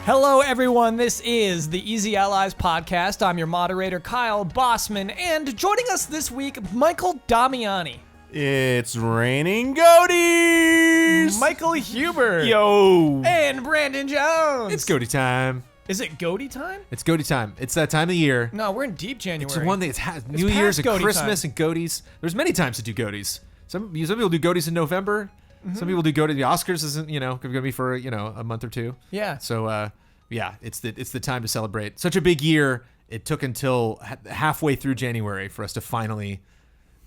Hello, everyone. This is the Easy Allies podcast. I'm your moderator, Kyle Bossman, and joining us this week, Michael Damiani. It's raining goaties! Michael Huber. Yo! And Brandon Jones. It's goatee time. Is it goatee time? It's goatee time. It's that time of the year. No, we're in deep January. It's the one that has New Year's and goatee Christmas time. and goatees. There's many times to do goatees. Some people do goatees in November. Mm-hmm. Some people do goatee. The Oscars isn't, going to be for, a month or two. Yeah. So, it's the time to celebrate. Such a big year. It took until halfway through January for us to finally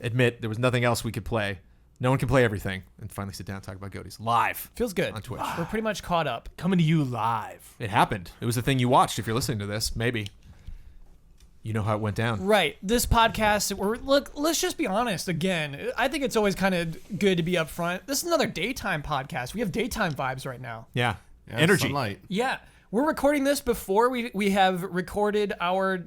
admit there was nothing else we could play. No one can play everything, and finally sit down and talk about goatees live. Feels good. On Twitch. We're pretty much caught up. Coming to you live. It happened. It was the thing you watched. If you're listening to this, maybe you know how it went down. Right. This podcast, let's just be honest again. I think it's always kind of good to be upfront. This is another daytime podcast. We have daytime vibes right now. Yeah. Energy. Sunlight. Yeah. We're recording this before we have recorded our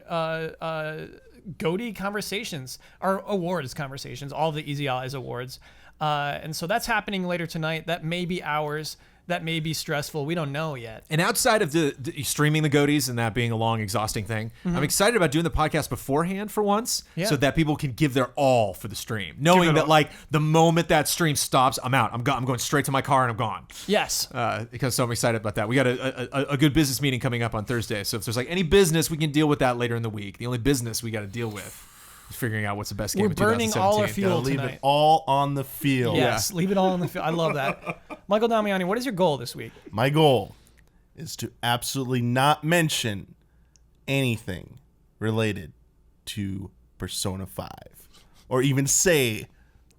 goatee conversations, our awards conversations, all the Easy Allies awards. And so that's happening later tonight. That may be ours. That may be stressful. We don't know yet. And outside of the streaming the goatees and that being a long, exhausting thing, I'm excited about doing the podcast beforehand for once, so that people can give their all for the stream, knowing that like the moment that stream stops, I'm out. I'm going straight to my car and I'm gone. Yes. Because so I'm excited about that. We got a good business meeting coming up on Thursday. So if there's like any business, we can deal with that later in the week. The only business we got to deal with is figuring out what's the best game of 2017. We're burning all our fuel Leave tonight. it all on the field. Yes, leave it all on the field. I love that. Michael Damiani, what is your goal this week? My goal is to absolutely not mention anything related to Persona 5. Or even say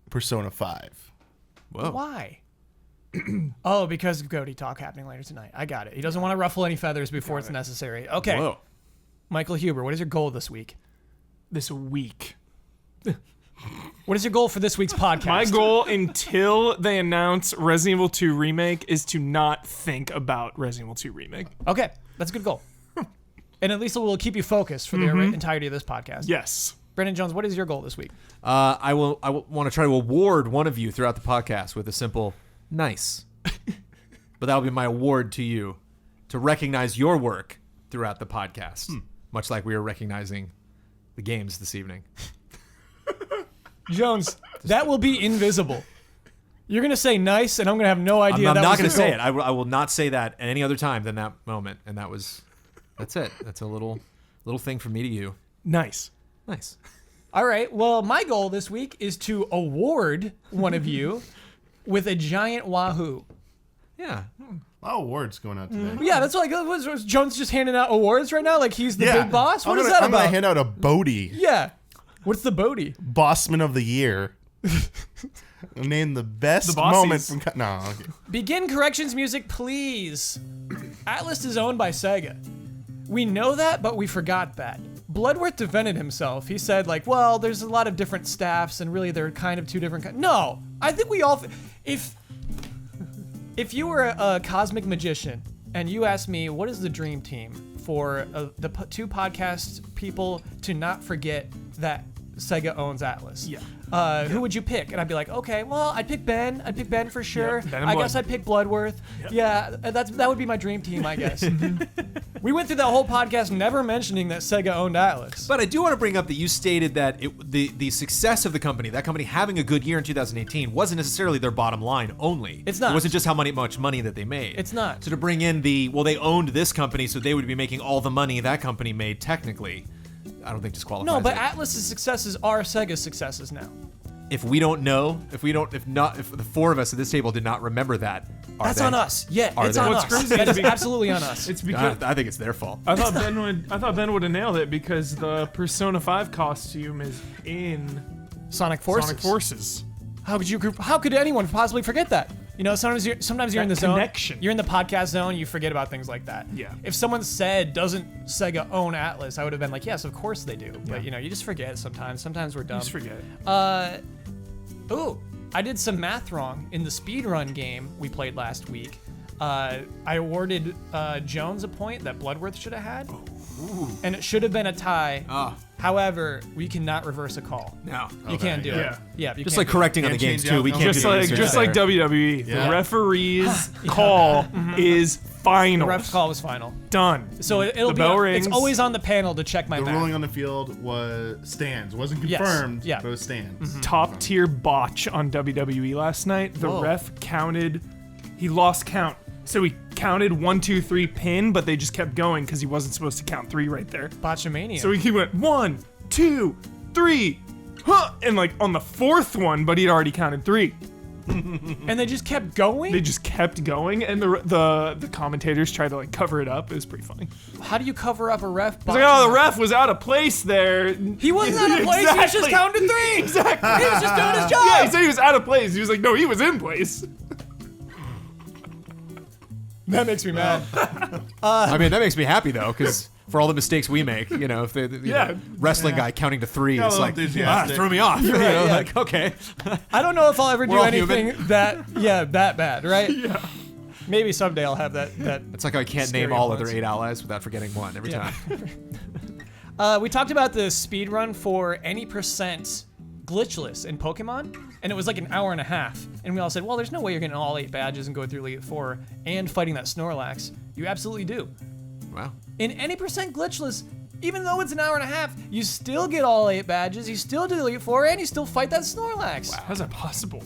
Persona 5. Whoa. Why? Oh, because of goatee talk happening later tonight. I got it. He doesn't want to ruffle any feathers before it's necessary. Okay. Whoa. Michael Huber, what is your goal this week? This week. What is your goal for this week's podcast? My goal until they announce Resident Evil 2 Remake is to not think about Resident Evil 2 Remake. Okay, that's a good goal. And at least it will keep you focused for the entirety of this podcast. Yes. Brandon Jones, what is your goal this week? I will want to try to award one of you throughout the podcast with a simple nice. But that'll be my award to you to recognize your work throughout the podcast. Much like we are recognizing the games this evening. Jones, that will be invisible. You're going to say nice, and I'm going to have no idea. I'm not going to say it. I will not say that at any other time than that moment. And that's it. That's a little thing from me to you. Nice. Nice. All right. Well, my goal this week is to award one of you with a giant wahoo. Yeah. A lot of awards going out today. Yeah, that's like, was Jones just handing out awards right now? Like he's the big boss? What is that I'm about? going to hand out a Bodie. Yeah. What's the Bodie? Bossman of the Year. Name the best The Bossies. moment from... No, okay. Begin corrections music, please. Atlas is owned by Sega. We know that, but we forgot that. Bloodworth defended himself. He said, like, well, there's a lot of different staffs, and really they're kind of two different... No, I think we all... If you were a cosmic magician, and you asked me, what is the dream team for the two podcast people to not forget that Sega owns Atlas? Yeah. Who would you pick? And I'd be like, okay, well, I'd pick Ben. I'd pick Ben for sure. Yep, Ben and I Blood. guess I'd pick Bloodworth. Yep. Yeah, that would be my dream team, I guess. We went through that whole podcast never mentioning that Sega owned Atlas. But I do want to bring up that you stated that the success of the company, that company having a good year in 2018, wasn't necessarily their bottom line only. It's not. It wasn't just how much money that they made. It's not. So to bring in they owned this company, so they would be making all the money that company made technically, I don't think disqualifies No, but it. Atlas's successes are Sega's successes now. If we don't know, if the four of us at this table did not remember that, That's on us. Yeah, Are it's they? on What's us. crazy That is is absolutely on us. It's because I think it's their fault. I thought Ben would have nailed it because the Persona 5 costume is in Sonic Forces. Sonic Forces. How could anyone possibly forget that? You know, sometimes you're in the zone. connection. You're in the podcast zone. You forget about things like that. Yeah. If someone said, "Doesn't Sega own Atlas?" I would have been like, "Yes, of course they do." But you know, you just forget sometimes. Sometimes we're dumb. Just forget it. I did some math wrong in the speedrun game we played last week. I awarded Jones a point that Bloodworth should have had. and it should have been a tie. Oh, However, we cannot reverse a call. no. You can't do Yeah. it. Yeah, you Just can't like do correcting on the Can't games change too. out- We no. can't Just do like the just like there. WWE, Yeah. the referee's call is it. final. The ref's call was final. Done. So it'll The be. bell It's rings. always on the panel to check my The math. ruling on the field was stands. It wasn't Yes. confirmed, Yeah. but it was stands. Top tier botch on WWE last night. The Whoa. ref counted. He lost count. So he counted 1, 2, 3 pin, but they just kept going because he wasn't supposed to count 3 right there. Botchamania. So he went 1, 2, 3, huh, and like on the 4th one, but he'd already counted 3. and they just kept going. They just kept going, and the commentators tried to like cover it up. It was pretty funny. How do you cover up a ref? It's like, oh, the ref was out of place there. He wasn't out of place. He was just Exactly. counting 3. Exactly. He was just doing his job. Yeah, he said he was out of place. He was like, no, he was in place. That makes me mad. I mean, that makes me happy though, because for all the mistakes we make, you know, if the Yeah. wrestling guy counting to 3, Got a it's little like enthusiastic. threw me off. You know, yeah. like okay. I don't know if I'll ever do We're all anything human. that bad, right? Yeah. Maybe someday I'll have that. It's like I can't name Scary all ones. other 8 allies without forgetting one every Yeah. time. We talked about the speed run for any percent glitchless in Pokemon, and it was like an hour and a half. And we all said, well, there's no way you're getting all 8 badges and go through Elite 4 and fighting that Snorlax. You absolutely do. Wow. In any percent glitchless, even though it's an hour and a half, you still get all 8 badges, you still do Elite 4, and you still fight that Snorlax. How's that possible?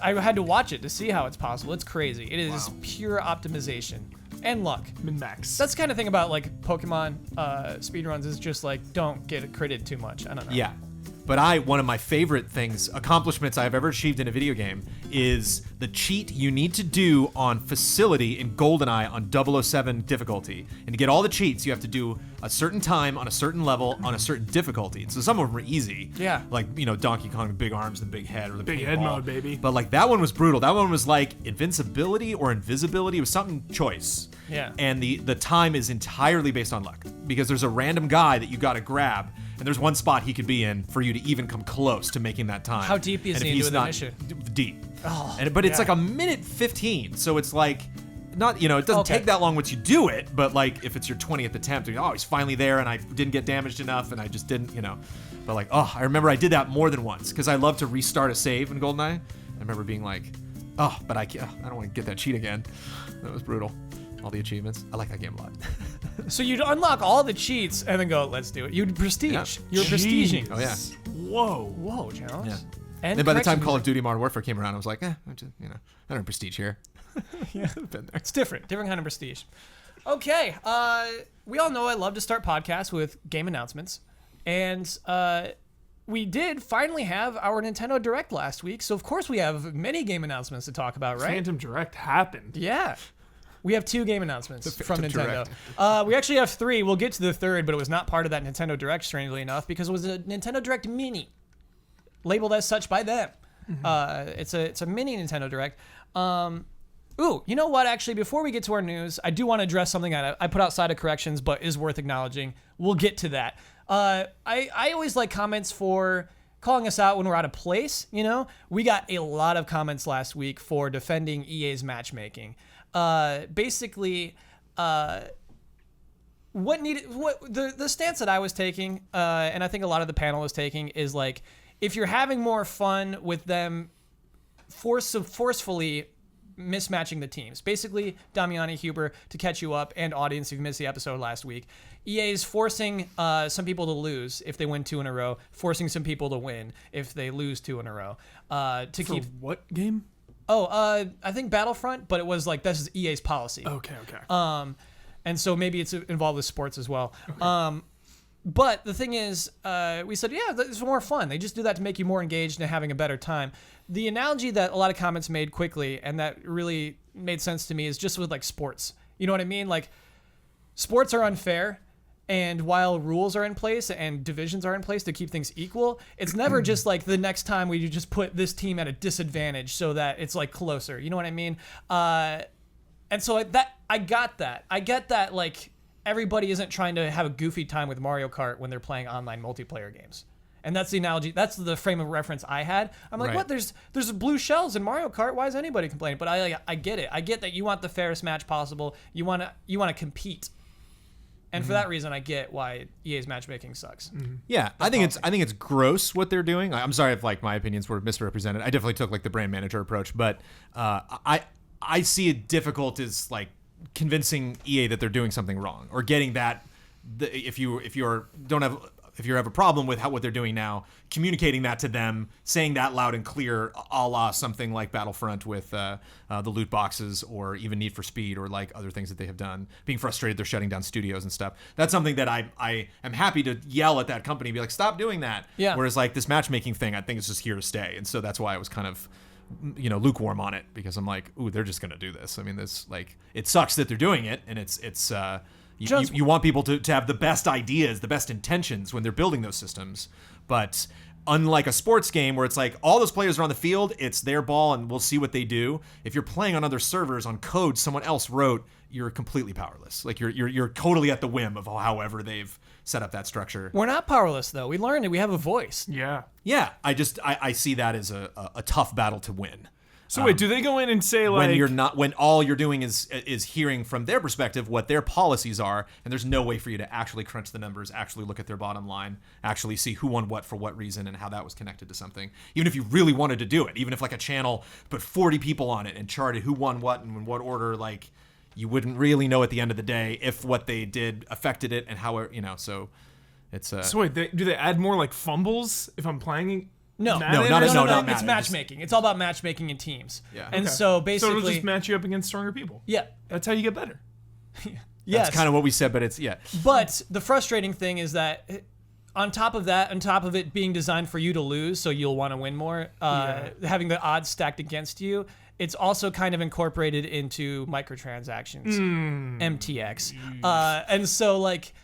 I had to watch it to see how it's possible. It's crazy. It is pure optimization and luck. Min-max. That's the kind of thing about like Pokemon speedruns is just like don't get critted too much. I don't know. Yeah. But one of my favorite accomplishments I've ever achieved in a video game is the cheat you need to do on Facility in GoldenEye on 007 difficulty. And to get all the cheats, you have to do a certain time on a certain level on a certain difficulty. So some of them are easy. Yeah. Like, you know, Donkey Kong, big arms and big head, or the Big head paintball. mode, baby. But like that one was brutal. That one was like invincibility or invisibility. It was something choice. Yeah. And the time is entirely based on luck because there's a random guy that you got to grab. And there's one spot he could be in for you to even come close to making that time. How deep is And he if into he's the not mission? Deep. Oh, But it's yeah. like a minute 15, so it's like not, you know, it doesn't Okay. take that long once you do it. But like if it's your 20th attempt, you're, oh, he's finally there, and I didn't get damaged enough, and I just didn't, you know. But like, oh, I remember I did that more than once because I love to restart a save in GoldenEye. I remember being like, oh, but I don't want to get that cheat again. That was brutal. All the achievements. I like that game a lot. So you'd unlock all the cheats and then go, let's do it. You'd prestige. Yeah. You're prestiging. Oh yeah. Whoa. Whoa, Jones. Yeah. And Then by the time correction Call of music. Duty Modern Warfare came around, I was like, I don't prestige here. Yeah. Been there. It's different kind of prestige. Okay, we all know I love to start podcasts with game announcements, and we did finally have our Nintendo Direct last week, so of course we have many game announcements to talk about, right? Phantom Direct happened. Yeah. We have 2 game announcements from Phantom Nintendo. We actually have 3. We'll get to the third, but it was not part of that Nintendo Direct, strangely enough, because it was a Nintendo Direct Mini, labeled as such by them. It's a mini Nintendo Direct. Ooh, you know what? Actually, before we get to our news, I do want to address something that I put outside of corrections, but is worth acknowledging. We'll get to that. I always like comments for calling us out when we're out of place. You know, we got a lot of comments last week for defending EA's matchmaking. Basically, the stance that I was taking, and I think a lot of the panel was taking, is like, if you're having more fun with them forcefully mismatching the teams, basically Damiani, Huber, to catch you up, and audience, if you missed the episode last week, EA is forcing some people to lose if they win 2 in a row, forcing some people to win if they lose 2 in a row, to For keep. what game? I think Battlefront, but it was like, this is EA's policy. Okay. And so maybe it's involved with sports as well. Okay. But the thing is, we said, yeah, it's more fun. They just do that to make you more engaged and having a better time. The analogy that a lot of comments made quickly, and that really made sense to me, is just with like sports. You know what I mean? Like, sports are unfair. And while rules are in place and divisions are in place to keep things equal, it's never just like the next time we just put this team at a disadvantage so that it's like closer. You know what I mean? And so I got that. I get that, like, everybody isn't trying to have a goofy time with Mario Kart when they're playing online multiplayer games. And that's the analogy. That's the frame of reference I had. I'm like, Right. what? There's blue shells in Mario Kart. Why is anybody complaining? But I get it. I get that you want the fairest match possible. You want to compete. And for that reason, I get why EA's matchmaking sucks. Yeah, I think it's gross what they're doing. I'm sorry if like my opinions were misrepresented. I definitely took like the brand manager approach, but I see it difficult as like convincing EA that they're doing something wrong or getting that. If you have a problem with what they're doing now, communicating that to them, saying that loud and clear, a la something like Battlefront with the loot boxes, or even Need for Speed, or like other things that they have done, being frustrated they're shutting down studios and stuff. That's something that I am happy to yell at that company and be like, stop doing that. Yeah. Whereas like this matchmaking thing, I think it's just here to stay. And so that's why I was kind of, lukewarm on it, because I'm like, ooh, they're just going to do this. I mean, this, like, it sucks that they're doing it, and you want people to have the best ideas, the best intentions when they're building those systems. But unlike a sports game where it's like all those players are on the field, it's their ball and we'll see what they do. If you're playing on other servers on code someone else wrote, you're completely powerless. Like you're totally at the whim of however they've set up that structure. We're not powerless though. We learned it. We have a voice. Yeah. Yeah, I see that as a tough battle to win. So wait, do they go in and say like when all you're doing is hearing from their perspective what their policies are, and there's no way for you to actually crunch the numbers, actually look at their bottom line, actually see who won what for what reason and how that was connected to something. Even if you really wanted to do it, even if like a channel put 40 people on it and charted who won what and in what order, like you wouldn't really know at the end of the day if what they did affected it and how so it's So wait, do they add more like fumbles if I'm playing? No, not It's Madden. matchmaking. It's all about matchmaking in teams. Yeah. And Okay. so basically, So it'll just match you up against stronger people. yeah, That's how you get better. yes. That's kind of what we said, but it's But the frustrating thing is that on top of it being designed for you to lose, so you'll want to win more, having the odds stacked against you, it's also kind of incorporated into microtransactions, MTX. And so like,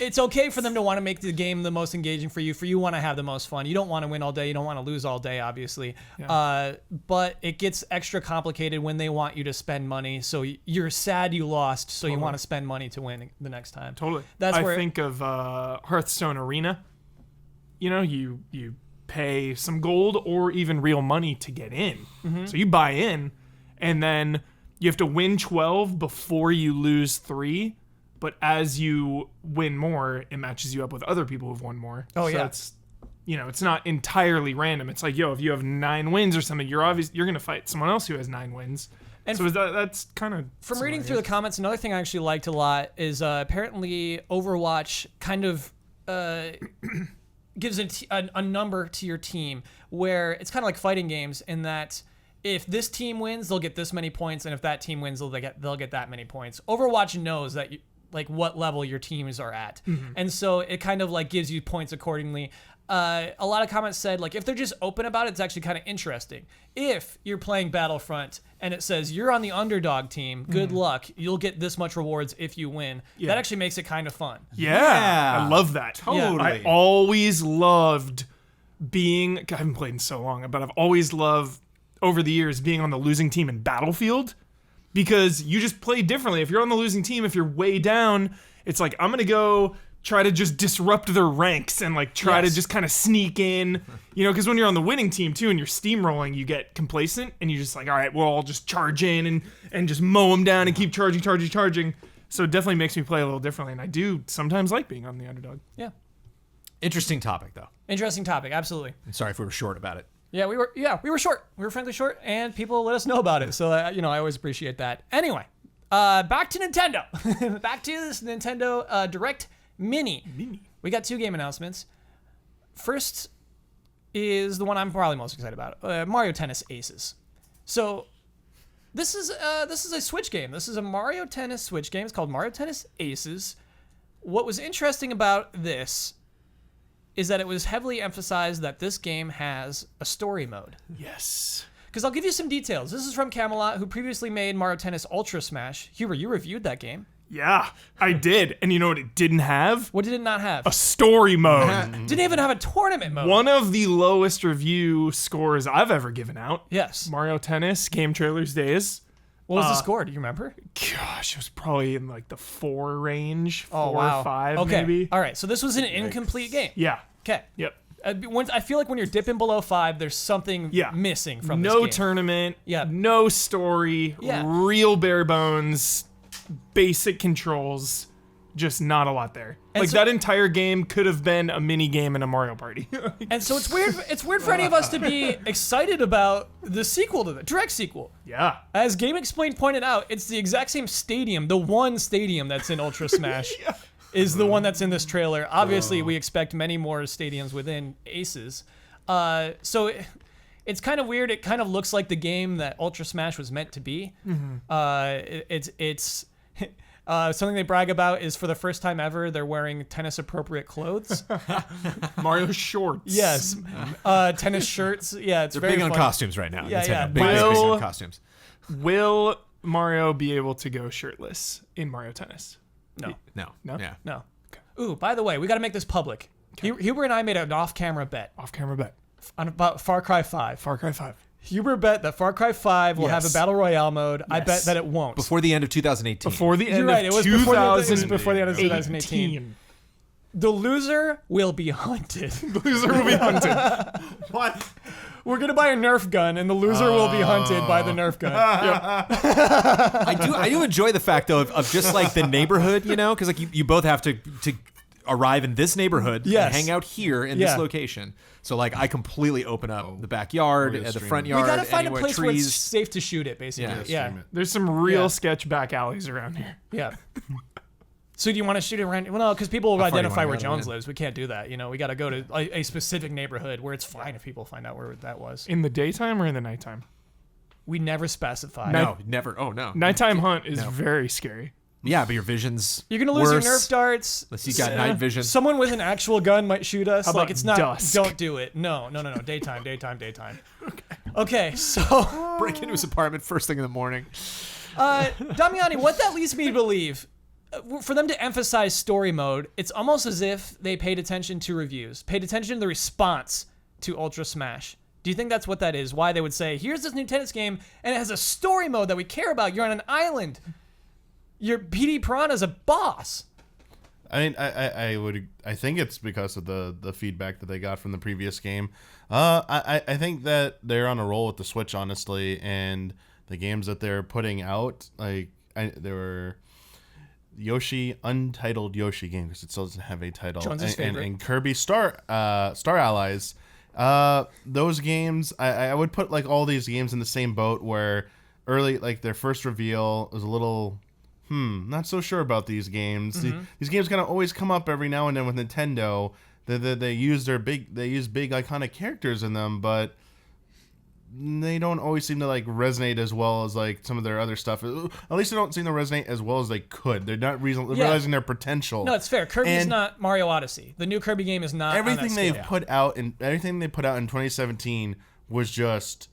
it's okay for them to want to make the game the most engaging for you want to have the most fun. You don't want to win all day. You don't want to lose all day, obviously. Yeah. But it gets extra complicated when they want you to spend money. So you're sad you lost, so you want to spend money to win the next time. Totally. That's where I think of Hearthstone Arena. You pay some gold or even real money to get in. Mm-hmm. So you buy in, and then you have to win 12 before you lose 3. But as you win more, it matches you up with other people who've won more. Oh, so yeah. It's, it's not entirely random. It's like, if you have 9 wins or something, you're going to fight someone else who has 9 wins. And so that's kind of from reading through the comments. Another thing I actually liked a lot is apparently Overwatch kind of gives a number to your team where it's kind of like fighting games in that if this team wins, they'll get this many points, and if that team wins, they'll get that many points. Overwatch knows that like what level your teams are at. Mm-hmm. And so it kind of like gives you points accordingly. A lot of comments said like if they're just open about it, it's actually kind of interesting. If you're playing Battlefront and it says you're on the underdog team, good luck, you'll get this much rewards if you win. Yeah. That actually makes it kind of fun. Yeah. I love that. Totally. I always loved I haven't played in so long, but I've always loved over the years being on the losing team in Battlefield. Because you just play differently. If you're on the losing team, if you're way down, it's like, I'm going to go try to just disrupt their ranks and like try to just kind of sneak in. Because when you're on the winning team too and you're steamrolling, you get complacent and you're just like, all right, we'll all just charge in and just mow them down and keep charging. So it definitely makes me play a little differently. And I do sometimes like being on the underdog. Yeah. interesting topic though. Interesting topic, absolutely. I'm sorry if we were short about it. Yeah, we were short. We were frankly short, and people let us know about it. So, I always appreciate that. Anyway, back to Nintendo. Back to this Nintendo Direct Mini. We got 2 game announcements. First is the one I'm probably most excited about, Mario Tennis Aces. So, this is a Switch game. This is a Mario Tennis Switch game. It's called Mario Tennis Aces. What was interesting about this is that it was heavily emphasized that this game has a story mode. Yes. Because I'll give you some details. This is from Camelot, who previously made Mario Tennis Ultra Smash. Huber, you reviewed that game. Yeah, I did. And you know what it didn't have? What did it not have? A story mode. Didn't even have a tournament mode. One of the lowest review scores I've ever given out. Yes. Mario Tennis, Game Trailers days. What was the score? Do you remember? Gosh, it was probably in like the 4 range, 4 or 5 okay. maybe. All right, so this was an incomplete game. Yeah. Okay. Yep. I feel like when you're dipping below 5, there's something missing from this No game. tournament. Yeah. No story. Yeah. Real bare bones. Basic controls. just not a lot there. And Like so- that entire game could have been a mini game in a Mario Party. And so it's weird. It's weird for any of us to be excited about the sequel to the direct sequel. Yeah. As Game Explained pointed out, it's the exact same stadium. The one stadium that's in Ultra Smash is the one that's in this trailer. Obviously, we expect many more stadiums within Aces. It's kind of weird. It kind of looks like the game that Ultra Smash was meant to be. It's something they brag about is for the first time ever, they're wearing tennis-appropriate clothes. Mario shorts. Yes. Tennis shirts. Yeah, it's They're very big on fun. costumes right now. Yeah, Nintendo. yeah. Big Will- on costumes. Will Mario be able to go shirtless in Mario Tennis? No. No. No? Yeah. No. Ooh, by the way, we got to make this public. Huber and I made an off-camera bet Off-camera bet. on about Far Cry 5. Far Cry 5. Huber bet that Far Cry 5 will have a Yes. battle royale mode. I bet that it won't. Before the end of 2018. Before the end You're right. of It was before the end 2018. of 2018. The loser will be hunted. The loser will be hunted. What? We're gonna buy a Nerf gun, and the loser will be hunted by the Nerf gun. I do enjoy the fact though of just like the neighborhood, you know, because like you both have to arrive in this neighborhood Yes. and hang out here in Yeah. this location. So like I completely open up the backyard, you'll the stream front it. yard, We gotta find a anywhere, place where trees. it's safe to shoot it. Basically, yeah. Stream it. There's some real Yeah. sketch back alleys around here. Yeah. So do you want to shoot it around? Well, no, because people will far do you identify wanna where go, Jones man? lives. We can't do that. You know, we got to go to a specific neighborhood where it's fine if people find out where that was. In the daytime or in the nighttime? We never specify. No, never. Oh no. Nighttime hunt is very scary. Yeah, but your vision's You're gonna lose worse. your Nerf darts. Unless you got night vision. Someone with an actual gun might shoot us. How Like about it's not. dusk? Don't do it. No. Daytime. Okay. So, Break into his apartment first thing in the morning. Damiani, what that leads me to believe, for them to emphasize story mode, it's almost as if they paid attention to reviews, paid attention to the response to Ultra Smash. Do you think that's what that is? Why they would say, here's this new tennis game, and it has a story mode that we care about. You're on an island. Your PD Piranha's a boss. I mean, I think it's because of the feedback that they got from the previous game. I think that they're on a roll with the Switch, honestly, and the games that they're putting out, like there were Untitled Yoshi game, because it still doesn't have a title, Jones's favorite. and Kirby Star Allies. Those games, I would put like all these games in the same boat, where early, like their first reveal was a little. Not so sure about these games. These games kind of always come up every now and then with Nintendo. They use big iconic characters in them, but they don't always seem to like resonate as well as like some of their other stuff. At least they don't seem to resonate as well as they could. They're not realizing their potential. No, it's fair. Kirby's And not Mario Odyssey. The new Kirby game is not everything on that they've scale. put out in 2017 was just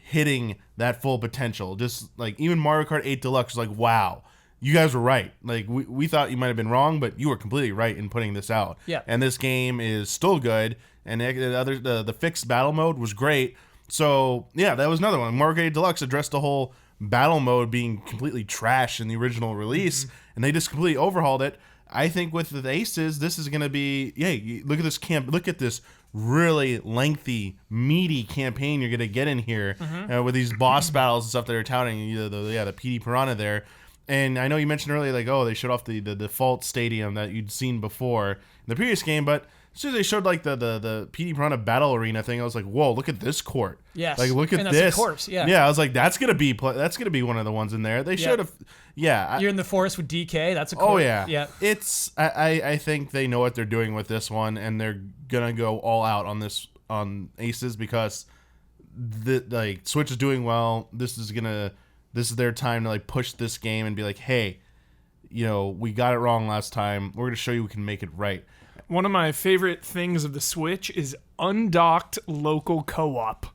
hitting that full potential. Just like even Mario Kart 8 Deluxe was like, wow. You guys were right. Like we thought you might have been wrong, but you were completely right in putting this out. Yeah. And this game is still good. And the fixed battle mode was great. So yeah, that was another one. Mario Kart 8 Deluxe addressed the whole battle mode being completely trash in the original release, and they just completely overhauled it. I think with the Aces, this is gonna be look at this Look at this really lengthy, meaty campaign you're gonna get in here with these boss battles and stuff that are touting. The PD Piranha there. And I know you mentioned earlier, like, oh, they showed off the default stadium that you'd seen before in the previous game, but as soon as they showed like the PD Piranha battle arena thing, I was like, whoa, look at this court. Yes. Like, look at And that's this. a course, yeah. Yeah, I was like, that's gonna be one of the ones in there. They should have. Yeah. You're in the forest with DK. That's a Oh cool. yeah. Yeah. It's I think they know what they're doing with this one, and they're gonna go all out on Aces, because Switch is doing well. This is their time to like push this game and be like, hey, we got it wrong last time. We're gonna show you we can make it right. One of my favorite things of the Switch is undocked local co-op.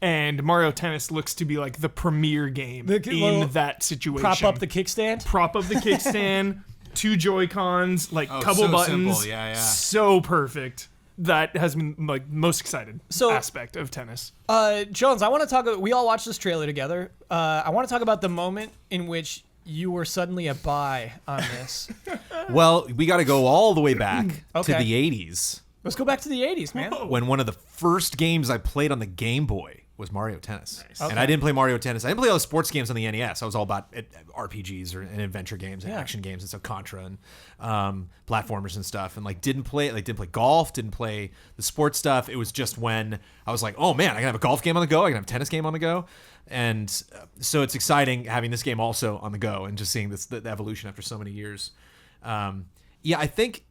And Mario Tennis looks to be like the premier game in that situation. Prop up the kickstand. Prop up the kickstand, 2 Joy-Cons, like couple so buttons. simple. Yeah. So perfect. That has been like most excited aspect of tennis. Jones, I want to talk. We all watched this trailer together. I want to talk about the moment in which you were suddenly a buy on this. Well, we got to go all the way back Okay. to the 80s. Let's go back to the 80s, man. When one of the first games I played on the Game Boy was Mario Tennis. Nice. And I didn't play Mario Tennis. I didn't play all the sports games on the NES. I was all about RPGs and adventure games and action games and stuff, Contra and platformers and stuff. And like didn't play golf, didn't play the sports stuff. It was just when I was like, oh man, I can have a golf game on the go. I can have a tennis game on the go. And so it's exciting having this game also on the go and just seeing the evolution after so many years. Yeah, I think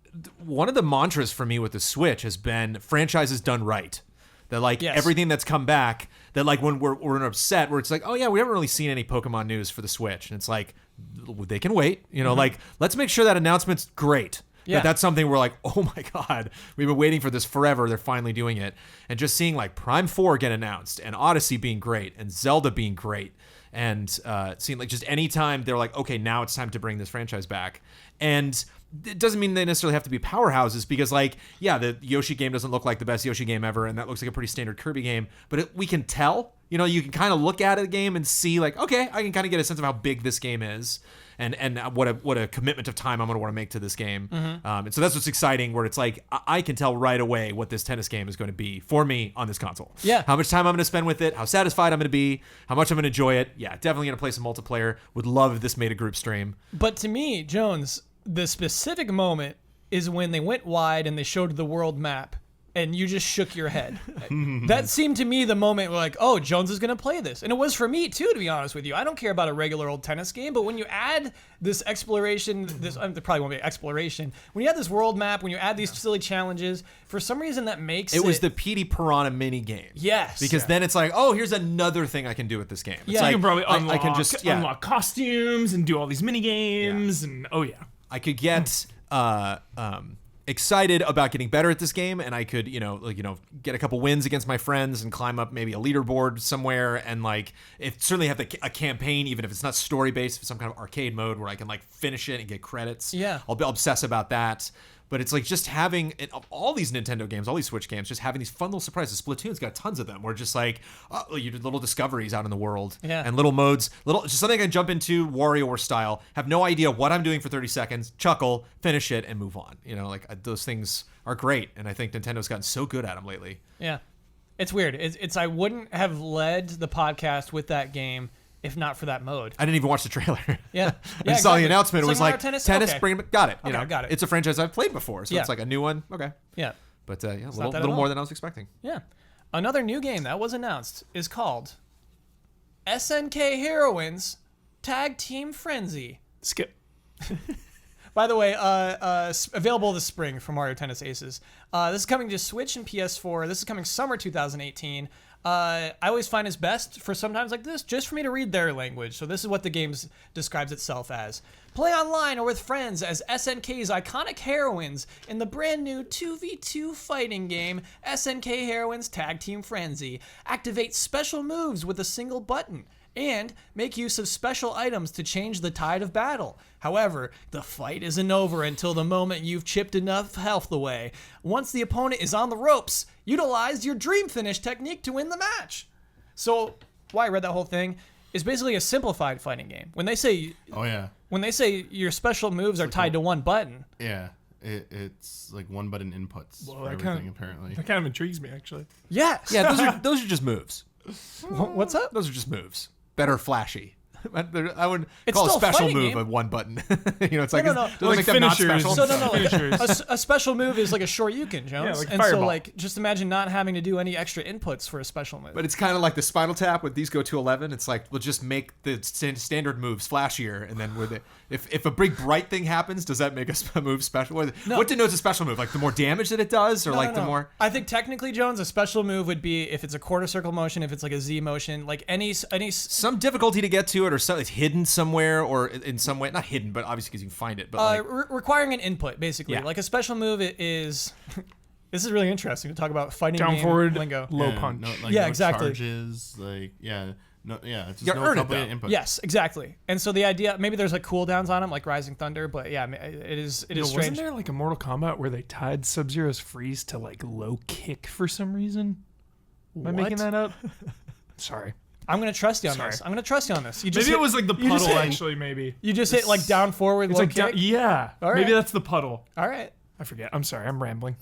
one of the mantras for me with the Switch has been franchises done right. That like everything that's come back, that like when we're upset, where it's like, oh yeah, we haven't really seen any Pokemon news for the Switch, and it's like they can wait, like let's make sure that announcement's great. Yeah, that's something we're like, oh my god, we've been waiting for this forever. They're finally doing it, and just seeing like Prime 4 get announced, and Odyssey being great, and Zelda being great, and seeing like just anytime they're like, okay, now it's time to bring this franchise back, and it doesn't mean they necessarily have to be powerhouses because, like, yeah, the Yoshi game doesn't look like the best Yoshi game ever, and that looks like a pretty standard Kirby game, but we can tell. You can kind of look at a game and see, like, okay, I can kind of get a sense of how big this game is and what a commitment of time I'm going to want to make to this game. And so that's what's exciting, where it's like, I can tell right away what this tennis game is going to be for me on this console. Yeah. How much time I'm going to spend with it, how satisfied I'm going to be, how much I'm going to enjoy it. Yeah, definitely going to play some multiplayer. Would love if this made a group stream. But to me, Jones, the specific moment is when they went wide and they showed the world map and you just shook your head. That seemed to me the moment where like, oh, Jones is going to play this. And it was for me too, to be honest with you. I don't care about a regular old tennis game, but when you add this exploration, there probably won't be exploration. When you add this world map, when you add these silly challenges, for some reason that makes it was the PD Piranha mini game. Yes. Because then it's like, oh, here's another thing I can do with this game. It's Yeah. like, You can probably unlock, I can just unlock costumes and do all these mini games and I could get excited about getting better at this game, and I could get a couple wins against my friends and climb up maybe a leaderboard somewhere, and like certainly have a campaign, even if it's not story based, some kind of arcade mode where I can like finish it and get credits. Yeah, I'll obsess about that. But it's like just having all these Nintendo games, all these Switch games, just having these fun little surprises. Splatoon's got tons of them. Where just like, you did little discoveries out in the world. Yeah. And little modes, just something I can jump into WarioWare style, have no idea what I'm doing for 30 seconds, chuckle, finish it, and move on. Those things are great. And I think Nintendo's gotten so good at them lately. Yeah. It's weird. It's I wouldn't have led the podcast with that game if not for that mode. I didn't even watch the trailer. Yeah. I saw the announcement. It was like, tennis, okay. Bring it. Got it. Got it. It's a franchise I've played before, so it's like a new one. Okay. Yeah. But a little more than I was expecting. Yeah. Another new game that was announced is called SNK Heroines Tag Team Frenzy. Skip. By the way, available this spring for Mario Tennis Aces. This is coming to Switch and PS4. This is coming summer 2018. I always find it's best for sometimes like this, just for me to read their language. So this is what the game describes itself as. Play online or with friends as SNK's iconic heroines in the brand new 2v2 fighting game, SNK Heroines Tag Team Frenzy. Activate special moves with a single button and make use of special items to change the tide of battle. However, the fight isn't over until the moment you've chipped enough health away. Once the opponent is on the ropes, utilize your dream finish technique to win the match. So, why I read that whole thing is basically a simplified fighting game. When they say your special moves are tied to one button. Yeah. It's like one button inputs for everything, apparently. That kind of intrigues me, actually. Yes. Yeah, those are just moves. What's up? Those are just moves. Better flashy. I wouldn't It's call a still a special fighting move game. a one button. It's like, No. doesn't Like make them not finishers. special. So no. Finishers. A special move is like a Shoryuken, Jones. Yeah, like and fireball. so like just imagine not having to do any extra inputs for a special move. But it's kind of like the Spinal Tap with these go to 11. It's like, we'll just make the standard moves flashier, and then if a big bright thing happens, does that make a move special? What denotes a special move? Like the more damage that it does, or the more? I think technically, Jones, a special move would be if it's a quarter circle motion, if it's like a Z motion, like any. Some difficulty to get to it, or something it's hidden somewhere, or in some way, not hidden, but obviously because you can find it. But requiring an input, basically. Yeah. Like a special move is. This is really interesting to talk about fighting Down game forward, lingo. low punch. No exactly. Charges, it's just You no earn it, company though. input. Yes, exactly. And so the idea, maybe there's like cooldowns on them, like Rising Thunder, but yeah, it is Wasn't strange. there like a Mortal Kombat where they tied Sub-Zero's freeze to like low kick for some reason? Am I making that up? Sorry. I'm gonna trust you on Sorry. this. I'm gonna trust you on this. You just Maybe hit, it was like the you just puddle, hit- actually, maybe. You just hit like down forward, It's low like kick. yeah. All Maybe right. that's the puddle. All right. I forget. I'm sorry. I'm rambling.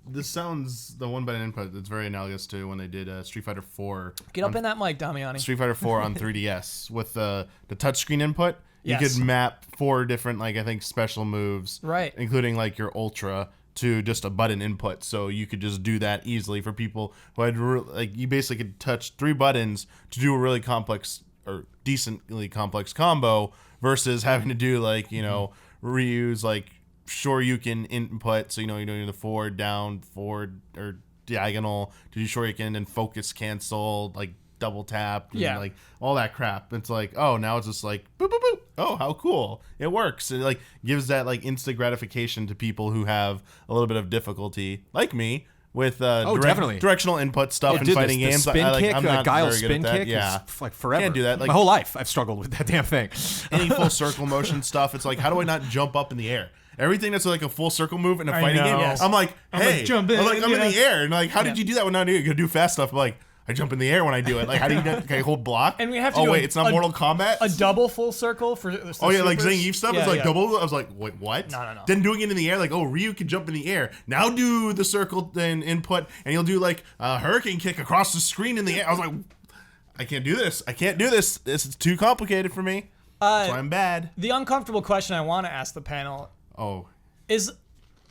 this sounds the one button input. It's very analogous to when they did Street Fighter 4. Get up in that mic, Damiani. Street Fighter 4 on 3DS with the touchscreen input. Yes. You could map 4 different, like, I think, special moves, Right. including like your Ultra, to just a button input. So you could just do that easily for people who had like, you basically could touch 3 buttons to do a really complex or decently complex combo versus having to do like, you know, reuse like Shoryuken input. So, you know, you do the forward, down, forward, or diagonal to do Shoryuken, and focus cancel, like double tap, and like all that crap. It's like, oh, now it's just like boop boop boop. Oh, how cool. It works. It like gives that like instant gratification to people who have a little bit of difficulty, like me, with definitely. directional input stuff in Dude, fighting the games. spin kick, I'm not Guile very good spin at that. kick Yeah. is like forever. Can't do that. Like, my whole life I've struggled with that damn thing. any full circle motion stuff, it's like, how do I not jump up in the air? Everything that's like a full circle move in a fighting game, Yes. I'm like, hey, like, jump in, I'm in yeah. the air. And like, how did you do that when I do it? You gotta do fast stuff. I'm like, I jump in the air when I do it. Like, how do you can I hold block? And we have to oh do wait, a- it's not a- Mortal Kombat? A double full circle for the Oh yeah, like supers. Zangief stuff. Yeah, It's like yeah. double. I was like, wait, what? No. Then doing it in the air, like, oh, Ryu can jump in the air. Now do the circle then input, and you'll do like a hurricane kick across the screen in the air. I was like, I can't do this. I can't do this. This is too complicated for me. That's why I'm bad. The uncomfortable question I want to ask the panel Oh, is: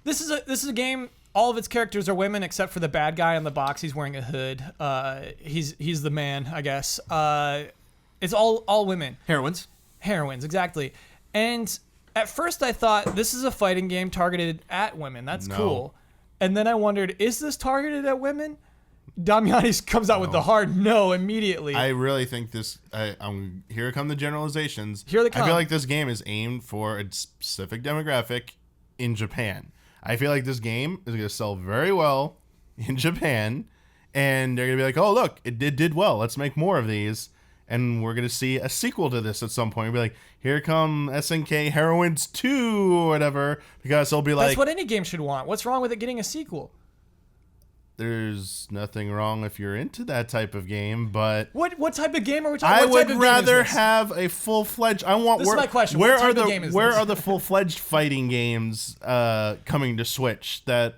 this is a game. All of its characters are women except for the bad guy on the box. He's wearing a hood. He's the man, I guess. It's all women. Heroines. Heroines, exactly. And at first I thought this is a fighting game targeted at women. That's No. cool. And then I wondered, is this targeted at women? Damiani comes out with the hard no immediately. I really think this. Here come the generalizations. Here they I come. feel like this game is aimed for a specific demographic in Japan. I feel like this game is going to sell very well in Japan, and they're going to be like, "Oh, look, it did well. Let's make more of these." And we're going to see a sequel to this at some point. We'll be like, "Here come SNK Heroines 2 or whatever," because they'll be like, That's what any game should want. What's wrong with it getting a sequel? "There's nothing wrong if you're into that type of game, but." What type of game are we talking I about? would rather have a full-fledged. I want. This is my question. Where What type are the of game is where this? are the full-fledged fighting games coming to Switch? That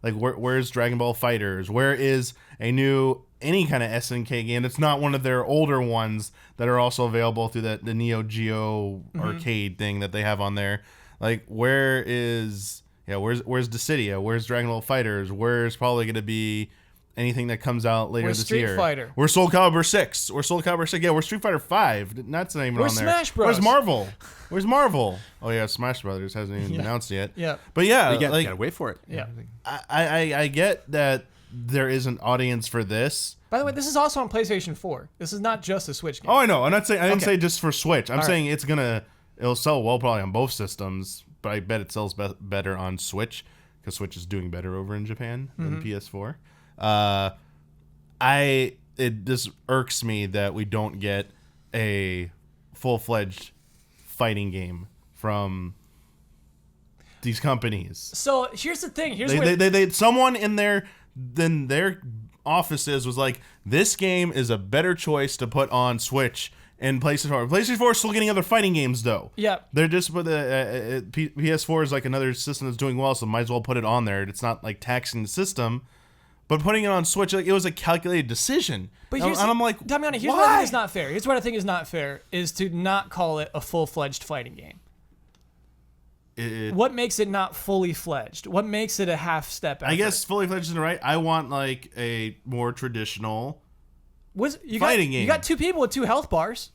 like where's Dragon Ball Fighters? Where is a new any kind of SNK game that's not one of their older ones that are also available through the Neo Geo arcade thing that they have on there? Like where's Dissidia? Where's Dragon Ball Fighters? Where's probably going to be anything that comes out later Where's this Street year? Fighter? Where's Soul Calibur 6? Where's Soul Calibur 6? Yeah, where's Street Fighter 5? That's not even Where's on there. Smash Bros? Where's Marvel? Where's Marvel? Oh yeah, Smash Brothers hasn't even Yeah. announced yet. Yeah. But yeah, You like gotta wait for it. Yeah. I get that there is an audience for this. By the way, this is also on PlayStation 4. This is not just a Switch game. Oh, I know. I'm not saying I didn't Okay. say just for Switch. I'm All saying it'll sell well probably on both systems, but I bet it sells better on Switch because Switch is doing better over in Japan than PS4. This irks me that we don't get a full-fledged fighting game from these companies. So here's the thing. Here's where They someone in their offices was like, this game is a better choice to put on Switch and PlayStation 4. PlayStation 4 is still getting other fighting games though. Yeah. They're just with the PS4 is like another system that's doing well, so might as well put it on there. It's not like taxing the system, but putting it on Switch, like, it was a calculated decision. But and I'm like, Damiani, here's what I think is not fair. Here's what I think is not fair is to not call it a full-fledged fighting game. What makes it not fully fledged? What makes it a half step? I guess fully fledged isn't right. I want like a more traditional fighting game. You got 2 people with 2 health bars.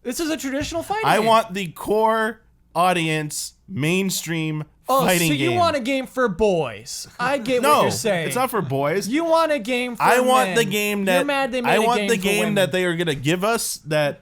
This is a traditional fighting I game. want the core audience mainstream fighting so game. you want a game for boys? I get what you're saying. It's not for boys. You want a game for I want men. the game that You're mad they made I a want game the for game women. that they are gonna give us to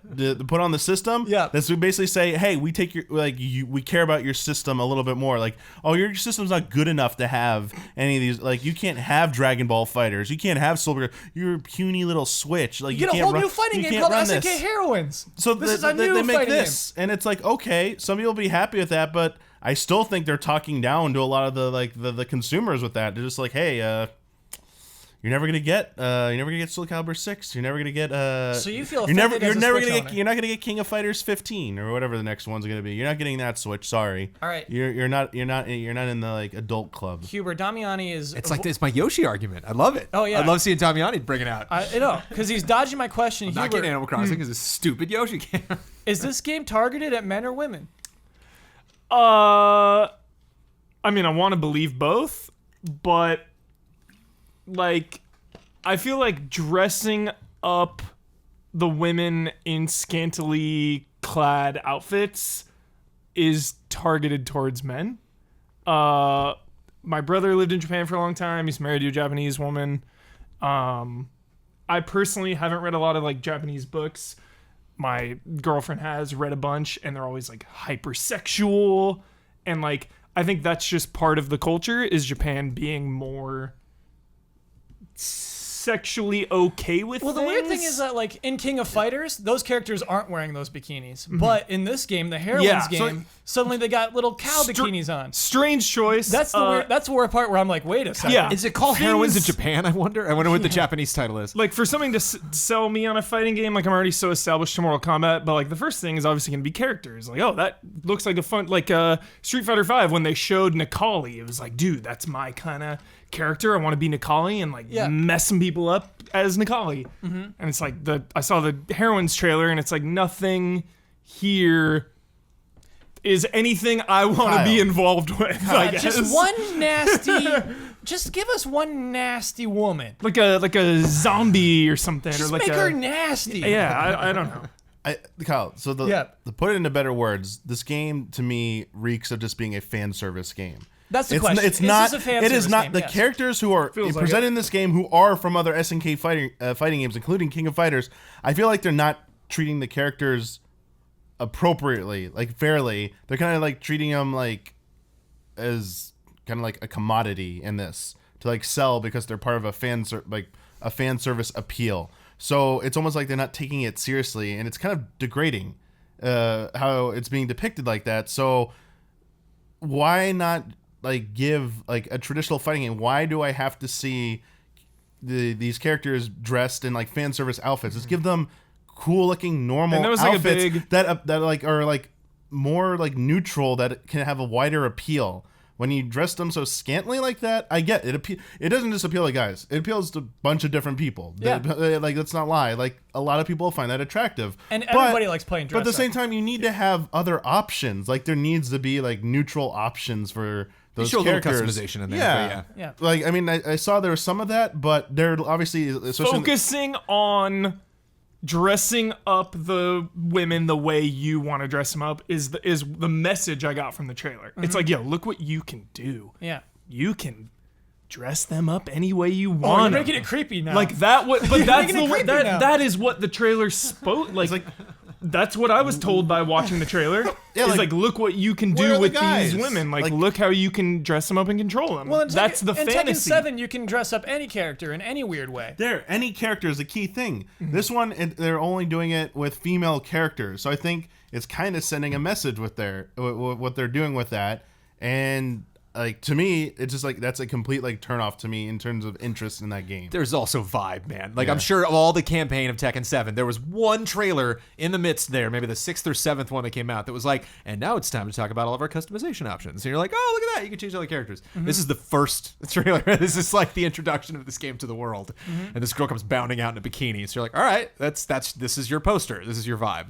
put on the system. Yeah. That's we basically say, hey, we take your we care about your system a little bit more. Like, oh, your system's not good enough to have any of these. Like, you can't have Dragon Ball Fighters. You can't have Silver. You're a puny little Switch. Like, You get a can't whole run, new fighting you game can't called run SNK this. Heroines. So this is a new they make fighting this, and it's like, okay, some people will be happy with that, but I still think they're talking down to a lot of the consumers with that. They're just like, hey, you're You're never gonna get Soul Calibur 6. You're never gonna get So you feel you're offended as a Switch owner. you're not gonna get King of Fighters 15 or whatever the next one's gonna be. You're not getting that Switch. Sorry. All right. You're not in the like adult club. Huber, Damiani is. It's my Yoshi argument. I love it. Oh, yeah. I love seeing Damiani bring it out. I know, because he's dodging my question. Not Huber, getting Animal Crossing because it's a stupid Yoshi game. is this game targeted at men or women? I mean, I want to believe both, but like, I feel like dressing up the women in scantily clad outfits is targeted towards men. My brother lived in Japan for a long time. He's married to a Japanese woman. I personally haven't read a lot of like Japanese books. My girlfriend has read a bunch, and they're always like hypersexual, and like I think that's just part of the culture, is Japan being more sexually okay with Well, the things. weird thing is that, like, in King of Fighters, those characters aren't wearing those bikinis. But in this game, the Heroines Yeah, so- game, suddenly they got little cow bikinis on. Strange choice. That's the weird, that's the weird part where I'm like, wait a second. Yeah. Is it called Things- Heroines in Japan? I wonder what the Japanese title is. like, for something to sell me on a fighting game, like, I'm already so established to Mortal Kombat, but like the first thing is obviously going to be characters. Like, oh, that looks like a fun, like Street Fighter V, when they showed Nikali, it was like, dude, that's my kind of character. I want to be Nikali and like messing people up as Nikali. And it's like I saw the Heroines trailer, and it's like nothing here is anything I want to be involved with. I guess. Just one nasty. Just give us one nasty woman. like a zombie or something, Just or like make her nasty. yeah. I don't know. Kyle, so to put it into better words, this game to me reeks of just being a fan service game. That's the It's question. it's Is not. this a fan It is service not game? the Yes. characters who are Feels like presented it. in this game who are from other SNK fighting games, including King of Fighters. I feel like they're not treating the characters appropriately, like fairly. They're kind of like treating them like as kind of like a commodity in this to like sell because they're part of a fan service appeal. So it's almost like they're not taking it seriously, and it's kind of degrading how it's being depicted like that. So why not like give like a traditional fighting game? Why do I have to see these characters dressed in like fan service outfits? Just give them cool looking normal And that was like a outfits big- that like are like more like neutral, that can have a wider appeal. When you dress them so scantily like that, I get it. It doesn't just appeal to guys. It appeals to a bunch of different people. Yeah. Like, let's not lie. Like, a lot of people find that attractive. And everybody likes playing But at the dress same up. time, you need to have other options. Like, there needs to be, like, neutral options for those show a little characters. customization in there, Yeah. but Yeah. Like, I mean, I saw there was some of that, but they're obviously... especially Focusing on dressing up the women the way you want to dress them up is the message I got from the trailer. It's like, yo, look what you can do. Yeah. You can dress them up any way you Oh, you're want. making it creepy now. like that. But that's making it the way, creepy now. that is what the trailer spoke. Like that's what I was told by watching the trailer. Yeah, is like, look what you can where are do the with guys? these women. Like, Like- look how you can dress them up and control them. well, in That's the in Tekken fantasy. 7, you can dress up any character in any weird way. any character is a key thing. This one, they're only doing it with female characters, so I think it's kind of sending a message with what they're doing with that. And like, to me, it's just like that's a complete like turnoff to me in terms of interest in that game. there's also vibe, man. Like, Yeah. I'm sure of all the campaign of Tekken 7, there was one trailer in the midst there, maybe the 6th or 7th one that came out, that was like, and now it's time to talk about all of our customization options. And you're like, oh, look at that. You can change all the characters. This is the first trailer. This is like the introduction of this game to the world. And this girl comes bounding out in a bikini. So you're like, all right, this is your poster. This is your vibe.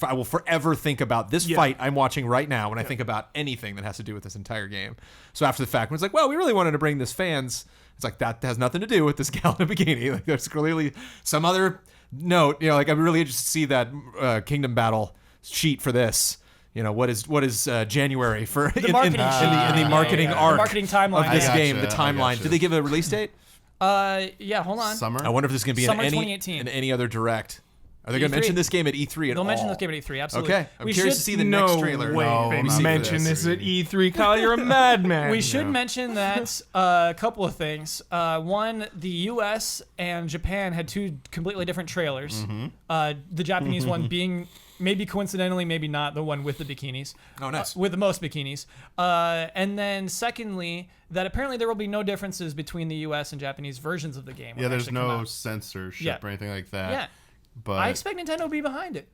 I will forever think about this fight I'm watching right now when I think about anything that has to do with this entire game. So after the fact, when it's like, well, we really wanted to bring this fans, it's like, that has nothing to do with this gal in a bikini. Like, there's clearly some other note. You know, like, I'm really interested to see that Kingdom Battle sheet for this. You know, what is January for The marketing sheet. in the marketing arc The marketing timeline. of this I gotcha, game, the I timeline. gotcha. Did they give a release date? Yeah, hold on. Summer. I wonder if this is going to be Summer in 2018. any other direct. Are they going to E3. mention this game at E3 at They'll all? mention this game at E3, absolutely. Okay, I'm curious to see the next trailer. Way No, they I'm not mention for this this. at E3. Kyle, you're a madman. We should mention that a couple of things. One, the U.S. and Japan had two completely different trailers. The Japanese one being maybe coincidentally, maybe not, the one with the bikinis. Oh, nice. With the most bikinis. And then secondly, that apparently there will be no differences between the U.S. and Japanese versions of the game. when Yeah, they there's actually come no out. censorship Yeah. or anything like that. Yeah. But I expect Nintendo to be behind it.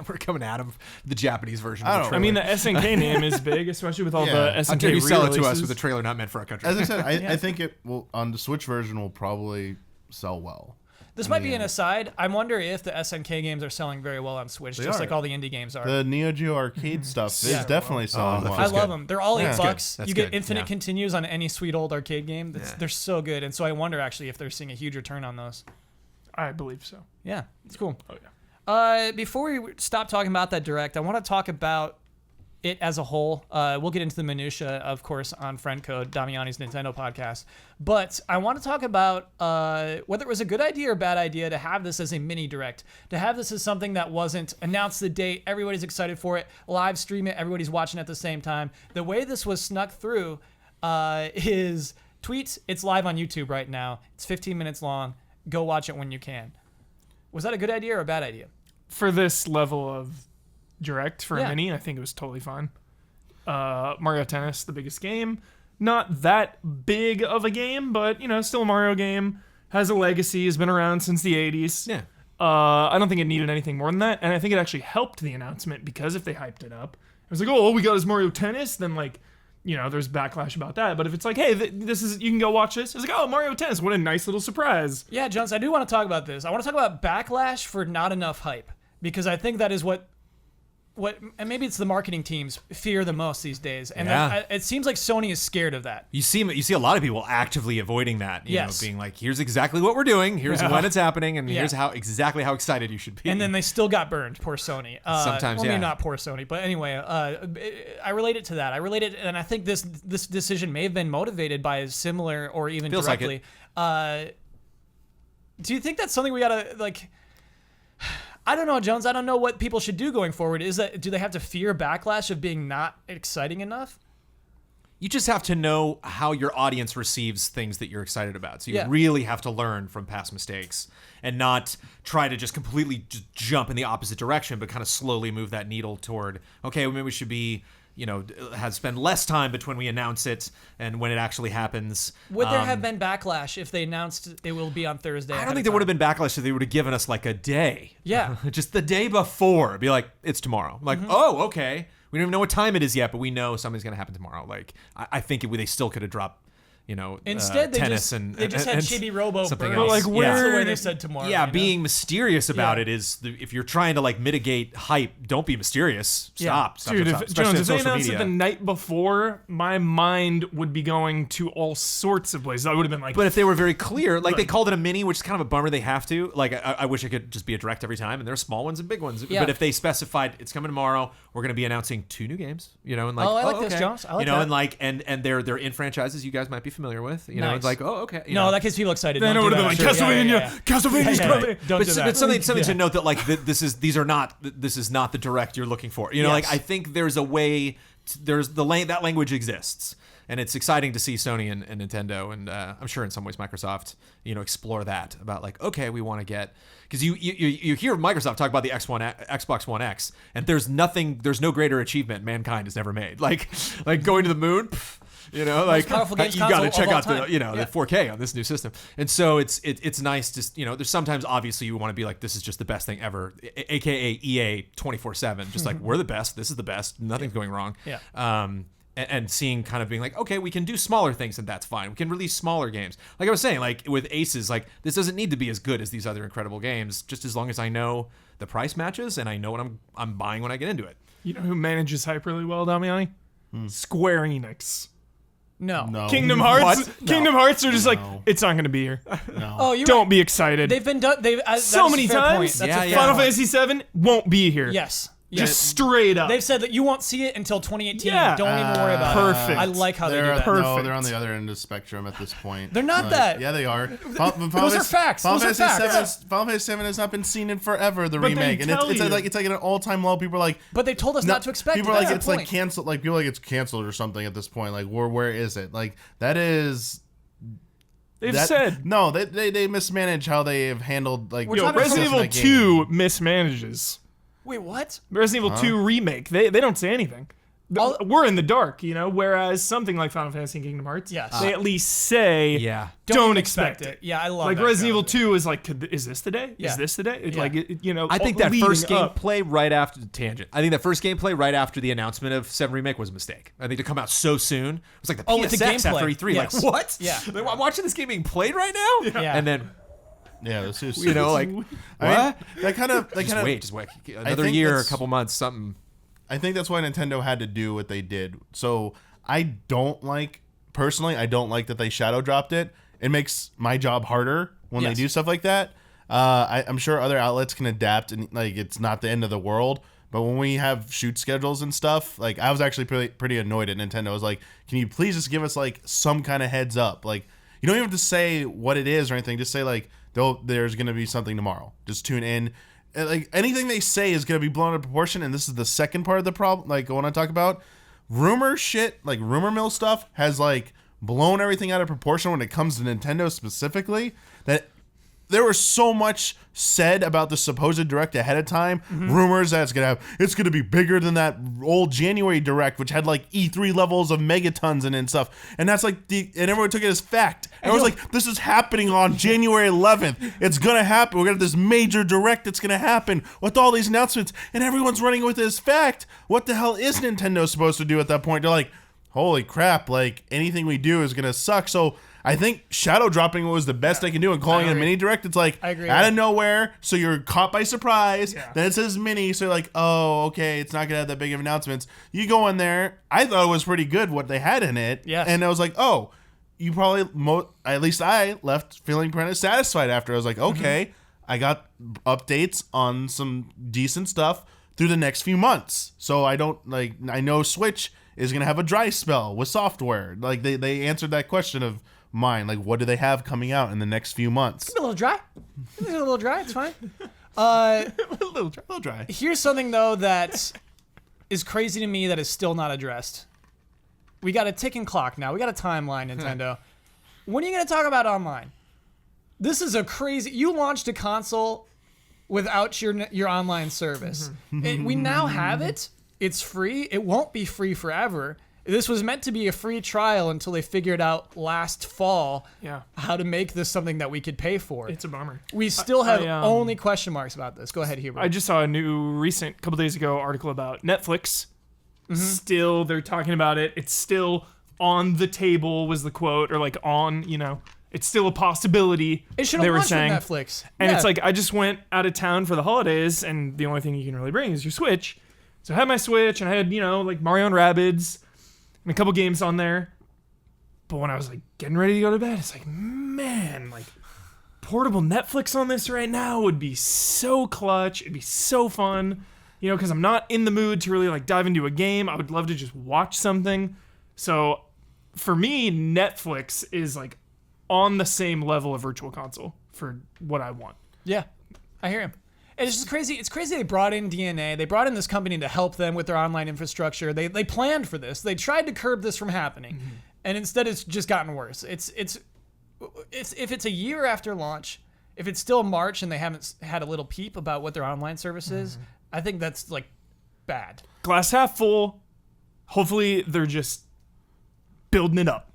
We're coming at him the Japanese version. I of the don't trailer. I mean, the SNK name is big, especially with all Yeah. the how SNK dare you sell it to us re-releases. with a trailer not meant for our country? as I said, I think it will on the Switch version will probably sell well. This might be an aside. I wonder if the SNK games are selling very well on Switch, just are. like all the indie games are. The Neo Geo arcade stuff is Yeah. definitely selling that well. I feels love good. them. They're all Yeah. $8. That's good. You get That's infinite good. continues on any sweet old arcade game. Yeah. They're so good, and so I wonder actually if they're seeing a huge return on those. I believe so. Yeah, it's cool. Oh yeah. Before we stop talking about that direct, I want to talk about it as a whole. We'll get into the minutia, of course, on Friend Code, Damiani's Nintendo podcast. But I want to talk about whether it was a good idea or bad idea to have this as a mini direct, to have this as something that wasn't announce the date, everybody's excited for it, live stream it, everybody's watching at the same time. The way this was snuck through is tweets. It's live on YouTube right now. It's 15 minutes long. Go watch it when you can. Was that a good idea or a bad idea? For this level of direct for Yeah. a mini, I think it was totally fine. Mario Tennis, the biggest game. Not that big of a game, but, still a Mario game. Has a legacy, has been around since the 80s. Yeah. I don't think it needed anything more than that. And I think it actually helped the announcement because if they hyped it up, it was like, oh, all we got is Mario Tennis, then there's backlash about that. But if it's like, hey, this is, you can go watch this. It's like, oh, Mario Tennis, what a nice little surprise. Yeah, Jones, I do want to talk about this. I want to talk about backlash for not enough hype, because I think that is what and maybe it's the marketing teams fear the most these days. And Yeah. it seems like Sony is scared of that. You see a lot of people actively avoiding that. You know, Yes. being like, here's exactly what we're doing. Here's when it's happening, and Yeah. here's exactly how excited you should be. And then they still got burned. Poor Sony. Sometimes, maybe yeah. not poor Sony, but anyway, I relate it to that. I relate it, and I think this decision may have been motivated by a similar or even Feels like directly. Do you think that's something we gotta like? I don't know, Jones. I don't know what people should do going forward. Do they have to fear backlash of being not exciting enough? You just have to know how your audience receives things that you're excited about. So you Yeah. really have to learn from past mistakes and not try to just completely just jump in the opposite direction, but kind of slowly move that needle toward, okay, well, maybe we should be, spend less time between we announce it and when it actually happens. Would there have been backlash if they announced it will be on Thursday? I don't think there would have been backlash if they would have given us like a day. Yeah. Just the day before. Be like, it's tomorrow. Like, oh, okay. We don't even know what time it is yet, but we know something's going to happen tomorrow. Like, I think they still could have dropped, Instead, they tennis just had Chibi Robo something burn. else. Like, where- That's the way they said tomorrow. Yeah, you know? being mysterious about Yeah. it is if you're trying to mitigate hype, don't be mysterious. Stop. Dude, Stop. if, Especially Jones, on if they social announced media. it the night before, my mind would be going to all sorts of places. I would have been like, But if they were very clear, like they called it a mini, which is kind of a bummer they have to. Like I wish it could just be a direct every time, and there are small ones and big ones. Yeah. But if they specified it's coming tomorrow, we're going to be announcing 2 new games. And like, Oh, I like this, okay. Jones. I like and that. like and they're in franchises you guys might be familiar with. Nice. It's like, oh, okay. No, that gets people excited. then it Don't would do have been that. like, Sure, Castlevania, Castlevania's Yeah, coming. Don't but, do that. but something Yeah. to note that like this is not the direct you're looking for. Like Yes. I think there's a way. There's that language exists, and it's exciting to see Sony and Nintendo, and I'm sure in some ways Microsoft, explore that about like, okay, we want to get because you hear Microsoft talk about the Xbox One X, and there's no greater achievement mankind has never made. Like going to the moon. Like powerful games you got to console check of all out the time. the 4K on this new system, and so it's nice to there's sometimes obviously you want to be like this is just the best thing ever, aka EA 24/7, just like we're the best, this is the best, nothing's going wrong. Yeah. And seeing kind of being like, okay, we can do smaller things and that's fine. We can release smaller games. Like I was saying, like with Aces, like this doesn't need to be as good as these other incredible games, just as long as I know the price matches and I know what I'm buying when I get into it. You know who manages hype really well, Damiani? Square Enix. No. Kingdom Hearts. What? Kingdom Hearts are just like, No. it's not going to be here. No. Oh, you're Don't right. be excited. They've been done. so many times. That's Yeah, a yeah. fair Final point. Fantasy VII won't be here. Yes. Just straight up. They've said that you won't see it until 2018. Yeah. Don't even worry about Perfect. it. I like how they do that. Perfect. No, they're on the other end of the spectrum at this point. They're not that. Yeah, they are. Those are facts. Final Those are Fantasy facts. Final Fantasy 7 has not been seen in forever. The But they remake, and tell it's you. like an all-time low. People are like, But they told us not to expect people it. are like That's it's the like point. canceled. Like people are like it's canceled or something at this point. Like where is it? Like that is. They've said. No, they mismanage how they have handled like We're Yo, talking Resident that Evil game. 2 mismanages. Wait, what? Resident Evil 2 remake. They don't say anything. We're in the dark, whereas something like Final Fantasy and Kingdom Hearts, Yes. they at least say, Yeah. don't expect it. Yeah, I love Like that Resident Evil strategy. 2 is like, is this the day? Yeah. Is this the day? Yeah. Like, I think that leading first up. gameplay right after the tangent. I think that first gameplay right after the announcement of 7 Remake was a mistake. I think to come out so soon. It was like the Oh, with the PSX after gameplay. E3. Yes. Like, what? Yeah. I'm watching this game being played right now? Yeah. And then, Yeah, this is like, I mean, what? that kind of Just wait. Another think year, a that's- couple months, something. I think that's why Nintendo had to do what they did. So I don't like that they shadow dropped it. It makes my job harder when Yes. they do stuff like that. I'm sure other outlets can adapt and like it's not the end of the world. But when we have shoot schedules and stuff, like I was actually pretty annoyed at Nintendo. I was like, can you please just give us like some kind of heads up? Like you don't even have to say what it is or anything. Just say like there's going to be something tomorrow. Just tune in. Like anything they say is going to be blown out of proportion, and this is the second part of the problem. Like I want to talk about rumor shit, like rumor mill stuff has like blown everything out of proportion when it comes to Nintendo specifically. That there was so much said about the supposed direct ahead of time. Rumors that it's gonna be bigger than that old January direct, which had like E3 levels of megatons and stuff. And that's like and everyone took it as fact. And everyone's like, this is happening on January 11th. It's gonna happen. We're gonna have this major direct that's gonna happen with all these announcements, and everyone's running with it as fact. What the hell is Nintendo supposed to do at that point? They're like, holy crap! Like anything we do is gonna suck. So I think shadow dropping was the best they can do, and calling it a mini direct. It's like I agree. out of nowhere, so you're caught by surprise. Yeah. Then it says mini, so you're like, oh, okay, it's not gonna have that big of announcements. You go in there. I thought it was pretty good what they had in it. Yes. And I was like, oh, you probably at least I left feeling pretty satisfied after. I was like, okay, I got updates on some decent stuff through the next few months. So I know Switch is gonna have a dry spell with software. Like they answered that question of mine. Like, what do they have coming out in the next few months? A little dry. It's a little dry. It's fine. A little dry. Here's something though that is crazy to me that is still not addressed. We got a ticking clock now. We got a timeline, Nintendo. When are you going to talk about online? This is a crazy. You launched a console without your online service. We now have it. It's free. It won't be free forever. This was meant to be a free trial until they figured out last fall how to make this something that we could pay for. It's a bummer. We still have I, only question marks about this. Go ahead, Hubert. I just saw a recent couple days ago article about Netflix. Still, they're talking about it. It's still on the table was the quote, or like on, it's still a possibility. It should they have were launched with saying. Netflix. And Yeah. it's like, I just went out of town for the holidays, and the only thing you can really bring is your Switch. So I had my Switch, and I had, like Mario and Rabbids, and a couple games on there. But when I was like getting ready to go to bed, it's like, man, like portable Netflix on this right now would be so clutch. It'd be so fun, because I'm not in the mood to really like dive into a game. I would love to just watch something. So for me, Netflix is like on the same level of Virtual Console for what I want. Yeah, I hear him. And it's just crazy. It's crazy they brought in DNA. They brought in this company to help them with their online infrastructure. They planned for this. They tried to curb this from happening. And instead it's just gotten worse. It's if it's a year after launch, if it's still March and they haven't had a little peep about what their online service is, I think that's like bad. Glass half full. Hopefully they're just building it up,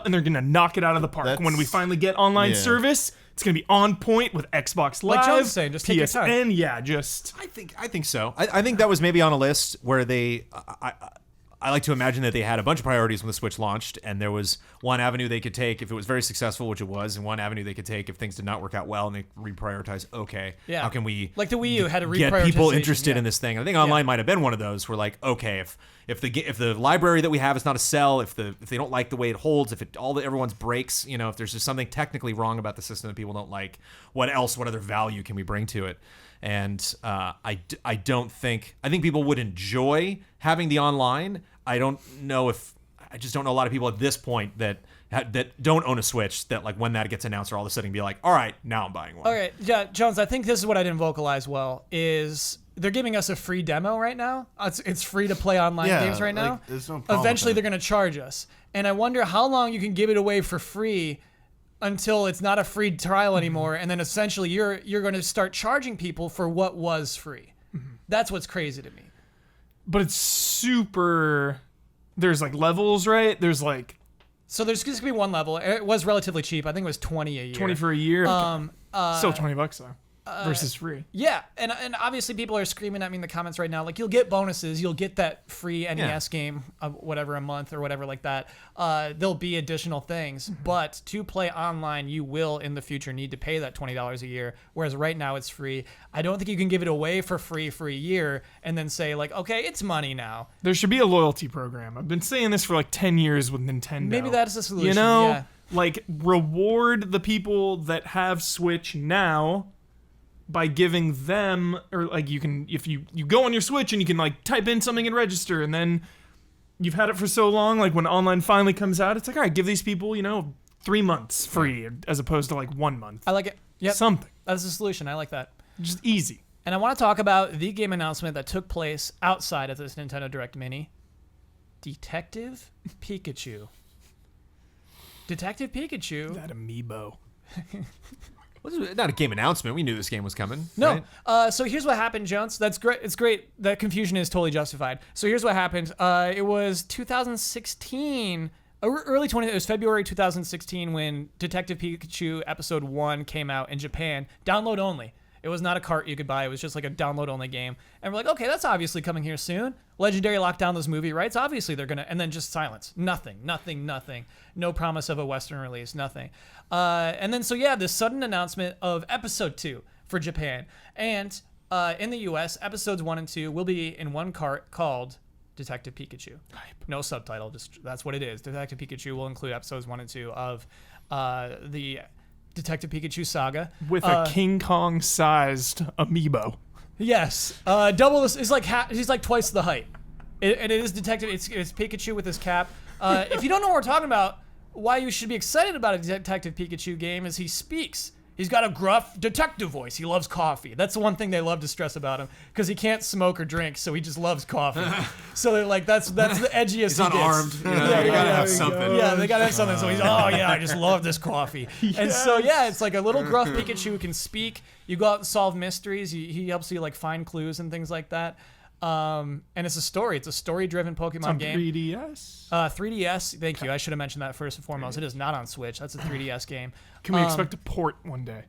and they're gonna knock it out of the park. When we finally get online service, it's gonna be on point with Xbox Live, Like John's saying, just take your time. PSN. Yeah, just I think so. I think that was maybe on a list where they. I like to imagine that they had a bunch of priorities when the Switch launched, and there was one avenue they could take if it was very successful, which it was, and one avenue they could take if things did not work out well, and they reprioritize. Okay, how can we like the Wii U had a get people reprioritization, interested in this thing? I think online might have been one of those where like, okay, if the library that we have is not a sell, if they don't like the way it holds, if everyone's breaks, if there's just something technically wrong about the system that people don't like, what other value can we bring to it? And I don't think people would enjoy having the online. I just don't know a lot of people at this point that don't own a Switch that like when that gets announced are all of a sudden be like, all right, now I'm buying one. All right, yeah, Jones, I think this is what I didn't vocalize well, is they're giving us a free demo right now. It's free to play online games right now. There's no problem Eventually with they're going to charge us. And I wonder how long you can give it away for free until it's not a free trial anymore, and then essentially you're going to start charging people for what was free. That's what's crazy to me. But it's super. There's like levels, right? There's like So there's just going to be one level. It was relatively cheap. I think it was $20 a year. 20 for a year. Still $20 though. Versus free. Yeah, and obviously people are screaming at me in the comments right now, like, you'll get bonuses, you'll get that free NES game, whatever, a month or whatever like that. There'll be additional things, but to play online, you will in the future need to pay that $20 a year, whereas right now it's free. I don't think you can give it away for free for a year and then say, like, okay, it's money now. There should be a loyalty program. I've been saying this for like 10 years with Nintendo. Maybe that's the solution, You know, yeah. like reward the people that have Switch now by giving them, or like you can, if you go on your Switch and you can like type in something and register, and then you've had it for so long, like when online finally comes out, it's like, all right, give these people, 3 months free as opposed to like 1 month. I like it. Yep. Something. That's the solution. I like that. Just easy. And I want to talk about the game announcement that took place outside of this Nintendo Direct Mini. Detective Pikachu. Detective Pikachu. That amiibo. Well, this was not a game announcement. We knew this game was coming. No. Right? So here's what happened, Jones. That's great. It's great. That confusion is totally justified. So here's what happened. It was 2016, early 20. It was February 2016 when Detective Pikachu Episode 1 came out in Japan. Download only. It was not a cart you could buy. It was just like a download-only game. And we're like, okay, that's obviously coming here soon. Legendary locked down those movie rights. Obviously they're going to... And then just silence. Nothing. No promise of a Western release. Nothing. And then, so yeah, this sudden announcement of Episode 2 for Japan. And in the U.S., Episodes 1 and 2 will be in one cart called Detective Pikachu. No subtitle. Just that's what it is. Detective Pikachu will include Episodes 1 and 2 of the... Detective Pikachu saga With a King Kong-sized amiibo. Yes, double this is like he's like twice the height. And it is Detective. It's Pikachu with his cap. If you don't know what we're talking about, why you should be excited about a Detective Pikachu game is he speaks. He's got a gruff detective voice. He loves coffee. That's the one thing they love to stress about him, because he can't smoke or drink, so he just loves coffee. So they're like, that's the edgiest. He's unarmed. Yeah, They gotta have something. Yeah, they gotta have something. So he's, oh yeah, I just love this coffee. And so yeah, it's like a little gruff Pikachu who can speak. You go out and solve mysteries. He helps you like find clues and things like that. And it's a story. It's a story-driven Pokemon game. 3DS? 3DS. Thank you. I should have mentioned that first and foremost. It is not on Switch. That's a 3DS game. Can we expect a port one day?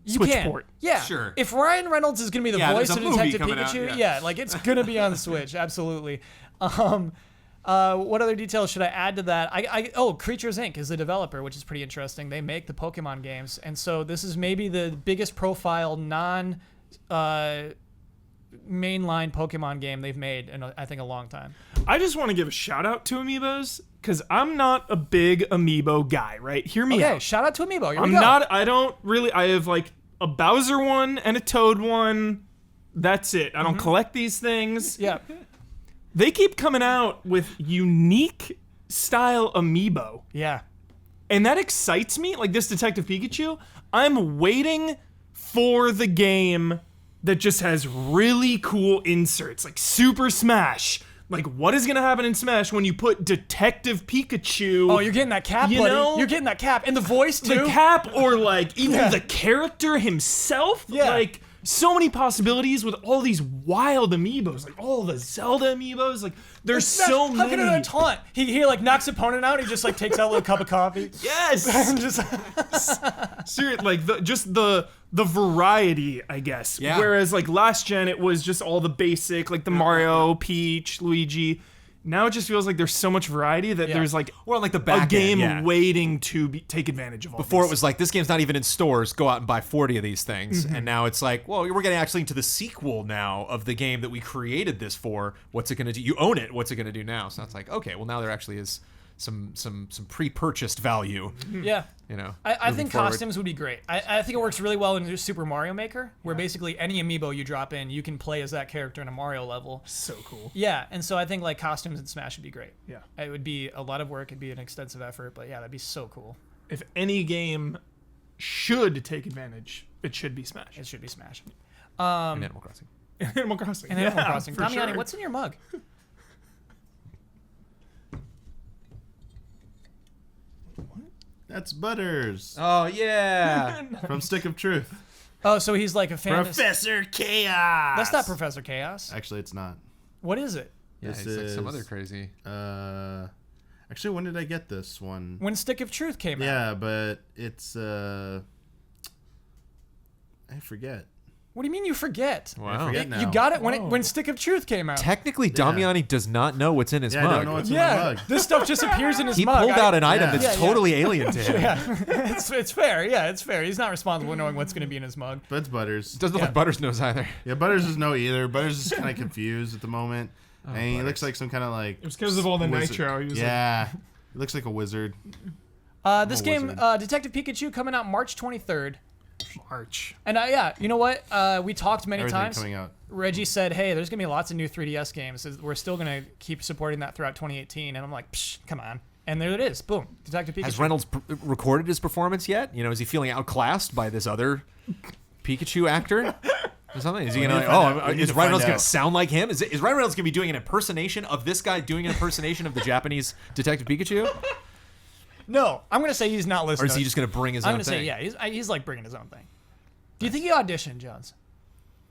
You Switch can. port. Yeah. Sure. If Ryan Reynolds is going to be the voice there's of a movie Detective coming out, Pikachu, yeah. like it's going to be on the Switch. Absolutely. What other details should I add to that? Creatures Inc. is the developer, which is pretty interesting. They make the Pokemon games. And so this is maybe the biggest profile mainline Pokemon game they've made in, I think, a long time. I just want to give a shout out to amiibos, because I'm not a big amiibo guy, right? Hear me Okay, out. shout out to Amiibo. Here I'm we go. not, I have like a Bowser one and a Toad one. That's it. I don't collect these things. Yeah. They keep coming out with unique style amiibo. Yeah. And that excites me. Like this Detective Pikachu, I'm waiting for the game that just has really cool inserts, like Super Smash. Like, what is gonna happen in Smash when you put Detective Pikachu? Oh, you're getting that cap, You buddy. know? You're getting that cap. And the voice, too. The cap, or like even the character himself. Yeah. Like so many possibilities with all these wild amiibos, like all the Zelda amiibos. Like there's so How can many. it taunt? He like knocks opponent out. He just like takes out a little cup of coffee. Yes. And just Seriously, like the variety, I guess. Yeah. Whereas like last gen, it was just all the basic, like the Mario, Peach, Luigi. Now it just feels like there's so much variety that there's like Or on like the a back game end, yeah. waiting to take advantage of all Before these. it was like, this game's not even in stores, go out and buy 40 of these things. And now it's like, well, we're getting actually into the sequel now of the game that we created this for. What's it going to do? You own it. What's it going to do now? So it's like, okay, well, now there actually is some pre-purchased value. Yeah. You know, I think forward. costumes would be great. I think it works really well in Super Mario Maker, where basically any amiibo you drop in, you can play as that character in a Mario level. So cool. Yeah, and so I think like costumes in Smash would be great. Yeah. It would be a lot of work. It'd be an extensive effort, but yeah, that'd be so cool. If any game should take advantage, it should be Smash. It should be Smash. And Animal Crossing. Animal Crossing. And Animal Crossing. for Damiani, sure. what's in your mug? That's Butters Oh yeah. from Stick of Truth. Oh, so he's like a fan. Professor Chaos. That's not Professor Chaos. Actually, it's not. What is it? Yeah, This he's like some is, other crazy. Actually, when did I get this one? When Stick of Truth came out. Yeah, but it's I forget. What do you mean you forget? I Wow. forget now. You got it when Stick of Truth came out. Technically, Damiani does not know what's in his Yeah, I mug. don't know what's in my Yeah, mug. this stuff just appears in his He mug. pulled out an item Yeah. that's Yeah, yeah. totally alien to him. Yeah, it's fair. Yeah, it's fair. He's not responsible for knowing what's going to be in his mug. But it's Butters. Doesn't look Yeah. like Butters knows either. Yeah, Butters doesn't know either. Butters is kind of confused at the moment. And he looks like some kind of like... It was because of all the wizard. nitro. He was Yeah. He looks like a wizard. This a game, wizard. Detective Pikachu, coming out March 23rd. like March. And yeah, you know what? We talked many Everything times. coming out. Reggie said, "Hey, there's gonna be lots of new 3DS games. We're still gonna keep supporting that throughout 2018." And I'm like, Psh, "Come on!" And there it is. Boom, Detective Pikachu. Has Reynolds recorded his performance yet? You know, is he feeling outclassed by this other Pikachu actor? Or something? Is he We gonna need like, to oh, find out. We need is to Ryan find Reynolds gonna out. sound like him? Is Ryan Reynolds gonna be doing an impersonation of this guy doing an impersonation of the Japanese Detective Pikachu? No, I'm gonna say he's not Or listening. is he just gonna bring his I'm own gonna thing? say yeah. He's like bringing his own thing. Do you think he auditioned, Jones?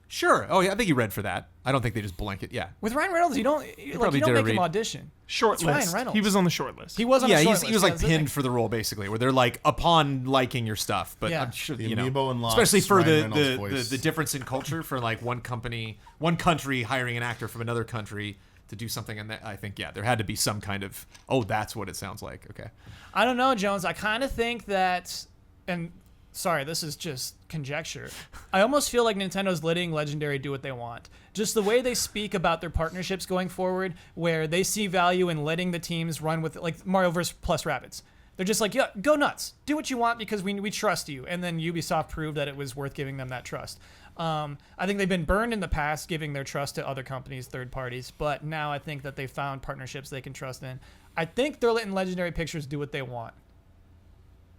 Sure. Oh yeah, I think he read for that. I don't think they just blanket. Yeah. With Ryan Reynolds, you don't probably make did a him read. audition. Short It's Ryan list. Reynolds. He was on the short list. He was on Yeah, the short he was list. like That's the thing. pinned for the role basically, where they're like upon liking your stuff. But Yeah. I'm sure The you know, Amiibo unlocks especially for Ryan the Reynolds' voice. the difference in culture for like one country hiring an actor from another country to do something, and I think there had to be some kind of that's what it sounds like. Okay. I don't know, Jones. I kind of think that, and sorry, this is just conjecture. I almost feel like Nintendo's letting Legendary do what they want. Just the way they speak about their partnerships going forward, where they see value in letting the teams run with, like Mario vs. Plus Rabbids. They're just like, yeah, go nuts. Do what you want because we trust you. And then Ubisoft proved that it was worth giving them that trust. I think they've been burned in the past giving their trust to other companies, third parties, but now I think that they found partnerships they can trust in. I think they're letting Legendary Pictures do what they want.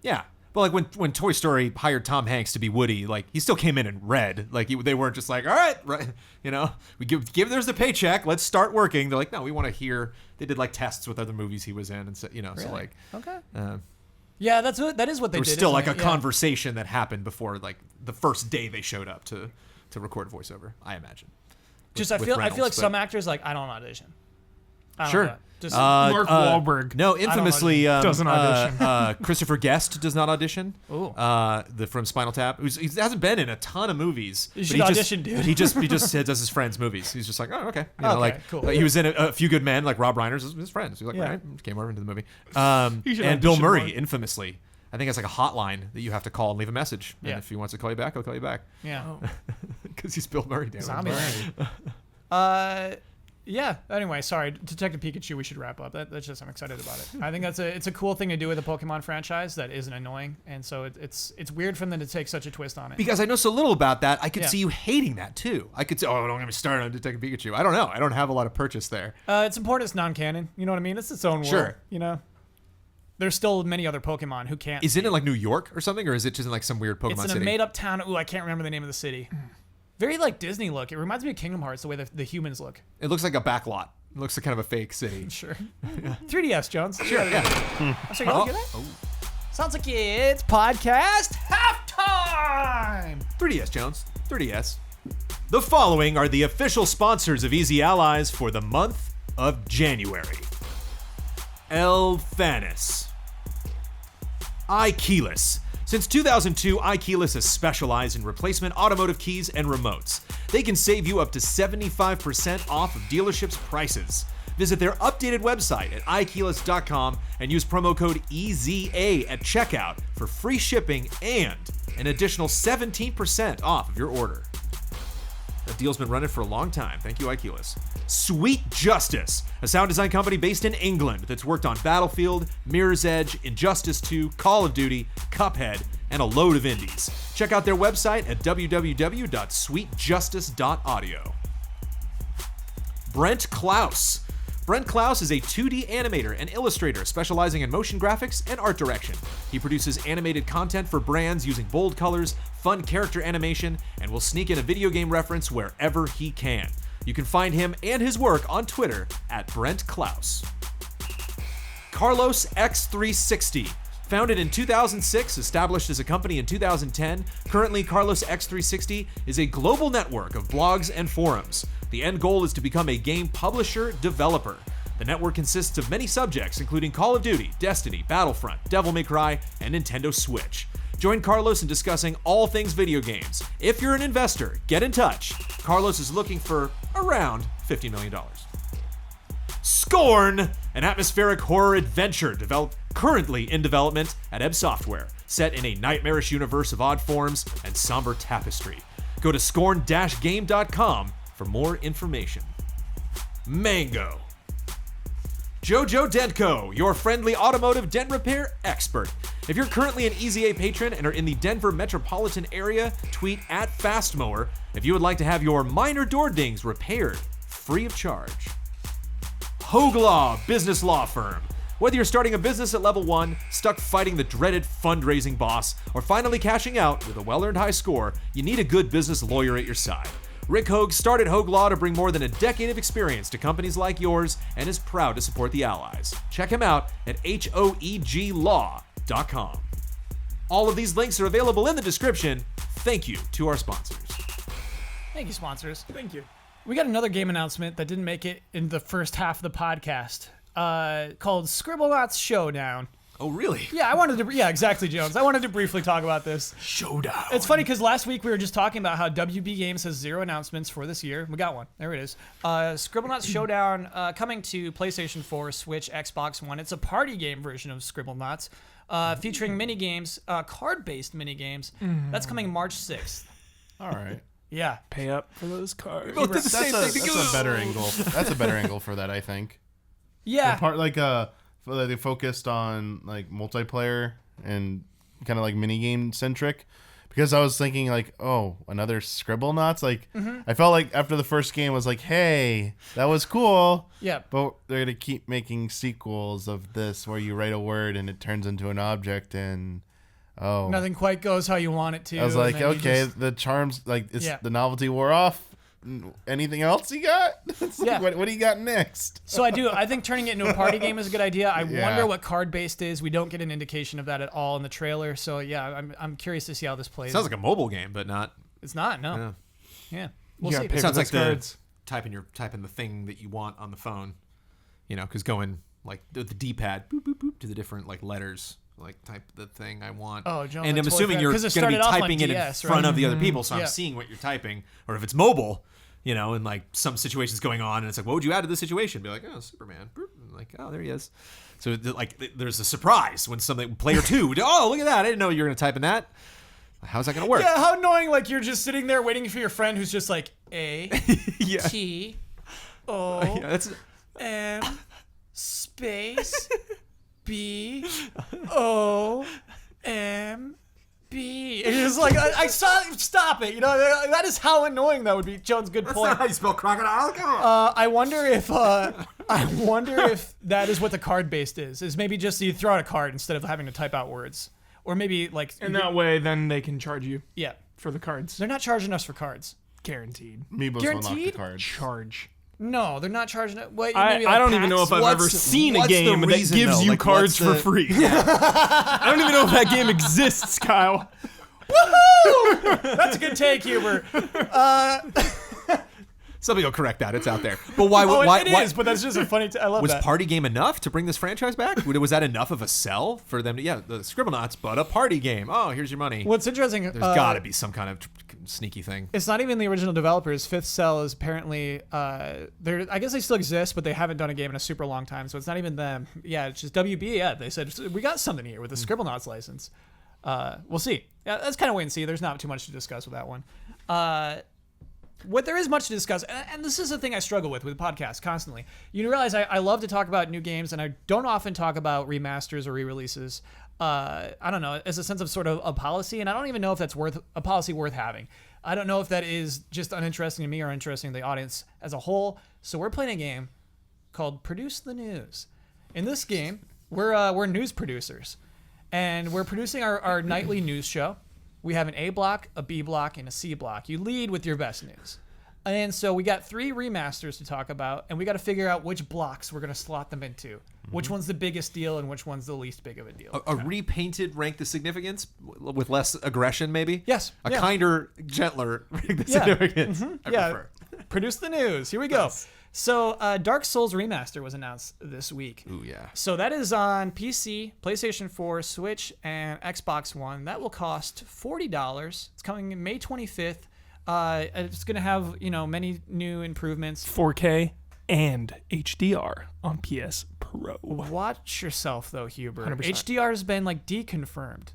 Yeah. But like when Toy Story hired Tom Hanks to be Woody, like he still came in and read. Like they weren't just like, all right, you know, we give there's the paycheck, let's start working. They're like, no, we want to hear. They did like tests with other movies he was in, and so, you know, so like, Okay. uh, Yeah, that is what they there was did. still isn't like a it? Yeah. conversation that happened before like the first day they showed up to record voiceover. I imagine. Just With I feel Reynolds, like but- some actors like I don't audition. I don't Sure. know. Just Mark Wahlberg. No, infamously, doesn't audition. Christopher Guest does not audition. Ooh. From Spinal Tap, he hasn't been in a ton of movies. You but should he audition, just, dude. He just does his friends' movies. He's just like, oh, okay. You know, Okay, like, cool. like he was in a Few Good Men, like Rob Reiner's his friends. He's like, Yeah. all right, came over into the movie. He should And Bill audition Murray, more. infamously, I think it's like a hotline that you have to call and leave a message. And Yeah. if he wants to call you back, he'll call you back yeah. because he's Bill Murray. Damn it. Zombie. Yeah. Anyway, sorry, Detective Pikachu. We should wrap up. That's just I'm excited about it. I think it's a cool thing to do with a Pokemon franchise that isn't annoying, and so it's weird for them to take such a twist on it. Because I know so little about that, I could Yeah. see you hating that too. I could say, oh, don't get me started on Detective Pikachu. I don't know. I don't have a lot of purchase there. It's important. It's non-canon. You know what I mean? It's its own world. Sure. You know. There's still many other Pokemon who can't. Is it in like New York or something, or is it just in like some weird Pokemon It's in city? a made-up town. Ooh, I can't remember the name of the city. Very like Disney look. It reminds me of Kingdom Hearts the way the humans look. It looks like a back lot. It looks like kind of a fake city. Sure. 3DS, Jones. Sure, yeah. So you look at it? Sounds like it's podcast halftime. 3DS, Jones. 3DS. The following are the official sponsors of Easy Allies for the month of January. Elthanis. iKeyless. Since 2002, iKeyless has specialized in replacement automotive keys and remotes. They can save you up to 75% off of dealerships' prices. Visit their updated website at iKeyless.com and use promo code EZA at checkout for free shipping and an additional 17% off of your order. That deal's been running for a long time. Thank you, Iculus. Sweet Justice, a sound design company based in England that's worked on Battlefield, Mirror's Edge, Injustice 2, Call of Duty, Cuphead, and a load of indies. Check out their website at www.sweetjustice.audio. Brent Klaus. Brent Klaus is a 2D animator and illustrator specializing in motion graphics and art direction. He produces animated content for brands using bold colors, fun character animation, and will sneak in a video game reference wherever he can. You can find him and his work on Twitter at Brent Klaus. Carlos X360. Founded in 2006, established as a company in 2010, currently Carlos X360 is a global network of blogs and forums. The end goal is to become a game publisher developer. The network consists of many subjects, including Call of Duty, Destiny, Battlefront, Devil May Cry, and Nintendo Switch. Join Carlos in discussing all things video games. If you're an investor, get in touch. Carlos is looking for around $50 million. Scorn, an atmospheric horror adventure currently in development at Ebb Software, set in a nightmarish universe of odd forms and somber tapestry. Go to scorn-game.com for more information. Mango. Jojo Dentco, your friendly automotive dent repair expert. If you're currently an Easy A patron and are in the Denver metropolitan area, tweet at FastMower if you would like to have your minor door dings repaired free of charge. Hoaglaw Business Law Firm. Whether you're starting a business at level 1, stuck fighting the dreaded fundraising boss, or finally cashing out with a well-earned high score, you need a good business lawyer at your side. Rick Hoag started Hoag Law to bring more than a decade of experience to companies like yours and is proud to support the allies. Check him out at hoeglaw.com. All of these links are available in the description. Thank you to our sponsors. Thank you, sponsors. Thank you. We got another game announcement that didn't make it in the first half of the podcast, called Scribblenauts Showdown. Oh, really? Yeah, exactly, Jones. I wanted to briefly talk about this. Showdown. It's funny because last week we were just talking about how WB Games has 0 announcements for this year. We got one. There it is. Scribblenauts Showdown coming to PlayStation 4, Switch, Xbox One. It's a party game version of Scribblenauts, featuring mini-games, card-based mini-games. That's coming March 6th. All right. Yeah. Pay up for those cards. That's a better angle. That's a better angle for that, I think. Yeah. They focused on like multiplayer and kind of like mini game centric, because I was thinking like, oh, another Scribblenauts. Like, I felt like after the first game was like, hey, that was cool. Yeah. But they're gonna keep making sequels of this where you write a word and it turns into an object, and nothing quite goes how you want it to. I was like, okay, the charms, like, the novelty wore off. Anything else you got? Yeah. What do you got next? So I think turning it into a party game is a good idea. I wonder what card-based is. We don't get an indication of that at all in the trailer. So yeah, I'm curious to see how this plays. Sounds like a mobile game, but not. It's not, no. Yeah. We'll see. It sounds like typing the thing that you want on the phone, because going like the D-pad, boop, boop, boop, to the different like letters. Like type the thing I want. Oh, John, and I'm assuming you're going to be typing it in front of the other people, so I'm seeing what you're typing. Or if it's mobile, and like some situation's going on, and it's like, what would you add to this situation? Be like, oh, Superman. And like, oh, there he is. So like, there's a surprise when player 2. Oh, look at that! I didn't know you were going to type in that. How's that going to work? Yeah, how annoying! Like you're just sitting there waiting for your friend who's just like A T O M space B O M B. And you're just like, I saw. Stop it! That is how annoying that would be. Jones, good point. That's not how you spell crocodile. Come on. I wonder if that is what the card based is. Is maybe just you throw out a card instead of having to type out words, or maybe like. And that way, then they can charge you. Yeah. For the cards. They're not charging us for cards. Guaranteed. Amiibos will knock the card. Charge. No, they're not charging it. Wait, I don't even know if I've ever seen a game that gives you cards for free. I don't even know if that game exists, Kyle. Woohoo! That's a good take, Huber. Somebody will correct that. It's out there. But why? It is, but that's just a funny. I love was that. Was party game enough to bring this franchise back? Was that enough of a sell for them? The Scribblenauts, but a party game. Oh, here's your money. What's interesting? There's got to be some kind of sneaky thing. It's not even the original developers. Fifth Cell is apparently I guess they still exist, but they haven't done a game in a super long time, so it's not even them. Yeah, it's just WB. Yeah, they said we got something here with the Scribblenauts license. We'll see. Yeah, that's kind of wait and see. There's not too much to discuss with that one. what there is much to discuss, and this is the thing I struggle with podcasts constantly. You realize I love to talk about new games, and I don't often talk about remasters or re-releases. I don't know, as a sense of sort of a policy, and I don't even know if that's a policy worth having. I don't know if that is just uninteresting to me or interesting to the audience as a whole. So we're playing a game called Produce the News. In this game, we're news producers, and we're producing our nightly news show. We have an A block, a B block, and a C block. You lead with your best news. And so we got 3 remasters to talk about, and we got to figure out which blocks we're going to slot them into. Which one's the biggest deal and which one's the least big of a deal. A repainted rank the significance with less aggression, maybe? Yes. A kinder, gentler rank the Yeah. significance. I Yeah. prefer. Produce the news. Here we go. Yes. So Dark Souls Remaster was announced this week. Ooh, yeah. So that is on PC, PlayStation 4, Switch, and Xbox One. That will cost $40. It's coming in May 25th. It's going to have, many new improvements. 4K and HDR on PS Pro. Watch yourself, though, Huber. 100%. HDR has been, deconfirmed.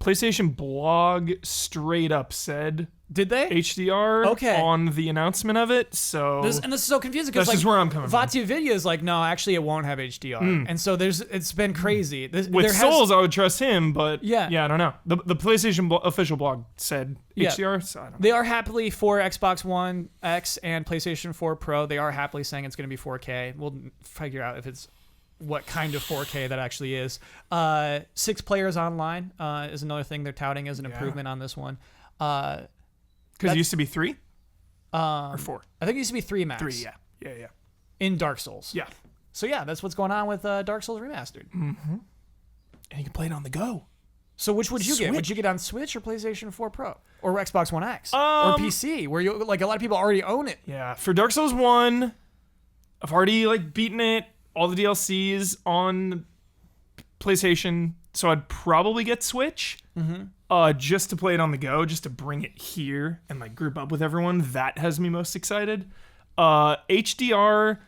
PlayStation blog straight up said Did they? HDR Okay. on the announcement of it, so This is so confusing because That's just where I'm coming from. Vatia Video is like, no, actually, it won't have HDR, and so it's been crazy. with Souls, I would trust him, but Yeah. I don't know. The PlayStation official blog said Yeah. HDR, so I don't know. They are happily for Xbox One X and PlayStation 4 Pro. They are happily saying it's going to be 4K. We'll figure out if it's what kind of 4K that actually is. 6 players online is another thing they're touting as an improvement on this one. Because it used to be 3 or 4. I think it used to be 3 max. 3, yeah. In Dark Souls. Yeah. So yeah, that's what's going on with Dark Souls Remastered. And you can play it on the go. So which would you get? Would Switch. you get on Switch or PlayStation 4 Pro or Xbox One X or Um, PC, where you a lot of people already own it? Yeah, for Dark Souls 1, I've already beaten it, all the DLCs on PlayStation, so I'd probably get Switch. Just to play it on the go, just to bring it here and group up with everyone. That has me most excited. HDR,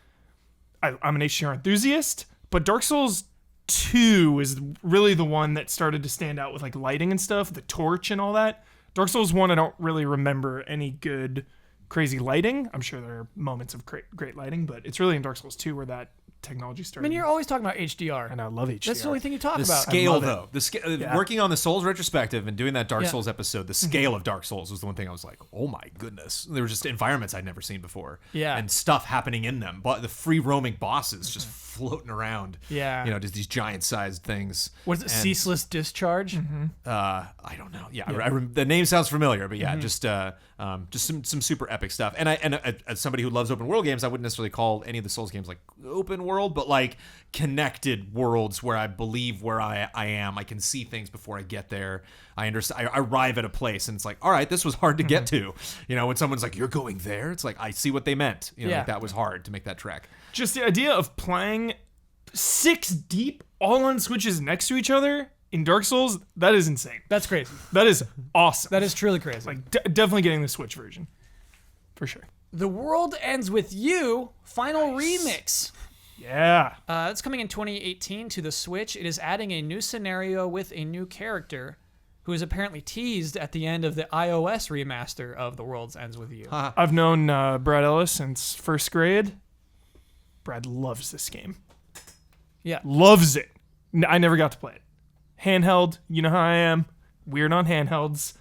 I'm an HDR enthusiast, but Dark Souls 2 is really the one that started to stand out with lighting and stuff, the torch and all that. Dark Souls 1, I don't really remember any good crazy lighting. I'm sure there are moments of great lighting, but it's really in Dark Souls 2 where that technology I started. mean, you're always talking about HDR. And I love HDR. That's the only thing you talk The about. scale, love it. though, working on the Souls retrospective and doing that Dark Yeah. Souls episode, the scale of Dark Souls was the one thing I was like, oh my goodness. There were just environments I'd never seen before. Yeah. And stuff happening in them. But the free roaming bosses just floating around. Yeah. Just these giant sized things. Was it And, Ceaseless Discharge? I don't know. Yeah, the name sounds familiar, but yeah, just some super epic stuff. And as somebody who loves open world games, I wouldn't necessarily call any of the Souls games open world, but connected worlds where I believe where I am. I can see things before I get there. I understand. I arrive at a place, and it's all right, this was hard to get to. When someone's like, "You're going there," it's I see what they meant. Yeah. That was hard to make that trek. Just the idea of playing 6 deep, all on switches next to each other in Dark Souls, that is insane. That's crazy. That is awesome. That is truly crazy. Definitely getting the Switch version. For sure. The World Ends With You Final Remix. Yeah. It's coming in 2018 to the Switch. It is adding a new scenario with a new character who is apparently teased at the end of the iOS remaster of The World Ends With You. I've known Brad Ellis since first grade. Brad loves this game. Yeah. Loves it. I never got to play it. Handheld, you know how I am. Weird on handhelds.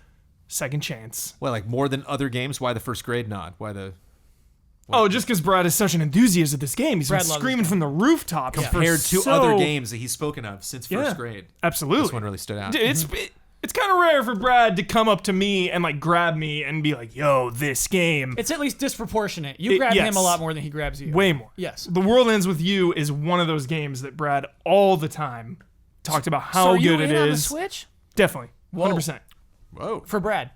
Second chance. Well, more than other games, why the first grade nod? Why the Oh, just because Brad is such an enthusiast of this game. He's Brad been loves screaming this from the rooftop. compared to So- other games that he's spoken of since first Yeah. grade? Absolutely. This one really stood out. Dude, it's kind of rare for Brad to come up to me and grab me and be like, yo, this game. It's at least disproportionate. You grab yes. him a lot more than he grabs you. Way more. Yes. The World Ends With You is one of those games that Brad all the time talked about So how are you good it in on the is. Switch? Definitely. Whoa. 100%. Whoa. For Brad.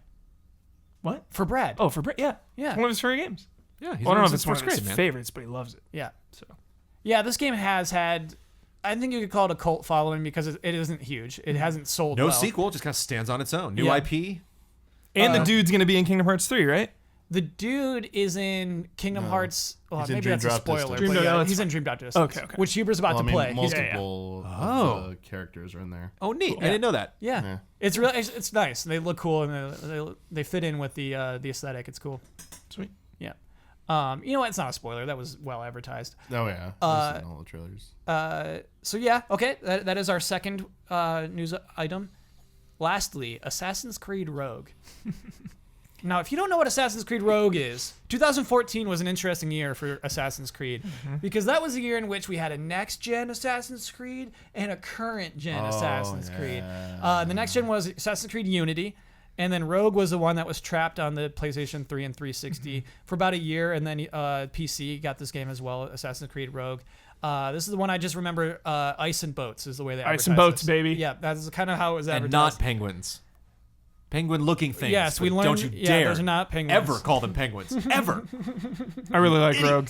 What? For Brad. Oh, for Brad? Yeah. Yeah. It's one of his favorite games. Yeah, he's Well, I don't know if since it's one first of his grade, man. favorites, but he loves it. Yeah. So Yeah, this game has had, I think you could call it a cult following because it isn't huge. It hasn't sold No well. sequel, just kind of stands on its own. New Yeah. IP. And the dude's going to be in Kingdom Hearts 3, right? The dude is in Kingdom Hearts. Well, He's in maybe Dream that's a Drop spoiler. Distance. but Dream yeah, Drop- he's in Dream Drop Distance. Okay, okay. Which Huber's about to play. Multiple Oh. of the characters are in there. Oh, neat. I didn't know that. Yeah. Yeah. It's really it's nice. They look cool and they fit in with the aesthetic. It's cool. Sweet. Yeah. You know what? It's not a spoiler. That was well advertised. Oh yeah, I've seen all the trailers. So yeah, okay. That is our second news item. Lastly, Assassin's Creed Rogue. Now, if you don't know what Assassin's Creed Rogue is, 2014 was an interesting year for Assassin's Creed because that was the year in which we had a next-gen Assassin's Creed and a current-gen Assassin's Creed. The next-gen was Assassin's Creed Unity, and then Rogue was the one that was trapped on the PlayStation 3 and 360 for about a year, and then PC got this game as well, Assassin's Creed Rogue. This is the one I just remember. Ice and boats is the way they Ice advertised and boats, this. baby. Yeah, that's kind of how it was advertised. And not penguins. Penguin-looking things. Yes, we but learned. Don't you dare those are not penguins. ever call them penguins. Ever. I really like Rogue.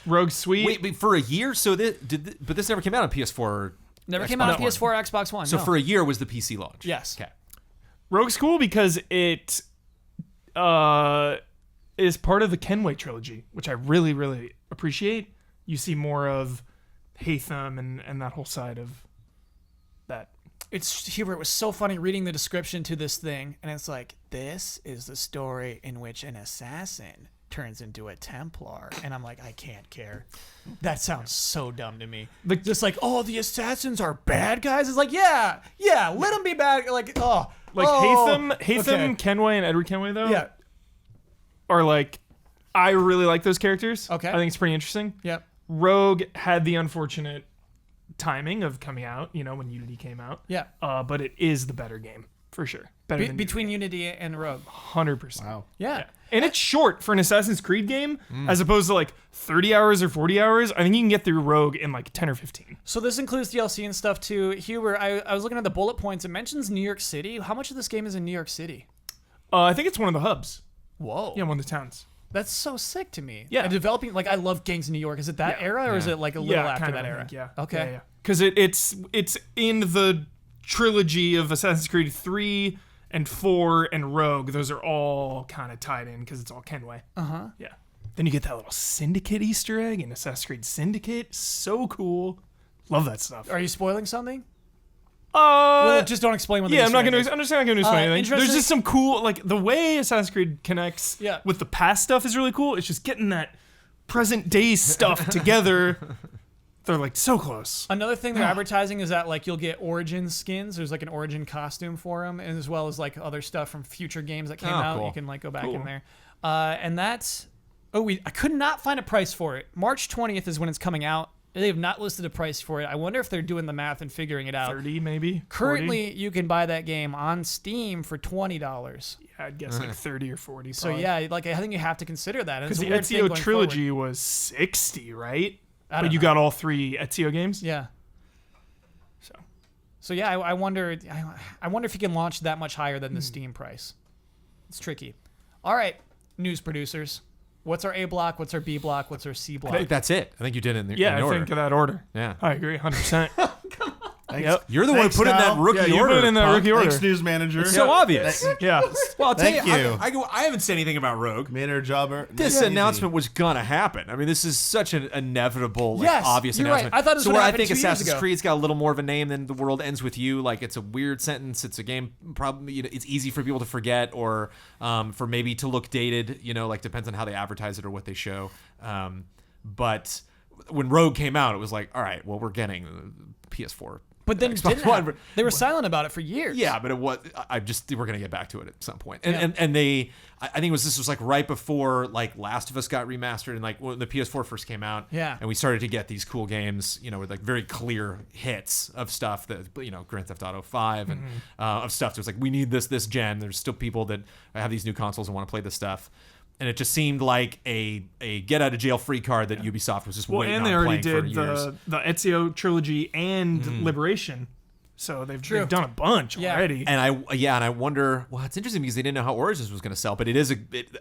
Rogue's sweet. Wait, but for a year? So but this never came out on PS4 or Never came Xbox out on One. PS4 or Xbox One. So no. for a year was the PC launch. Yes. Okay. Rogue's cool because it is part of the Kenway trilogy, which I really, really appreciate. You see more of Haytham and that whole side of that. Hubert, it was so funny reading the description to this thing, and it's like, this is the story in which an assassin turns into a Templar, and I'm like, I can't care. That sounds so dumb to me. Just like, oh, the assassins are bad guys. It's like, yeah, let them be bad. Like, Haytham, okay. Kenway, and Edward Kenway though. Yeah. Are like, I really like those characters. Okay. I think it's pretty interesting. Yep. Rogue had the unfortunate timing of coming out, when Unity came out. Yeah. But it is the better game for sure. Better than Between Unity and Rogue. 100%. Wow. Yeah. And it's short for an Assassin's Creed game, as opposed to like 30 hours or 40 hours. I think you can get through Rogue in like 10 or 15. So this includes DLC and stuff too. Hubert, I was looking at the bullet points. It mentions New York City. How much of this game is in New York City? I think it's one of the hubs. Whoa. Yeah, one of the towns. That's so sick to me. Yeah. And developing, like, I love Gangs of New York. Is it that era, or is it like a little after kind of, that I era? think, yeah. Okay. Yeah. Because it's in the trilogy of Assassin's Creed 3 and 4 and Rogue. Those are all kind of tied in because it's all Kenway. Uh-huh. Yeah. Then you get that little Syndicate Easter egg in Assassin's Creed Syndicate. So cool. Love that stuff. Are you spoiling something? Well, just don't explain what the I'm not Easter going egg to. is. I'm just not going to explain anything. interesting- There's just some cool, like the way Assassin's Creed connects Yeah. with the past stuff is really cool. It's just getting that present day stuff together. They're like so close. Another thing they're advertising is that like you'll get Origin skins. There's like an Origin costume for them, and as well as like other stuff from future games that came out. cool. You can like go back Cool. in there. And that's I could not find a price for it. March 20th is when it's coming out. They have not listed a price for it. I wonder if they're doing the math and figuring it out. 30 maybe. 40? Currently, you can buy that game on Steam for $20. Yeah, I'd guess like 30 or 40. So probably. yeah, like I think you have to consider that. And Because it's a the weird thing Ezio going trilogy forward. was 60, right? I don't But you know. got all 3 Ezio games. Yeah. So So yeah, I wonder. I wonder if you can launch that much higher Hmm. than the Steam price. It's tricky. All right, news producers. What's our A block? What's our B block? What's our C I block? think that's it. I think you did it in the yeah, in I order. think of that order. Yeah. I agree, 100%. Thanks. Yep. You're the one Thanks, who put in that Kyle. rookie Yeah, you order. put it in that punk. rookie order. Thanks, news manager. It's so obvious. Yeah. Well, I'll tell Thank you, you. I haven't said anything about Rogue. Made our job. This easy. announcement was gonna happen. I mean, this is such an inevitable, like, Yes, obvious you're right. announcement. I thought this so would where I happen think 2 years Assassin's ago. Creed's got a little more of a name than The World Ends With You. Like, it's a weird sentence. It's a game probably it's easy for people to forget, or for maybe to look dated. Like depends on how they advertise it or what they show. But when Rogue came out, it was like, all right, well, we're getting PS4. But then Xbox didn't One. have, they were silent about it for years. Yeah, but it was. We're gonna get back to it at some point. And Yeah. and they, I think this was like right before like Last of Us got remastered, and like when the PS4 first came out. Yeah. And we started to get these cool games, with like very clear hits of stuff that Grand Theft Auto 5 and of stuff. There's like, we need this gen. There's still people that have these new consoles and want to play this stuff. And it just seemed like a get out of jail free card that Ubisoft was just Well, waiting and on they already playing did for years. the Ezio trilogy and Liberation. So they've done a bunch Yeah. already. And I wonder. Well, it's interesting because they didn't know how Origins was going to sell, but it is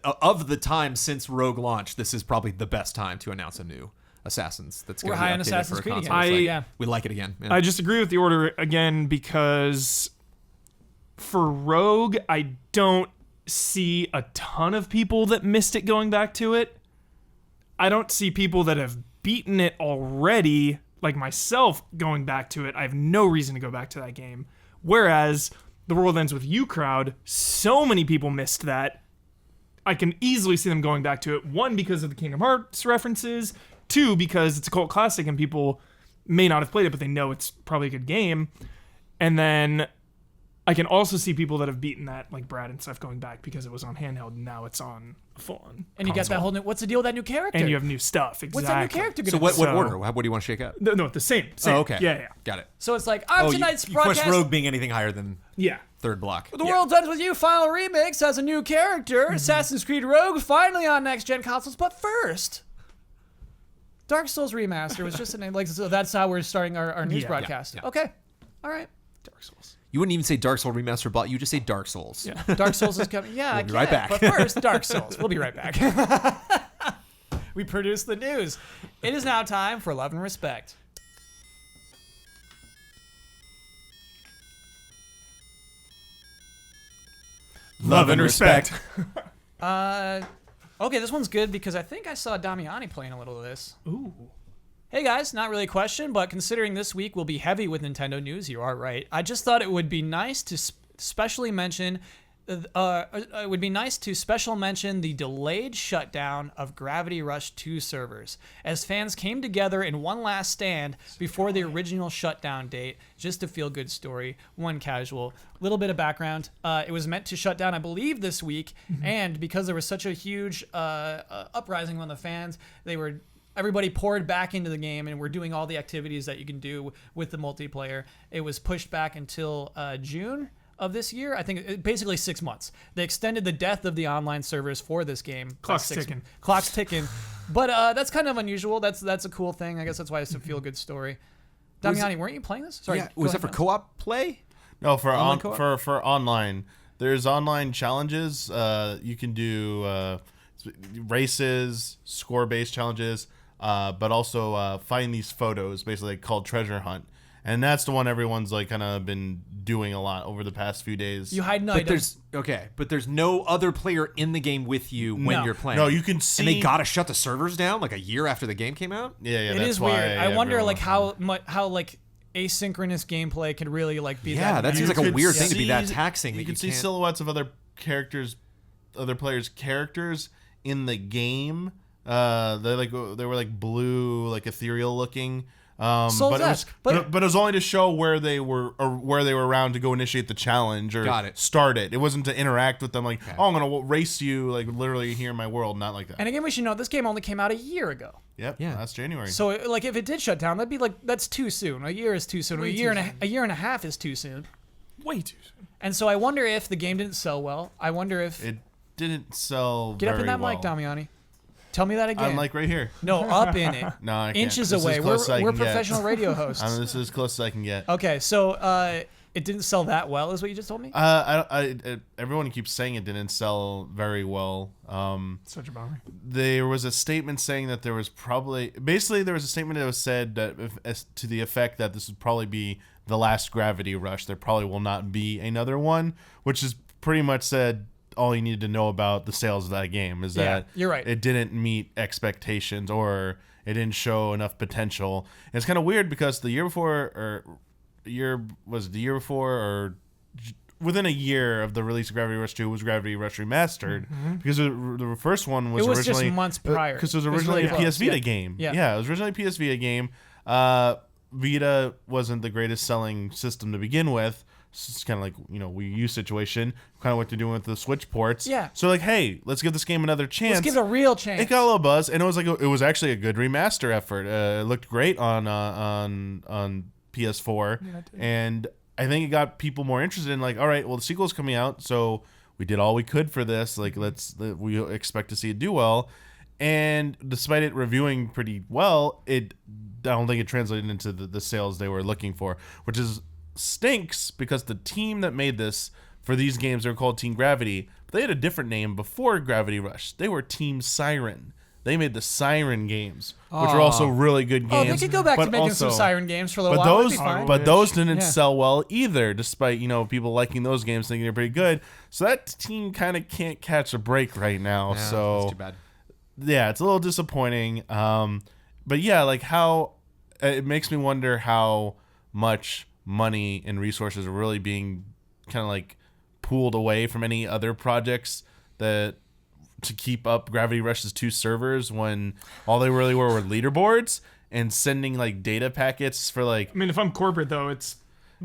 of the time since Rogue launched, this is probably the best time to announce a new Assassin's that's going We're to be high on updated Assassin's for a Creed again. console. It's So, like, yeah. we like it again. Yeah. I just agree with the order again because for Rogue, I don't see a ton of people that missed it going back to it. I don't see people that have beaten it already, like myself, going back to it. I have no reason to go back to that game. Whereas The World Ends With You crowd, so many people missed that. I can easily see them going back to it. One, because of the Kingdom Hearts references. Two, because it's a cult classic and people may not have played it, but they know it's probably a good game. And then I can also see people that have beaten that, like Brad and stuff, going back because it was on handheld and now it's on full-on And you got that whole new. What's the deal with that new character? And you have new stuff. Exactly. What's that new character So gonna what do? order? What do you want to shake out? No, the same. Oh, okay. Yeah. Got it. So it's like on tonight's you quest broadcast. Rogue being anything higher than Yeah. third block. The World's Ends With You Final Remix has a new character, Assassin's Creed Rogue, finally on next-gen consoles. But first, Dark Souls Remaster was just a name. Like, so that's how we're starting our news broadcast. yeah. Okay. All right. Dark Souls. You wouldn't even say Dark Souls Remaster bot. You just say Dark Souls. Yeah. Dark Souls is coming. Yeah, We'll be right back. But first, Dark Souls. We'll be right back. We produce the news. It is now time for Love and Respect. Love and respect. Okay, this one's good because I think I saw Damiani playing a little of this. Ooh. Hey guys, not really a question, but considering this week will be heavy with Nintendo news, you are right. I just thought it would be nice to special mention the delayed shutdown of Gravity Rush 2 servers, as fans came together in one last stand before the original shutdown date. Just a feel-good story, one casual. Little bit of background. It was meant to shut down, I believe, this week, and because there was such a huge uprising among the fans, everybody poured back into the game and we're doing all the activities that you can do with the multiplayer. It was pushed back until June of this year. I think basically 6 months. They extended the death of the online servers for this game. Clock's ticking. Clock's ticking. But that's kind of unusual. That's a cool thing. I guess that's why it's a feel-good story. Damiani, weren't you playing this? Sorry. Yeah, was that for co-op play? No, for Online co-op? for online. There's online challenges. You can do races, score-based challenges, but also find these photos, basically called Treasure Hunt. And that's the one everyone's like kind of been doing a lot over the past few days. You hide an But item. there's no other player in the game with you when No. you're playing. No, you can see. And they gotta shut the servers down like a year after the game came out. Yeah, It that's is why weird. I wonder everyone- like how like asynchronous gameplay could really like be Yeah, that. that seems You like a could weird thing to be that see- taxing. You that can see can't- silhouettes of other players' characters in the game. They were like blue, like ethereal looking. But Souls-esque, it was only to show where they were around to go initiate the challenge or Got it. start it. It wasn't to interact with them like, oh, I'm gonna race you like literally here in my world, not like that. And again, we should know this game only came out a year ago. Yep, Yeah. last January. So like if it did shut down, that'd be like that's too soon. A year is too soon. A year and a half is too soon. Way too soon. And so I wonder if the game didn't sell well. I wonder if it didn't sell. get up in very that well. mic, Damiani. Tell me that again. I'm like right here. no, up in it. No, I can't. Inches This is away. close as I We're can get. professional radio hosts. This is as close as I can get. Okay, so it didn't sell that well, is what you just told me. Everyone keeps saying it didn't sell very well. Such a bummer. There was a statement saying that there was a statement that was said that to the effect that this would probably be the last Gravity Rush. There probably will not be another one, which is pretty much said all you need to know about the sales of that game is that you're right. it didn't meet expectations or it didn't show enough potential. And it's kind of weird because the year before or within a year of the release of Gravity Rush 2 was Gravity Rush Remastered because the first one was It was originally just months prior. because it was It was originally really a PS close, Vita yeah. game. Yeah. It was originally a PS Vita game. Vita wasn't the greatest selling system to begin with. So it's kind of like, Wii U situation, kind of what they're doing with the Switch ports. Yeah. So like, hey, let's give this game another chance. Let's give it a real chance. It got a little buzz, and it was actually a good remaster effort. It looked great on PS4, and I think it got people more interested in like, all right, well the sequel's coming out, so we did all we could for this. Like, we expect to see it do well, and despite it reviewing pretty well, I don't think it translated into the sales they were looking for, which stinks because the team that made this for these games, they were called Team Gravity, but they had a different name before Gravity Rush. They were Team Siren. They made the Siren games, which are also really good games. Oh, they could go back to but making also- some Siren games for a little but while. those, That'd be fine. but those didn't Yeah. sell well either, despite people liking those games, thinking they're pretty good. So that team kind of can't catch a break right now. Yeah, so that's too bad. yeah, it's a little disappointing. But yeah, like how it makes me wonder how much money and resources are really being kind of like pooled away from any other projects that to keep up Gravity Rush's 2 servers when all they really were leaderboards and sending like data packets for like. I mean, if I'm corporate though, it's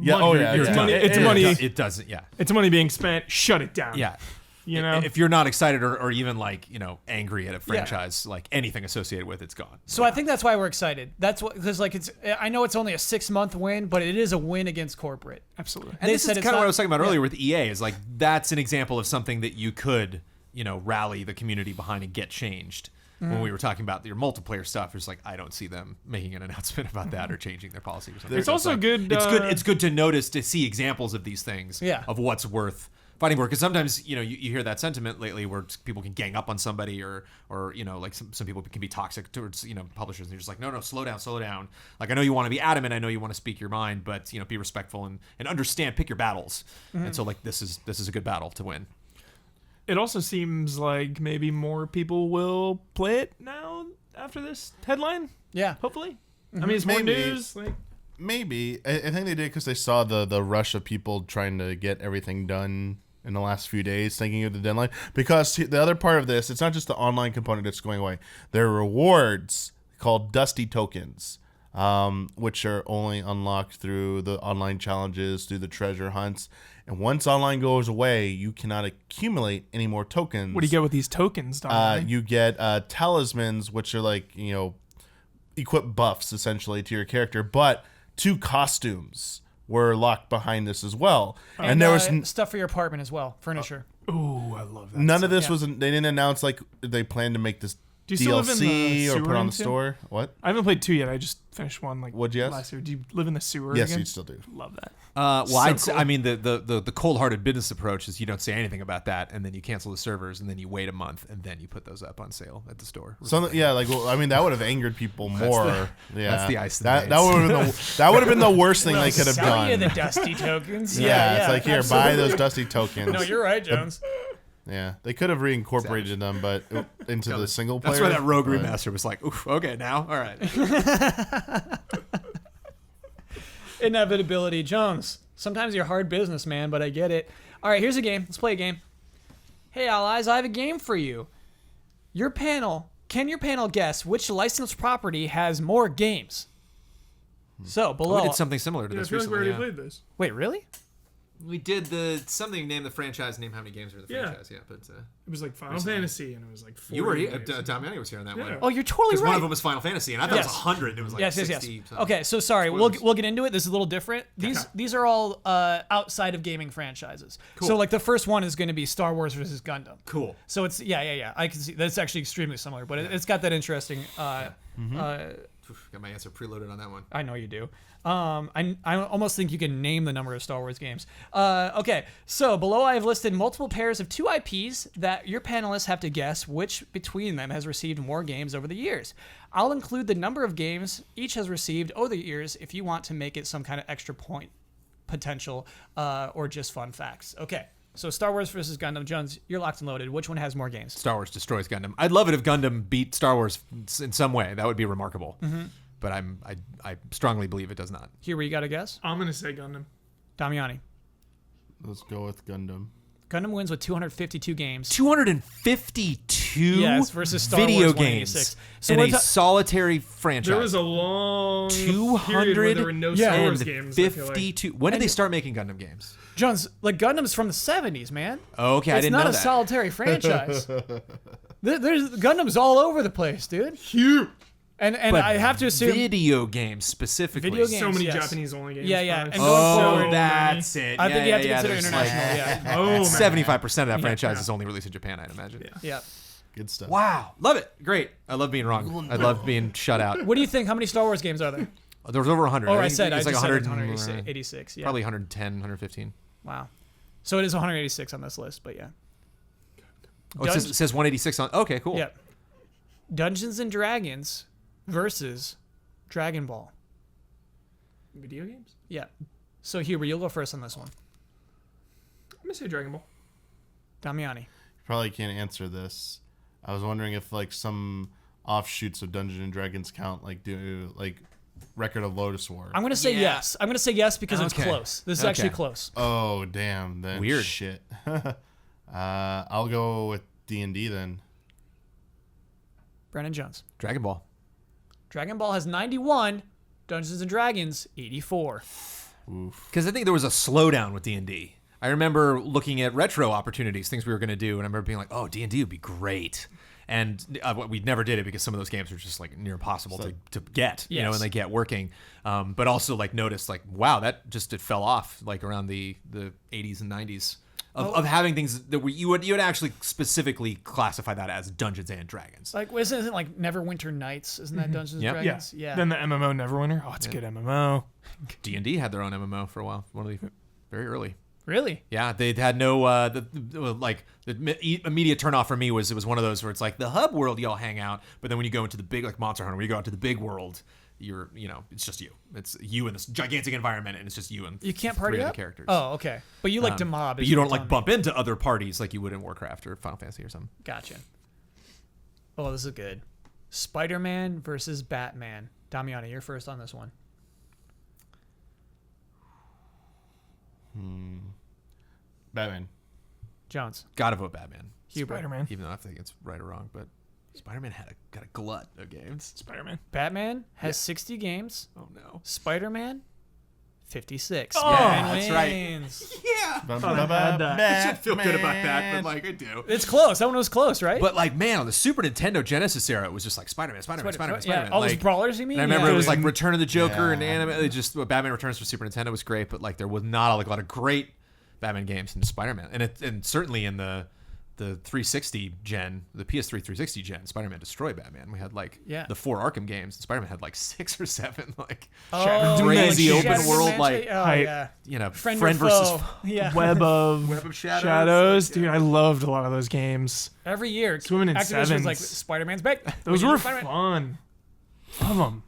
Yeah, money. oh yeah, it's yeah. money. It's It money. It doesn't. Yeah. It's money being spent. Shut it down. Yeah. You know, If you're not excited or even like, angry at a franchise, like anything associated with it's gone. So I think that's why we're excited. That's what, because like I know it's only a 6-month win, but it is a win against corporate. absolutely. And They this said is it's kind of what not- I was talking about yeah. earlier with EA is like that's an example of something that you could, rally the community behind and get changed. When we were talking about your multiplayer stuff, it's like I don't see them making an announcement about that or changing their policy or something. It's So also like, good. It's good to notice to see examples of these things. Yeah. Of what's worth fighting for, because sometimes you hear that sentiment lately where people can gang up on somebody or like some people can be toxic towards publishers, and you're just like no, slow down. Like I know you want to be adamant, I know you want to speak your mind, but be respectful and understand, pick your battles. And so like this is a good battle to win. It also seems like maybe more people will play it now after this headline. Yeah. Hopefully. I mean, it's more Maybe. news. Like, Maybe I think they did because they saw the rush of people trying to get everything done in the last few days, thinking of the deadline. Because the other part of this, it's not just the online component that's going away. There are rewards called Dusty Tokens, which are only unlocked through the online challenges, through the treasure hunts. And once online goes away, you cannot accumulate any more tokens. what do you get with these tokens, Don? You get talismans, which are like equip buffs essentially to your character, but 2 costumes were locked behind this as well. And there was stuff for your apartment as well, furniture. Oh, I love that. none of this yeah. was. They didn't announce like they planned to make this Do you still live in the DLC or sewer put on in the Tim? store. What? I haven't played 2 yet. I just finished 1 like What'd you ask? last year. Do you live in the sewer Yes, again? you still do. Love that. Well, cool. I mean, the cold-hearted business approach is you don't say anything about that, and then you cancel the servers, and then you wait a month, and then you put those up on sale at the store. Something, yeah, like I mean, that would have angered people more. Yeah, that's the ice in the That veins. that would have been the worst thing they could have Sell you done. the dusty tokens. Yeah, it's like here, buy those dusty tokens. No, you're right, Jones. Yeah, they could have reincorporated them, but into the single player. That's where that Rogue but- Remaster was like, oof, okay, now, all right. Inevitability, Jones. Sometimes you're hard business, man, but I get it. All right, here's a game. Let's play a game. Hey, allies, I have a game for you. Can your panel guess which licensed property has more games? So, below. We did something similar to Yeah, I this feel like we recently. already Yeah. played this. Wait, really? We did something name the franchise, name how many games are in the Yeah. franchise. Yeah, but It was like Final Fantasy, and it was like 40 you were games. Damiani was here on that Yeah. one. Oh, you're totally Because right. one of them was Final Fantasy, and I thought it Yes. was 100, and it was like Yes. 60. something. Okay, so sorry, we'll Spoilers. get into it. This is a little different. These are all outside of gaming franchises. Cool. So like the first one is going to be Star Wars versus Gundam. Cool. So it's yeah. I can see that's actually extremely similar, but it's got that interesting. Got my answer preloaded on that one. I know you do. I almost think you can name the number of Star Wars games. Okay, so below I have listed multiple pairs of 2 IPs that your panelists have to guess which between them has received more games over the years. I'll include the number of games each has received over the years if you want to make it some kind of extra point potential or just fun facts. Okay, so Star Wars versus Gundam. Jones, you're locked and loaded. Which one has more games? Star Wars destroys Gundam. I'd love it if Gundam beat Star Wars in some way. That would be remarkable. But I strongly believe it does not. Here, where you got to guess? I'm gonna say Gundam. Damiani. Let's go with Gundam. Gundam wins with 252 games. 252 Yes, versus Star video Wars games 186. So in we're a ta- solitary franchise. There was a long period where there were no Star Wars games. I feel like. 52. When did they start making Gundam games? Jones, like Gundam's from the 70s, man. Okay, I It's didn't not know a that. solitary franchise. There's Gundam's all over the place, dude. Huge. And But I have to assume video games specifically. Video games. So many yes. Japanese only games. Yeah, yeah. probably. And going Oh, forward, that's it. I think you have to consider there's international. like- yeah, Oh, man. 75% of that franchise yeah. is only released in Japan, I'd imagine. Yeah. yeah. Good stuff. Wow. Love it. Great. I love being wrong. I love being shut out. What do you think? How many Star Wars games are there? There was over 100. Oh, I think said it I was just like said 100, 186. Yeah. Probably 110, 115. Wow. So it is 186 on this list, but yeah. Oh, it says 186 on. Okay, cool. Yeah. Dungeons and Dragons versus Dragon Ball. Video games? Yeah. So Huber, you'll go first on this one. I'm gonna say Dragon Ball. Damiani. Probably can't answer this. I was wondering if like some offshoots of Dungeons and Dragons count, like do like Record of Lotus War. I'm gonna say Yeah. yes. I'm gonna say yes because it's Okay. close. This is Okay. actually close. Oh damn! Then Weird. shit. I'll go with D&D then. Brennan Jones. Dragon Ball. Dragon Ball has 91. Dungeons and Dragons 84. Because I think there was a slowdown with D&D. I remember looking at retro opportunities, things we were going to do, and I remember being like, oh, D&D would be great. And we never did it because some of those games were just like near impossible to get, you know, and they get working. But also like noticed like, wow, that just it fell off like around the 80s and 90s of having things that you would actually specifically classify that as Dungeons and Dragons. Like, isn't it like Neverwinter Nights? Isn't that Dungeons and Yep. Dragons? Yeah. Then the MMO Neverwinter. Oh, it's a good MMO. D&D had their own MMO for a while, one of the very early. Really? Yeah, they had no the immediate turnoff for me was it was one of those where it's like the hub world y'all hang out, but then when you go into the big like Monster Hunter, when you go out to the big world, it's just you. It's you in this gigantic environment, and it's just you and You can't party three up? other characters. Oh, okay. But you like to mob. but you don't like bump into other parties like you would in Warcraft or Final Fantasy or something. Gotcha. Oh, this is good. Spider-Man versus Batman. Damiani, you're first on this one. Batman. Jones. Gotta vote Batman, Huber. Spider-Man. even though I think it's right or wrong, but Spider-Man got a glut of games. Spider-Man. Batman has 60 games. Oh no. Spider-Man, 56. Oh, Batman that's right. wins. Yeah. I I should feel good about that, but like I do. It's close. That one was close, right? But like, man, on the Super Nintendo Genesis era, it was just like Spider-Man. Yeah, all those Like, brawlers, you mean? and I remember Yeah. it was like Return of the Joker and Yeah. anime. It just Batman Returns for Super Nintendo was great, but like there was not a lot of great Batman games in Spider-Man, and certainly in the 360 gen, the PS3 360 gen, Spider-Man destroyed Batman. We had like the 4 Arkham games. And Spider-Man had like 6 or 7 like crazy like open Shattered world Mansion? like Oh, Hype. yeah. friend or versus foe. Yeah. Web of Shadows. Dude, I loved a lot of those games. Every year, Swimming in Activision was sevens. like, Spider-Man's back. Those We can were do Spider-Man. fun. Love them.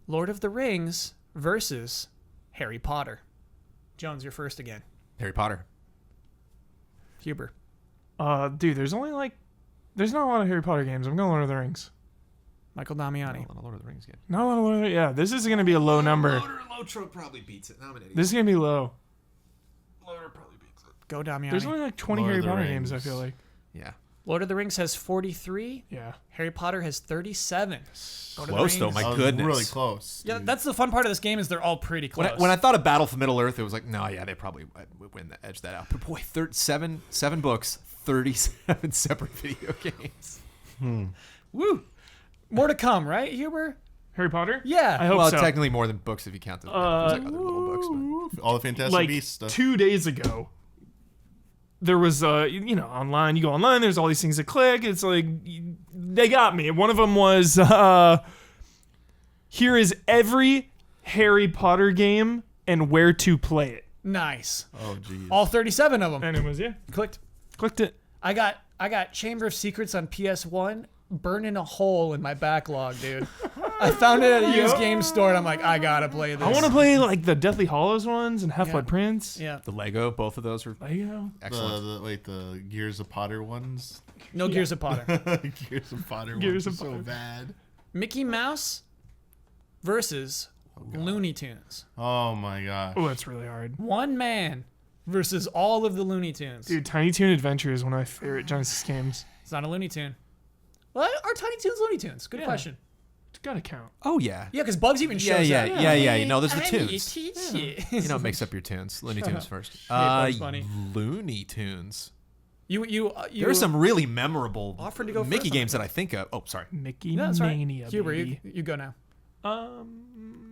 Lord of the Rings versus Harry Potter. Jones, you're first again. Harry Potter. Huber. Dude, there's not a lot of Harry Potter games. I'm going Lord of the Rings. Michael Damiani. Oh, Lord of the Rings game. Not a lot of Lord of the Yeah, this is going to be a low number. Lotro probably beats it. No, I'm an idiot. This is going to be low. Loader probably beats it. Go Damiani. There's only like 20 Lord Harry of the Potter Rings. games, I feel like. Yeah. Lord of the Rings has 43. Yeah. Harry Potter has 37. Lord of the Close though, Rings- my That was goodness. really close. Yeah, dude. that's the fun part of this game is they're all pretty close. When I thought of Battle for Middle Earth, it was like, no, yeah, they probably would win that, edge that out. But boy, seven books, 37 separate video games. Woo! More to come, right, Huber? Harry Potter? Yeah. I hope Well, so. technically more than books if you count the other little books. But. all the Fantastic Like Beasts stuff. 2 days ago, there was online. You go online. There's all these things that click. It's like they got me. One of them was here is every Harry Potter game and where to play it. Nice. Oh, geez. All 37 of them. And it was Clicked it. I got Chamber of Secrets on PS1 burning a hole in my backlog, dude. I found it at a used game store, and I'm like, I gotta play this. I want to play like the Deathly Hallows ones and Half-Blood Yeah. Prince. Yeah. The Lego, both of those are Lego. excellent. the Gears of Potter ones. No Gears of Potter. Gears of Potter Gears ones of are so Potter. bad. Mickey Mouse versus Looney Tunes. Oh my gosh. Oh, that's really hard. One man versus all of the Looney Tunes. Dude, Tiny Toon Adventure is one of my favorite Genesis games. It's not a Looney Tune. Well, are Tiny Toons Looney Tunes? Good Yeah. question. It's gotta count. Oh yeah. Yeah, because Bugs even Yeah, shows yeah, up. yeah. You know, there's the I tunes. need to teach you. You know, it makes up your tunes. Looney Tunes first. Bugs Bunny. Looney Tunes. You There are some really memorable Offered to go Mickey first on games that I think of. Oh, sorry. Mickey No, that's right. Mania, Huber, baby. you go now.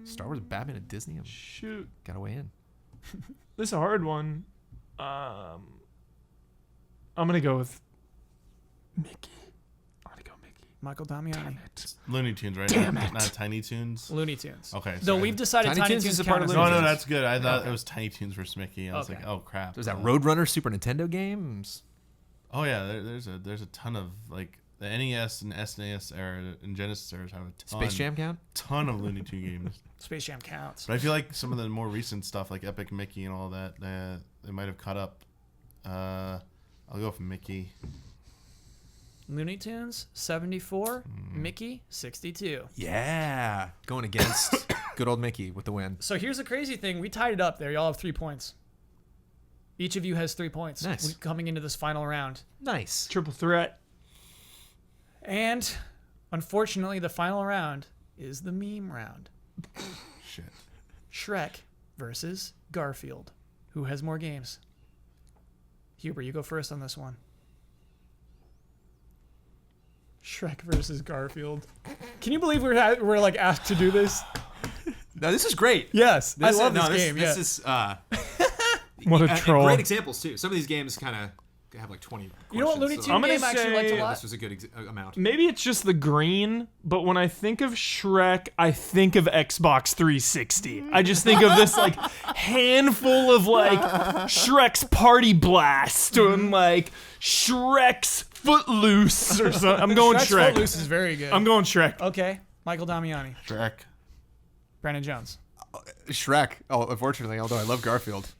Star Wars, Batman, and Disney. Shoot. Gotta weigh in. This is a hard one. I'm gonna go with Mickey. I'm gonna go Mickey. Michael Damiani. Looney Tunes, right? Damn not, it. not Tiny Toons. Looney Tunes. Okay, Though sorry. we've decided Tiny Tiny Toons Toons is a count part of as No, Looney no, Tunes. that's good. I thought it was Tiny Toons versus Mickey. I was Okay. like, oh crap. There's that Roadrunner Super Nintendo games. Oh yeah, there's a ton of like the NES and SNES era and Genesis eras have a ton. Space Jam count? Ton of Looney Tune games. Space Jam counts. But I feel like some of the more recent stuff, like Epic Mickey and all that, they might have caught up. I'll go for Mickey. Looney Tunes 74, Mickey 62. Yeah. Going against good old Mickey with the win. So here's the crazy thing: we tied it up there. Y'all have 3 points. Each of you has 3 points. Nice. Coming into this final round, Nice. Triple threat. and Unfortunately, the final round is the meme round. Shit. Shrek versus Garfield. Who has more games? Huber, you go first on this one. Shrek versus Garfield. Can you believe we're like asked to do this? No, this is great. Yes, I love this game. This Yeah. is What a troll. great examples too. Some of these games kind of have like 20 questions. You know what Looney so Tunes I'm gonna game I actually liked a say- lot? This was a good amount. Maybe it's just the green, but when I think of Shrek, I think of Xbox 360. I just think of this like handful of like Shrek's Party Blast and like Shrek's Footloose or something. I'm going Shrek's Shrek. Footloose is very good. I'm going Shrek. Okay, Michael Damiani, Shrek. Brandon Jones. Shrek. Oh, unfortunately, although I love Garfield.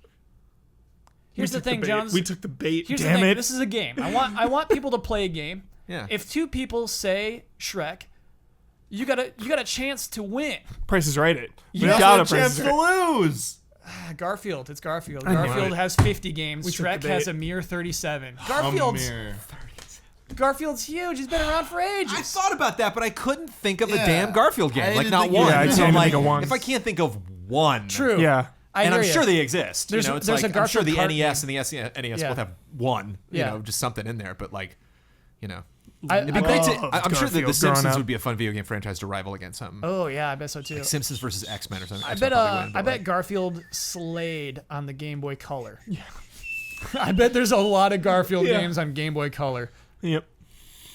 Here's the thing, bait. Jones. We took the bait. Here's Damn the thing. it. This is a game. I want people to play a game. Yeah. If two people say Shrek, you got a chance to win. Price is right. It. You We also got A a price chance is to right. lose. Garfield. It's Garfield. knew Garfield it. has 50 games. We took Shrek the has bait. a mere 37. A mirror. Garfield's huge. He's been around for I ages. thought about that, but I couldn't think of a Yeah. damn Garfield game. I Like didn't not think one. either. Yeah, I So can't I'm even like, think of one. if I can't think of one, True. Yeah. I and I'm hear sure ya. they exist. There's you know, a- it's there's like a I'm sure the Garfield NES cart and the SNES Yeah. both have one. You Yeah. know, just something in there. But like, you know, I it'd be great to. loved I'm sure that Garfield the growing Simpsons up. would be a fun video game franchise to rival against something. Oh yeah, I bet so too. Simpsons versus X-Men or something. I X-Men bet. probably wouldn't, I but, bet like, Garfield slayed on the Game Boy Color. Yeah. I bet there's a lot of Garfield Yeah. games on Game Boy Color. Yep.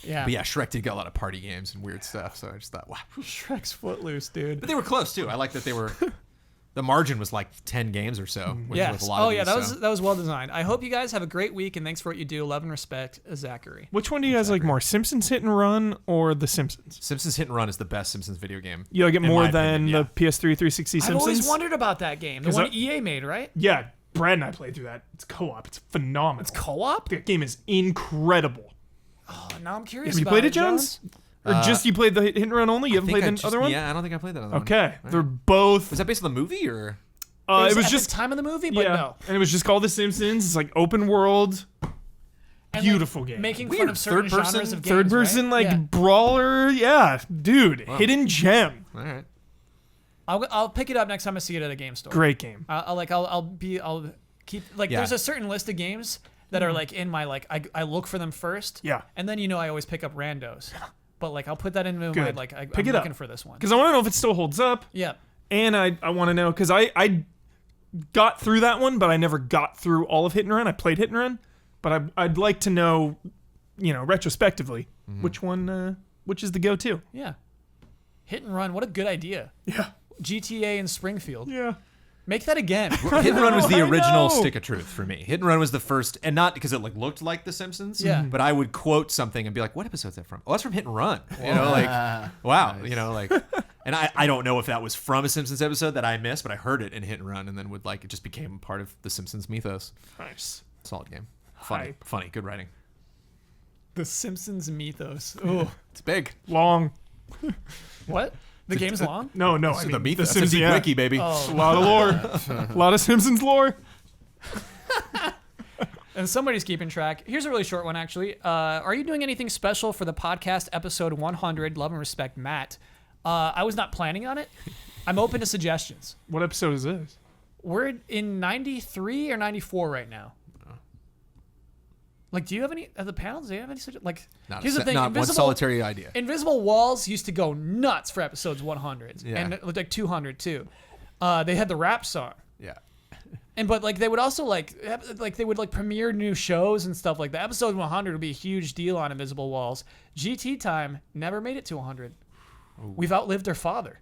Yeah. But yeah, Shrek did get a lot of party games and weird stuff. So I just thought, wow. Shrek's Footloose, dude. But they were close too. I like that they were. The margin was like 10 games or so. With Yes. a lot Oh of yeah, these, that was so. that was well designed. I hope you guys have a great week and thanks for what you do. Love and respect, Zachary. Which one do you guys like more, Simpsons Hit and Run or The Simpsons? Simpsons Hit and Run is the best Simpsons video game. You like it In more my than opinion, the PS3 360 I've Simpsons? always wondered about that game. The 'Cause one I- EA made, right? Yeah, Brad and I played through that. It's co-op. It's phenomenal. It's co-op? That game is incredible. Oh, now I'm curious Have you about played it, it, Jones? Or just you played the Hit and Run only? You haven't played the other one? Yeah, I don't think I played that other one. Okay, they're both. Was that based on the movie or? It was at just the time of the movie, but yeah, no. and it was just called The Simpsons. It's like open world, And, beautiful like, game. Making Weird. fun of certain Third-person- genres of games, third person right? like Yeah. brawler. Yeah, dude, hidden gem. All right. I'll pick it up next time I see it at a game store. Great game. I'll keep like Yeah. there's a certain list of games that are like in my like I look for them first. Yeah. And then I always pick up randos. But like I'll put that into my Good. like I'm Pick it up. looking for this one. Because I want to know if it still holds up, Yeah. and I want to know because I got through that one, but I never got through all of Hit and Run. I played Hit and Run, but I'd like to know, retrospectively, which one, which is the go-to. Yeah. Hit and Run, what a good idea. Yeah. GTA in Springfield. Yeah. Make that again. Hit and Run was the I original know. stick of truth for me. Hit and Run was the first, and not because it like looked like The Simpsons. Yeah. But I would quote something and be like, "What episode is that from?" Oh, that's from Hit and Run. Like, wow. Like, and I don't know if that was from a Simpsons episode that I missed, but I heard it in Hit and Run, and then would like it just became part of the Simpsons mythos. Nice. Solid game. Funny, Hype. good writing. The Simpsons mythos. Oh. It's big. Long. What? The game's long? No, I So mean, the mythos. The That's a Simpsons, deep yeah. wiki, baby. A Oh. lot of lore. A lot of Simpsons lore. And somebody's keeping track. Here's a really short one, actually. Are you doing anything special for the podcast episode 100? Love and respect, Matt. I was not planning on it. I'm open to suggestions. What episode is this? We're in 93 or 94 right now. Like, do you have any of the panels? Do you have any like? Here's the thing. Not one solitary idea. Invisible Walls used to go nuts for episodes 100 Yeah. and like 200 too. They had the rap song. Yeah. But like they would also like they would like premiere new shows and stuff like that. Episode 100 would be a huge deal on Invisible Walls. GT Time never made it to 100. We've outlived our father.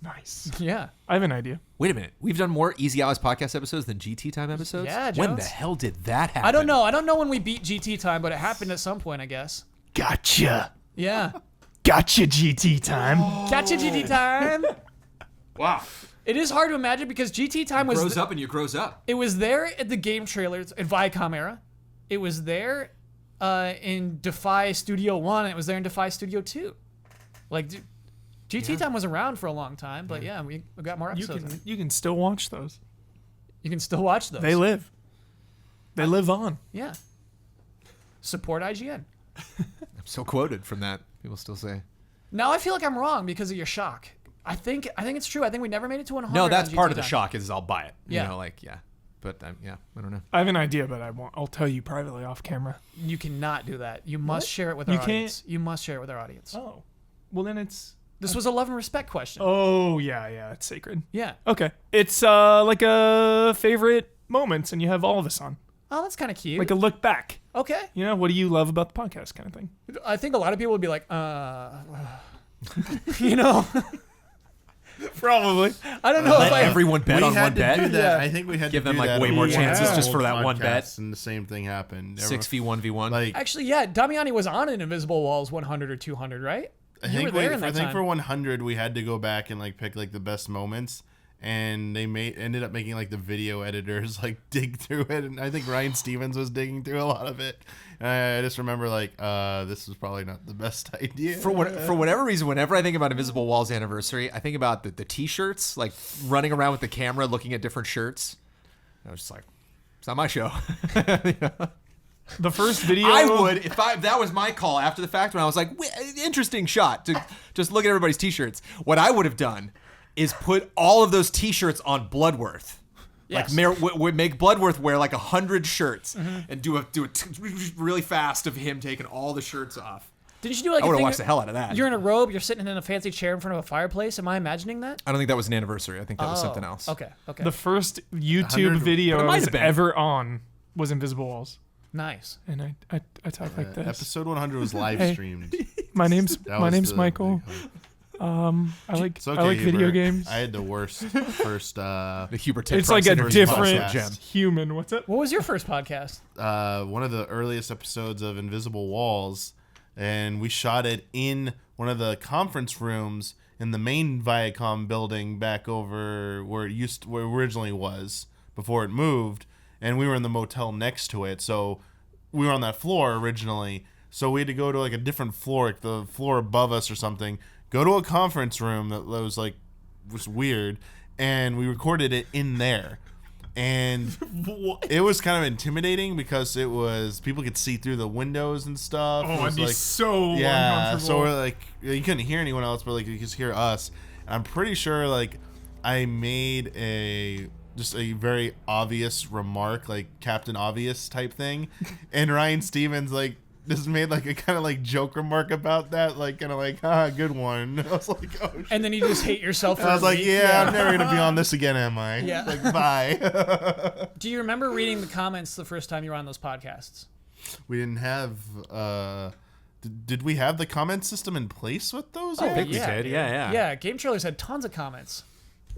Nice. Yeah. I have an idea. Wait a minute. We've done more Easy Hours podcast episodes than GT Time episodes? Yeah, When Jones. the hell did that happen? I don't know. I don't know when we beat GT Time, but it happened at some point, I guess. Gotcha. Yeah. Gotcha, GT time. Gotcha, GT Time. Wow. It is hard to imagine because GT Time was Grows up and you grows up. it was there at the game trailers at Viacom era. It was there in Defy Studio 1 and it was there in Defy Studio 2. Like GT Time was around for a long time, but yeah, we got more episodes. You can still watch those. You can still watch those. They live. They live on. Yeah. Support IGN. still quoted from that. People still say. Now I feel like I'm wrong because of your shock. I think it's true. I think we never made it to 100. No, that's on part GT of the time. shock is I'll buy it. Yeah. You know, like, yeah. But, yeah, I don't know. I have an idea, but I'll tell you privately off camera. You cannot do that. You must share it with our You can't- audience. You must share it with our audience. Oh. Well, then it's... This was a love and respect question. Oh, yeah, it's sacred. Yeah. Okay. It's like a favorite moments, and you have all of us on. Oh, that's kind of cute. Like a look back. Okay. You know, what do you love about the podcast kind of thing? I think a lot of people would be like, you know, Probably. I don't know if I. Everyone bet on one to bet. do that. Yeah. I think we had Give to them, do like, that way on more one chances of just the for that old one bet. podcasts, and the same thing happened. 6v1v1. Like, Actually, yeah, Damiani was on an Invisible Walls 100 or 200, right? I You were think there in that I think time. for 100 we had to go back and like pick like the best moments, and they ended up making like the video editors like dig through it, and I think Ryan Stevens was digging through a lot of it. And I just remember like this was probably not the best idea. For whatever reason, whenever I think about Invisible Walls anniversary, I think about the t-shirts, like running around with the camera looking at different shirts. I was just like, it's not my show. The first video. I would if that was my call after the fact when I was like, interesting shot to just look at everybody's t-shirts. What I would have done is put all of those t-shirts on Bloodworth. Yes. Like make Bloodworth wear like 100 shirts and do a really fast of him taking all the shirts off. Didn't you do like I a would have thing- watched the hell out of that. You're in a robe, you're sitting in a fancy chair in front of a fireplace. Am I imagining that? I don't think that was an anniversary. I think that was something Oh, else. Okay. The first YouTube 100 video But it I might was have been. ever on was Invisible Walls. Nice. And I talk like this. Episode 100 was live Hey. streamed. My name's That was the Michael. big hope. I like It's okay, I like video Hubert. games. I had the worst first The Hubert Ted It's like Price a interview was different also a gem. human. What's up? What was your first podcast? one of the earliest episodes of Invisible Walls, and we shot it in one of the conference rooms in the main Viacom building back over where it originally was before it moved, and we were in the motel next to it. So we were on that floor originally, so we had to go to like a different floor, like the floor above us or something, go to a conference room that was weird, and we recorded it in there. And it was kind of intimidating because it was people could see through the windows and stuff. Oh, It was I'd be like, so yeah. uncomfortable. So we're like, you couldn't hear anyone else, but like you could hear us. And I'm pretty sure like I made just a very obvious remark, like Captain Obvious type thing, and Ryan Stevens like just made like a kind of like joke remark about that, like kind of like, good one. I was like, oh shit. And then you just hate yourself for I was a like, week? yeah, I'm never gonna be on this again, am I? Yeah. Like, bye. Do you remember reading the comments the first time you were on those podcasts? We didn't have. Did we have the comment system in place with those? I yet? think we Yeah, did. dude. Yeah. Yeah, Game Trailers had tons of comments.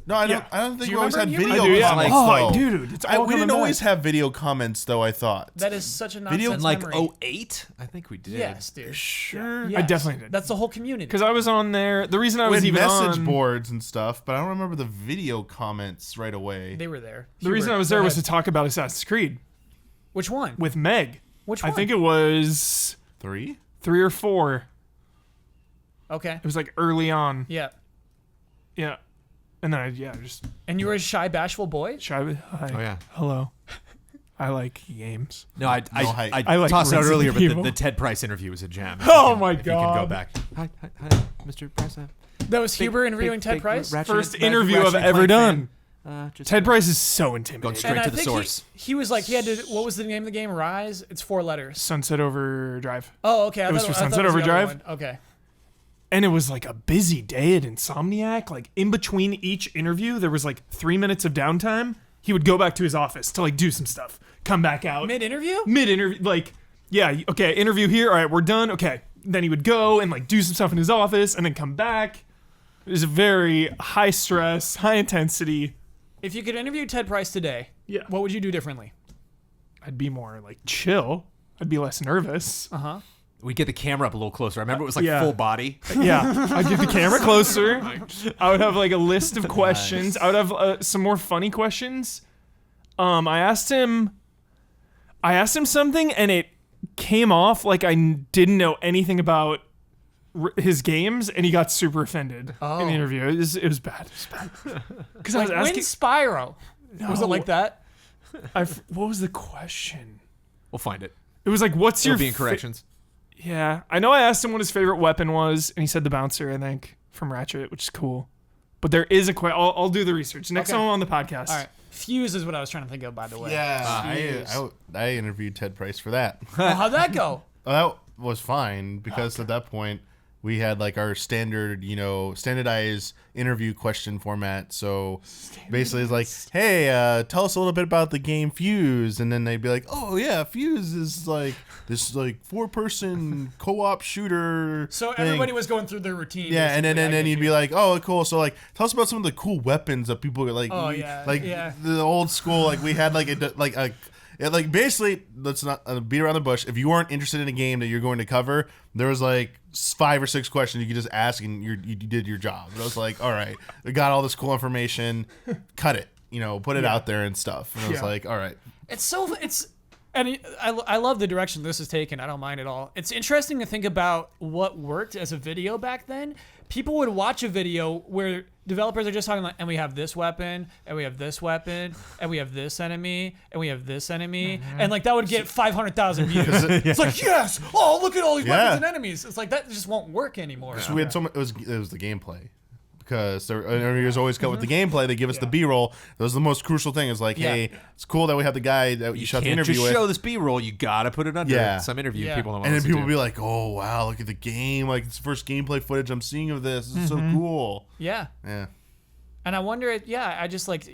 No, I don't. Yeah. I don't think Do you we always had remember? video I do, yeah. comments. Oh, though. dude, it's all we didn't coming always back. have video comments, though. I thought. That is such a Video- nonsense In like memory. 08, I think we did. Yes, dude. Sure. Yes. I definitely did. That's the whole community. Because I was on there. The reason I We was had even message on boards and stuff, but I don't remember the video comments right away. They were there. the reason Hubert, I was go there was to ahead. talk about Assassin's Creed Which one? with Meg. Which I one? think it was 3? 3 or 4. Okay. It was like early on. Yeah. Yeah. And then just And you were a shy, bashful boy? shy. Hi. Oh yeah. Hello. I like games. No, I height. I like tossed it out Resident earlier, but Evil. the Ted Price interview was a gem. If Oh you can- my if you can go God. back. Hi, Mr. Price. That was Huber interviewing Ted Price? First interview I've ever done. Ted Price is so intimidating. Going straight And I to the think source. he was like, he had to, what was the name of the game? Rise? It's 4 letters. Sunset Overdrive. Oh, okay. It was for I thought Sunset it was the other Overdrive? one. Okay. And it was like a busy day at Insomniac. Like in between each interview, there was like 3 minutes of downtime. He would go back to his office to like do some stuff, come back out. Mid-interview? Mid-interview, like, yeah, okay, interview here. All right, we're done. Okay. Then he would go and like do some stuff in his office and then come back. It was a very high stress, high intensity. If you could interview Ted Price today, Yeah. what would you do differently? I'd be more like chill. I'd be less nervous. Uh-huh. We get the camera up a little closer. I remember it was like Yeah. full body. Yeah, I'd get the camera closer. I would have like a list of questions. I would have some more funny questions. I asked him something, and it came off like I didn't know anything about his games, and he got super offended in Oh. the interview. It was bad. Because I was Like, asking, win Spyro. Was it No. like that? what was the question? We'll find it. It was like, "What's It'll your be in corrections. Yeah, I know I asked him what his favorite weapon was, and he said the bouncer, I think, from Ratchet, which is cool. But there is a question. I'll do the research. Next time I'm on the podcast. All right. Fuse is what I was trying to think of, by the way. I interviewed Ted Price for that. Well, how'd that go? That was fine because at that point we had like our standard, standardized interview question format. So basically it's like, hey, tell us a little bit about the game Fuse. And then they'd be like, oh yeah, Fuse is like this like 4-person co-op shooter. So thing. everybody was going through their routine. Yeah, and then you'd be like, oh, cool. So like, tell us about some of the cool weapons that people are like. Oh, yeah, like yeah. the old school. Like we had basically, let's not beat around the bush. If you weren't interested in a game that you're going to cover, there was like 5 or 6 questions you could just ask, and you did your job. And I was like, all right, we got all this cool information, cut it, put it out there and stuff. And I was like, all right. I love the direction this is taken. I don't mind at all. It's interesting to think about what worked as a video back then. People would watch a video where developers are just talking like, and we have this weapon, and we have this weapon, and we have this enemy, and we have this enemy, and like that would get 500,000 views. It's like, yes, oh, look at all these weapons and enemies. It's like that just won't work anymore. So we had it was the gameplay. Because interviewers always cut with the gameplay. They give us the B-roll. That was the most crucial thing. Is like, hey, it's cool that we have the guy that you shot the interview with. You can't just show this B-roll. You gotta put it under some interview. People don't want to. And then people will be like, oh wow, look at the game. Like it's the first gameplay footage I'm seeing of this. This is so cool. Yeah. Yeah. And I wonder, I just like,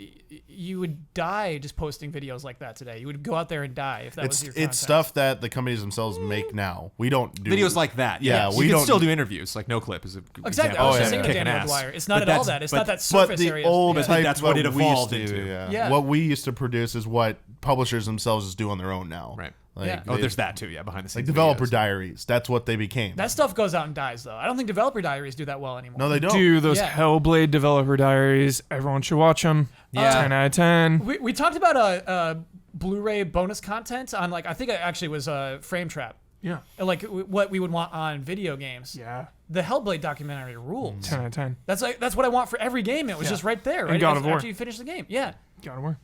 you would die just posting videos like that today. You would go out there and die if that was your content. It's stuff that the companies themselves make now. We don't do videos like that. Yeah, we can still do interviews. Like No Clip is a exactly. example. I was just saying to Daniel Dwyer. It's not at all that. It's not that surface area. But the old type, that's what it evolved we used to, into. Yeah. What we used to produce is what publishers themselves just do on their own now. Right. Yeah. There's that too. Yeah, behind the scenes. Like developer videos. diaries. That's what they became. That stuff goes out and dies, though. I don't think developer diaries do that well anymore. No, they don't. Do those Hellblade developer diaries. Everyone should watch them. Yeah. 10 out of 10. We talked about Blu-ray bonus content on I think it actually was Frame Trap. Yeah. Like what we would want on video games. Yeah. The Hellblade documentary rules. 10 out of 10. That's what I want for every game. It was just right there, right? And God of War. After you finish the game. Yeah. God of War.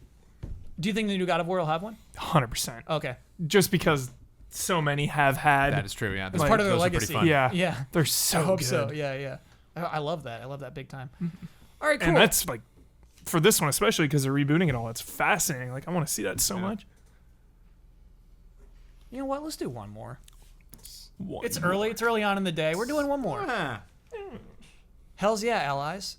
Do you think the new God of War will have one? 100%. Okay. Just because so many have had. That is true. Yeah, It's part of their those are pretty legacy. fun. Yeah. Yeah. They're so I hope good. so. Yeah. I love that. I love that big time. All right, cool. And that's like, for this one especially because they're rebooting it all, it's fascinating. Like, I want to see that so much. You know what? Let's do one more. It's more. early. It's early on in the day. We're doing one more. Hells yeah, allies.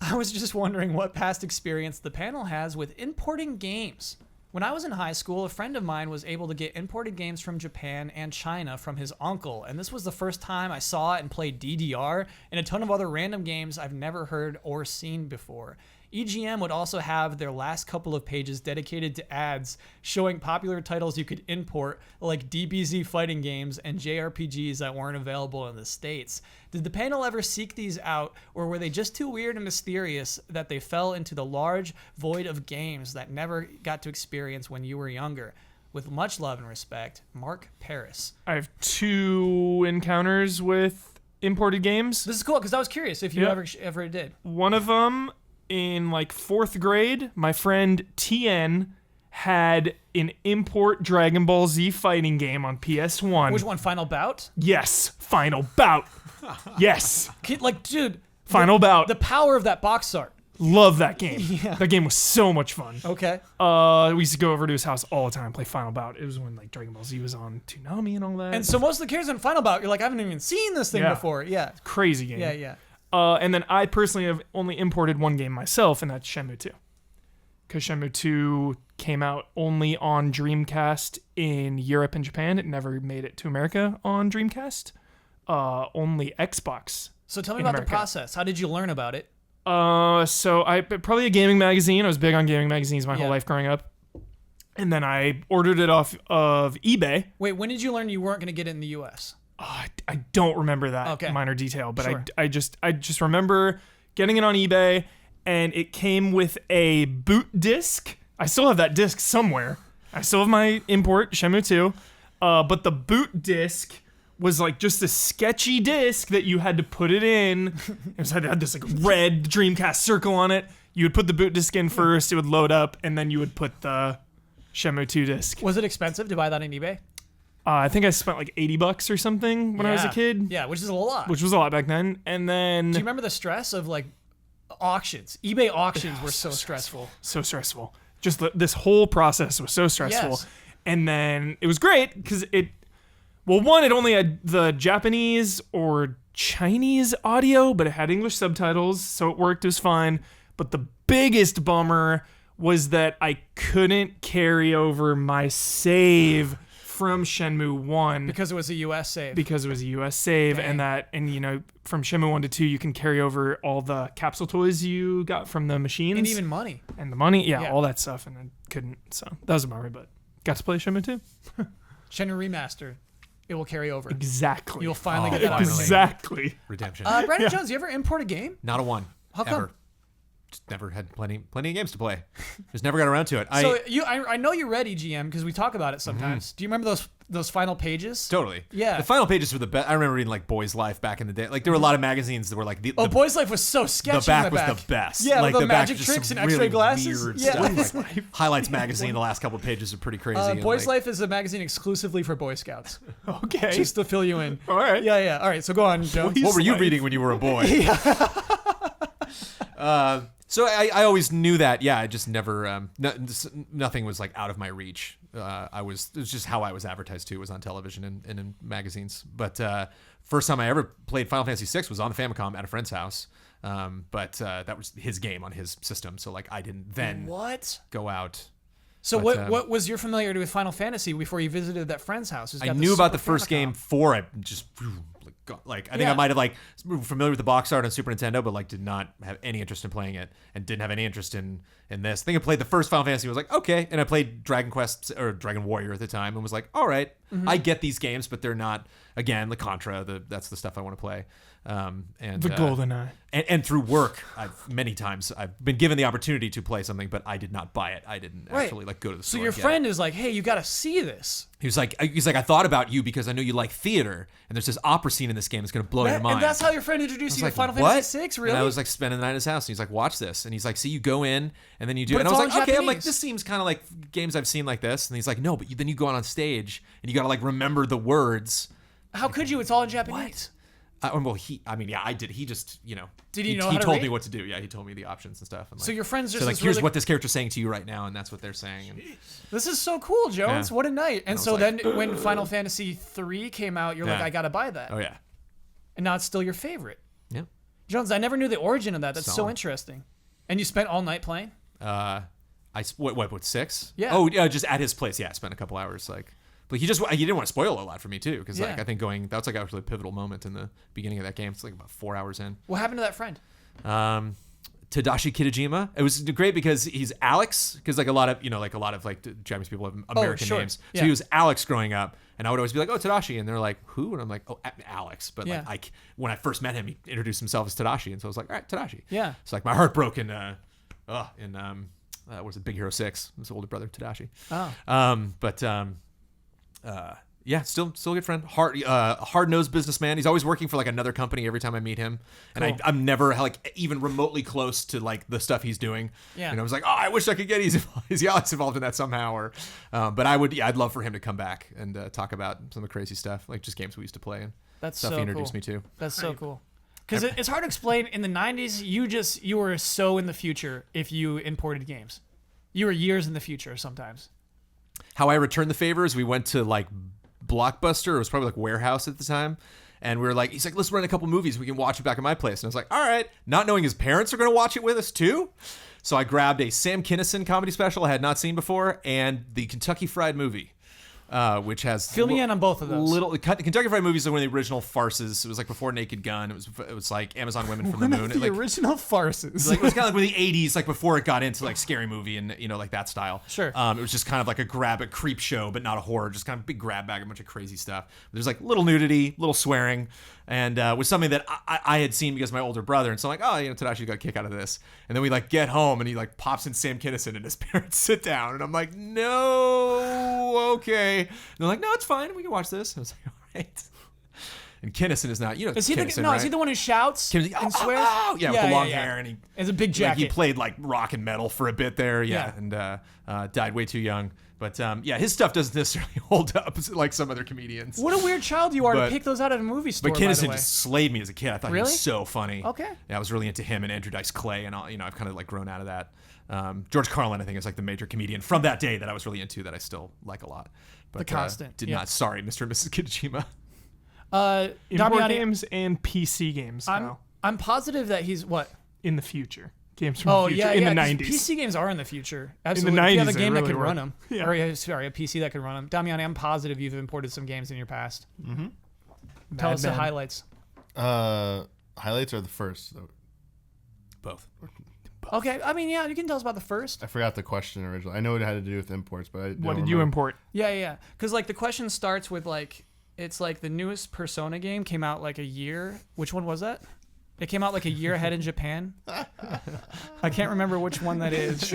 I was just wondering what past experience the panel has with importing games. When I was in high school, a friend of mine was able to get imported games from Japan and China from his uncle, and this was the first time I saw it and played DDR and a ton of other random games I've never heard or seen before. EGM would also have their last couple of pages dedicated to ads showing popular titles you could import, like DBZ fighting games and JRPGs that weren't available in the States. Did the panel ever seek these out, or were they just too weird and mysterious that they fell into the large void of games that never got to experience when you were younger? With much love and respect, Mark Paris. I have 2 encounters with imported games. This is cool, because I was curious if you ever did. One of them, in like 4th grade, my friend TN had an import Dragon Ball Z fighting game on PS1. Which one, Final Bout? Yes, Final Bout. Yes, Like, dude. Final Bout. The power of that box art. Love that game. Yeah. That game was so much fun. Okay. We used to go over to his house all the time, play Final Bout. It was when like Dragon Ball Z was on Toonami and all that. And so most of the characters in Final Bout, you're like, I haven't even seen this thing Yeah. before. Yeah. Crazy game. Yeah. And then I personally have only imported one game myself, and that's Shenmue 2. Because Shenmue 2 came out only on Dreamcast in Europe and Japan. It never made it to America on Dreamcast. Only Xbox. So tell me in about America. the process. How did you learn about it? So I probably a gaming magazine. I was big on gaming magazines my whole Yeah. life growing up. And then I ordered it off of eBay. Wait, when did you learn you weren't going to get it in the U.S.? I don't remember that minor detail, but Sure. I just remember getting it on eBay, and it came with a boot disc. I still have that disc somewhere. I still have my import Shenmue 2, but the boot disc was like just a sketchy disc that you had to put it in. It had this like red Dreamcast circle on it. You would put the boot disc in first, it would load up, and then you would put the Shenmue 2 disc. Was it expensive to buy that on eBay? I think I spent like $80 or something when I was a kid. Yeah, which is a lot. Which was a lot back then. And then... Do you remember the stress of like auctions? eBay auctions were so stressful. So stressful. Just this whole process was so stressful. Yes. And then it was great because it only had the Japanese or Chinese audio, but it had English subtitles, so it worked. It was fine. But the biggest bummer was that I couldn't carry over my save from Shenmue 1 Because it was a US save. because it was a US save. Dang. And from Shenmue 1 to 2 you can carry over all the capsule toys you got from the machines And even money. and the money, Yeah. all that stuff, and I couldn't, so that was a bummer, but got to play Shenmue 2. Shenmue Remaster. It will carry over. Exactly. You'll finally Oh, get that on finally. Exactly. Redemption. Brandon Jones, you ever import a game? Not a one. How come? Ever. Just never had plenty of games to play. Just never got around to it. So I know you're ready, GM, because we talk about it sometimes. Do you remember those final pages? Totally. Yeah. The final pages were the best. I remember reading like Boys Life back in the day. Like there were a lot of magazines that were like the Boys Life was so sketchy. the back in the back was the best. Yeah, like with the back magic was just tricks some and X-ray really glasses. Weird Yeah. stuff. Like, Highlights magazine. The last couple of pages are pretty crazy. and, Boys like, Life is a magazine exclusively for Boy Scouts. Okay. Just to fill you in. All right. Yeah. All right, so go on, Jones. What were you Life. reading when you were a boy? So I always knew that. Yeah, I just never. Nothing was like out of my reach. It was just how I was advertised to was on television and in magazines. But first time I ever played Final Fantasy VI was on the Famicom at a friend's house. But that was his game on his system. So like I didn't then What? go out. So But, what was your familiarity with Final Fantasy before you visited that friend's house? I knew about the first game before I just I think Yeah. I might have like familiar with the box art on Super Nintendo, but like did not have any interest in playing it and didn't have any interest in this. I think I played the first Final Fantasy and was like, okay, and I played Dragon Quest or Dragon Warrior at the time and was like, all right, I get these games, but they're not again the Contra. That's the stuff I want to play. And The GoldenEye. and through work, many times I've been given the opportunity to play something, but I did not buy it. I didn't Right. actually like go to the So store. your and get friend it. is like, hey, you got to see this. He was like, I thought about you because I know you like theater, and there's this opera scene in this game that's gonna blow your mind. And that's how your friend introduced you I was to Final what? Fantasy VI, really? And I was like spending the night at his house, and he's like, watch this, and he's like, see, you go in, and then you do, But it. And I it's was all like, in okay, I'm like, Japanese. this seems kind of like games I've seen like this, and he's like, no, but then you go out on stage, and you gotta like remember the words. How could you? It's all in Japanese. Well, I did. He just, Did he he know how to told read? me what to do. Yeah, he told me the options and stuff. And So your friend's just so like, this here's really- what this character's saying to you right now, and that's what they're saying. And This is so cool, Jones. Yeah. What a night. And was so like, then when Final Fantasy 3 came out, you're like, Yeah. I got to buy that. oh yeah, And now it's still your favorite. yeah. Jones, I never knew the origin of that. That's so Solid. interesting. And you spent all night playing? What 6? Yeah. Oh yeah, just at his place. Yeah, I spent a couple hours like. But he didn't want to spoil a lot for me too, because like Yeah. I think that's like actually a pivotal moment in the beginning of that game. It's like about 4 hours in. What happened to that friend? Tadashi Kitajima. It was great because he's Alex, because like a lot of Japanese people have American sure. names. So Yeah. he was Alex growing up, and I would always be like, oh, Tadashi, and they're like, who? And I'm like, oh, Alex. But Yeah. like when I first met him, he introduced himself as Tadashi, and so I was like, all right, Tadashi. Yeah. So like my heart broke in what was it, Big Hero 6? His older brother Tadashi. Yeah, still a good friend. Hard-nosed businessman. He's always working for like another company every time I meet him, and Cool. I'm never like even remotely close to like the stuff he's doing. Yeah. And I was like, oh, I wish I could get Alex involved in that somehow, or but I'd love for him to come back and talk about some of the crazy stuff, like just games we used to play and That's stuff so he introduced cool. me to. That's so cool. Because it's hard to explain. In the 90s, you were so in the future if you imported games. You were years in the future sometimes. How I returned the favors, we went to like Blockbuster. It was probably like Warehouse at the time. And we were like, he's like, let's rent a couple movies. We can watch it back at my place. And I was like, all right. Not knowing his parents are going to watch it with us too. So I grabbed a Sam Kinison comedy special I had not seen before and the Kentucky Fried Movie. Which has Fill me in on both of those. The Kentucky Fried Movie is like one of the original farces. It was like before Naked Gun. It was like Amazon Women from the Moon. The It, like, original farces. it was kind of like with the 80s, like before it got into like Scary Movie and like that style. Sure. It was just kind of like a creep show, but not a horror, just kind of big grab bag, a bunch of crazy stuff. There's like little nudity, little swearing, and was something that I had seen because of my older brother, and so I'm like, oh, Tadashi got a kick out of this. And then we like get home and he like pops in Sam Kinison and his parents sit down, and I'm like, no, okay. And they're like, no, it's fine, we can watch this. And I was like, all right. And Kinnison is not. Is he Kinnison, no? right? Is he the one who shouts Kinnison, and swears? Yeah, with the long hair, and he has a big like, jacket. he played like rock and metal for a bit there, Yeah. and died way too young. But his stuff doesn't necessarily hold up like some other comedians. What a weird child you are to But- pick those out at a movie store. But by the Kinnison way. just slayed me as a kid. I thought he Really? was so funny. Okay. Yeah, I was really into him and Andrew Dice Clay, and all. I've kind of like grown out of that. George Carlin, I think, is like the major comedian from that day that I was really into that I still like a lot. But, The Constant, did yeah. not. Sorry, Mr. and Mrs. Kitachima. Import Damiani, games and PC games now I'm positive that he's what? in the future. Games from Oh the future yeah, in yeah. the 'cause 90s. PC games are in the future. Absolutely. If you have a 90s, they game that really can were. run them, Yeah. or sorry, a PC that can run them. Damiani, I'm positive you've imported some games in your past. Mm-hmm. Tell Mad us the Men. highlights. Highlights are the first. Both. Okay, I mean, yeah, you can tell us about the first. I forgot the question originally. I know it had to do with imports, but I What don't did you remember. import? Yeah. Because like the question starts with like it's like the newest Persona game came out like a year. Which one was that? It came out like a year ahead in Japan. I can't remember which one that is.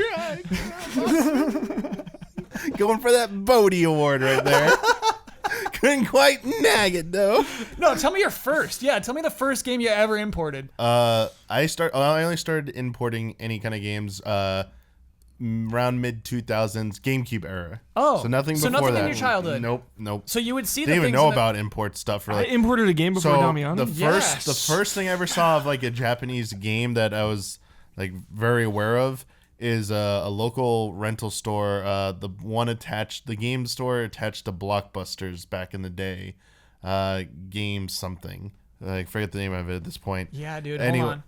Going for that Bodhi award right there. Couldn't quite nag it though. No, tell me your first. Yeah, tell me the first game you ever imported. I only started importing any kind of games around mid 2000s GameCube era. Oh, so nothing so before nothing in that. your childhood? Nope. So you would see the Didn't even things know in the- about import stuff for I like. imported a game before So Damiani. the first thing I ever saw of like a Japanese game that I was like very aware of is a local rental store. The game store attached to Blockbusters back in the day. Game something. I forget the name of it at this point. Yeah, dude. Anyway. Hold on.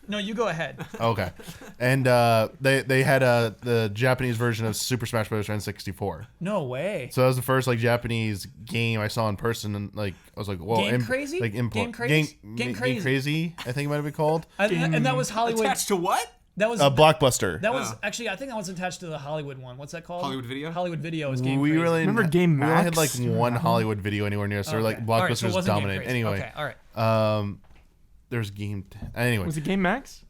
No, you go ahead. Okay, and they had the Japanese version of Super Smash Bros. N64. No way. So that was the first like Japanese game I saw in person, and like I was like, whoa, Game Crazy? like import Game Crazy? Game Game Crazy. Crazy. I think it might have been called And that was Hollywood. Attached to what? That was Blockbuster. That was actually, I think that was attached to the Hollywood one. What's that called? Hollywood Video? Hollywood Video is Game we Crazy. really Remember Game We only had like Max? one Hollywood Video anywhere near us, so like Okay. All right, so it Blockbusters wasn't Game dominate. Crazy. Anyway, Okay, all right. There's game. Anyway, Was it Game Max?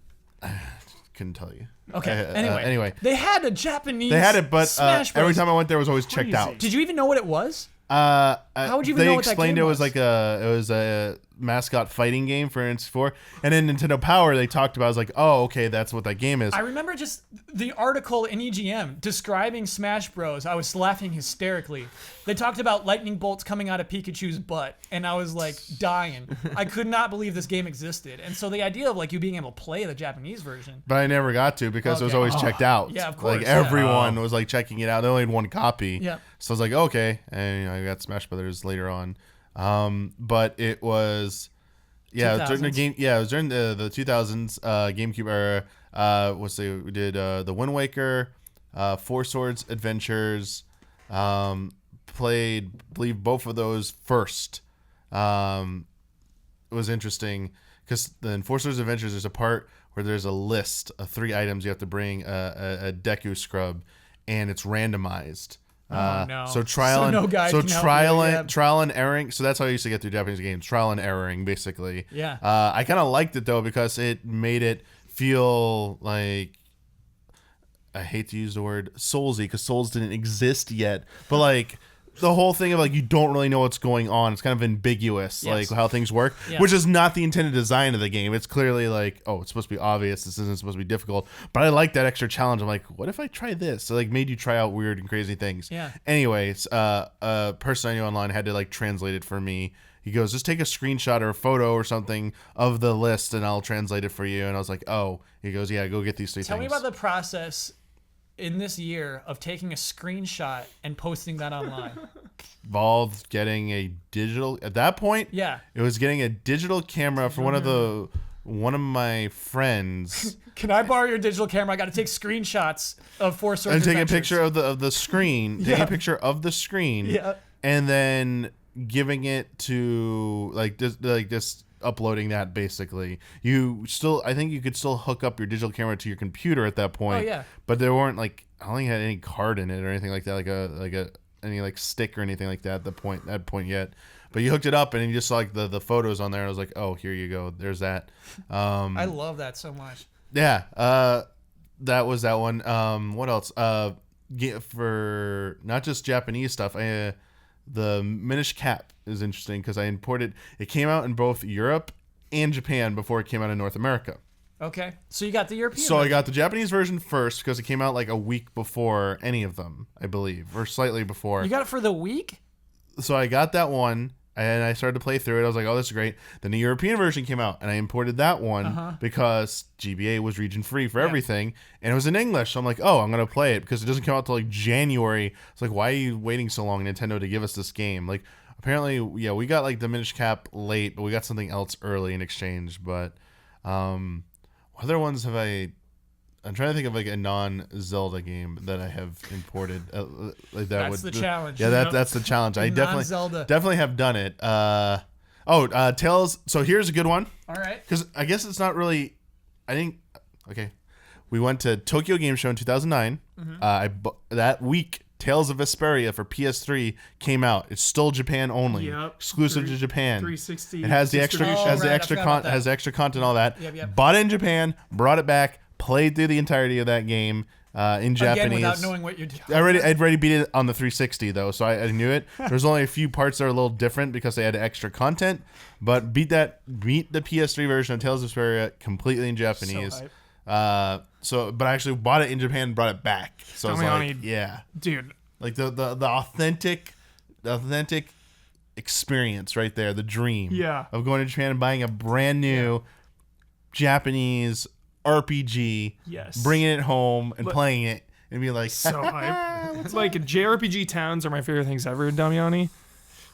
couldn't tell you. Okay. Anyway, They had a Japanese. they had it, but Smash every Bros. time I went there, it was always checked Crazy. out. Did you even know what it was? How would you even they know what that explained game it was was? like it was a mascot fighting game for N64, and in Nintendo Power they talked about. I was like, oh, okay, that's what that game is. I remember just the article in EGM describing Smash Bros. I was laughing hysterically. They talked about lightning bolts coming out of Pikachu's butt, and I was like dying. I could not believe this game existed. And so the idea of like you being able to play the Japanese version. But I never got to because it was Okay. always checked out. Yeah, of course, Like yeah. everyone was like checking it out. They only had one copy. Yeah. So I was like, okay, and I got Smash Brothers later on. But it was, yeah, it was during the 2000s. game. Yeah, it was during the 2000s GameCube era. We did the Wind Waker, Four Swords Adventures. Played, I believe, both of those first. It was interesting because in Four Swords Adventures, there's a part where there's a list of 3 items you have to bring a Deku scrub, and it's randomized. no. So trial So and no guide can help you, yeah. trial and erroring. So that's how I used to get through Japanese games, trial and erroring, basically. Yeah. I kind of liked it though because it made it feel like, I hate to use the word soulsy because Souls didn't exist yet, but like the whole thing of like you don't really know what's going on. It's kind of ambiguous, Yes. like how things work, Yeah. which is not the intended design of the game. It's clearly like, oh, it's supposed to be obvious. This isn't supposed to be difficult. But I like that extra challenge. I'm like, what if I try this? So like made you try out weird and crazy things. Yeah. Anyways, a person I knew online had to like translate it for me. He goes, just take a screenshot or a photo or something of the list and I'll translate it for you. And I was like, oh. He goes, yeah, go get these 3 Tell things. me about the process in this year of taking a screenshot and posting that online. Involved getting a digital at that point. Yeah. It was getting a digital camera for one of my friends Can I borrow your digital camera? I got to take screenshots of Four Swords and take a Adventures. picture of the screen, taking Yeah. a picture of the screen, Yeah. and then giving it to just uploading that. Basically, I think you could still hook up your digital camera to your computer at that point. Oh, yeah. But there weren't like, I don't think it had any card in it or anything like that, any like stick or anything like that at that point yet. But you hooked it up and you just saw like the photos on there. And I was like, oh, here you go. There's that. I love that so much. Yeah. That was that one. What else? For not just Japanese stuff. the Minish Cap is interesting because I imported. It came out in both Europe and Japan before it came out in North America. Okay. So you got the European So version. I got the Japanese version first because it came out like a week before any of them, I believe, or slightly before. You got it for the week? So I got that one, and I started to play through it. I was like, oh, this is great. Then the European version came out, and I imported that one because GBA was region free for everything, and it was in English. So I'm like, oh, I'm going to play it because it doesn't come out till like January. It's like, why are you waiting so long, Nintendo, to give us this game? Like, apparently, yeah, we got like the Minish Cap late, but we got something else early in exchange. But what other ones have I... I'm trying to think of like a non-Zelda game that I have imported. Like That's the challenge. Yeah, that's the challenge. I Non-Zelda. definitely have done it. Tales. So here's a good one. All right. Because I guess it's not really. I think. Okay, we went to Tokyo Game Show in 2009. That week, Tales of Vesperia for PS3 came out. It's still Japan only, Yep. exclusive to Japan. 360. It has the extra, Oh, has the right, I extra forgot about that. has extra content, all that. Yep. Bought it in Japan, brought it back, played through the entirety of that game in Japanese. Again, without knowing what you're doing. I'd already beat it on the 360 though, so I knew it. There's only a few parts that are a little different because they had extra content, but beat the PS3 version of Tales of Vesperia completely in Japanese. hype. But I actually bought it in Japan and brought it back. So I was like, Damiani, yeah, dude. like the authentic experience right there, the dream of going to Japan and buying a brand new Japanese RPG, bringing it home and playing it and be like, So hype. Like JRPG towns are my favorite things ever, Damiani.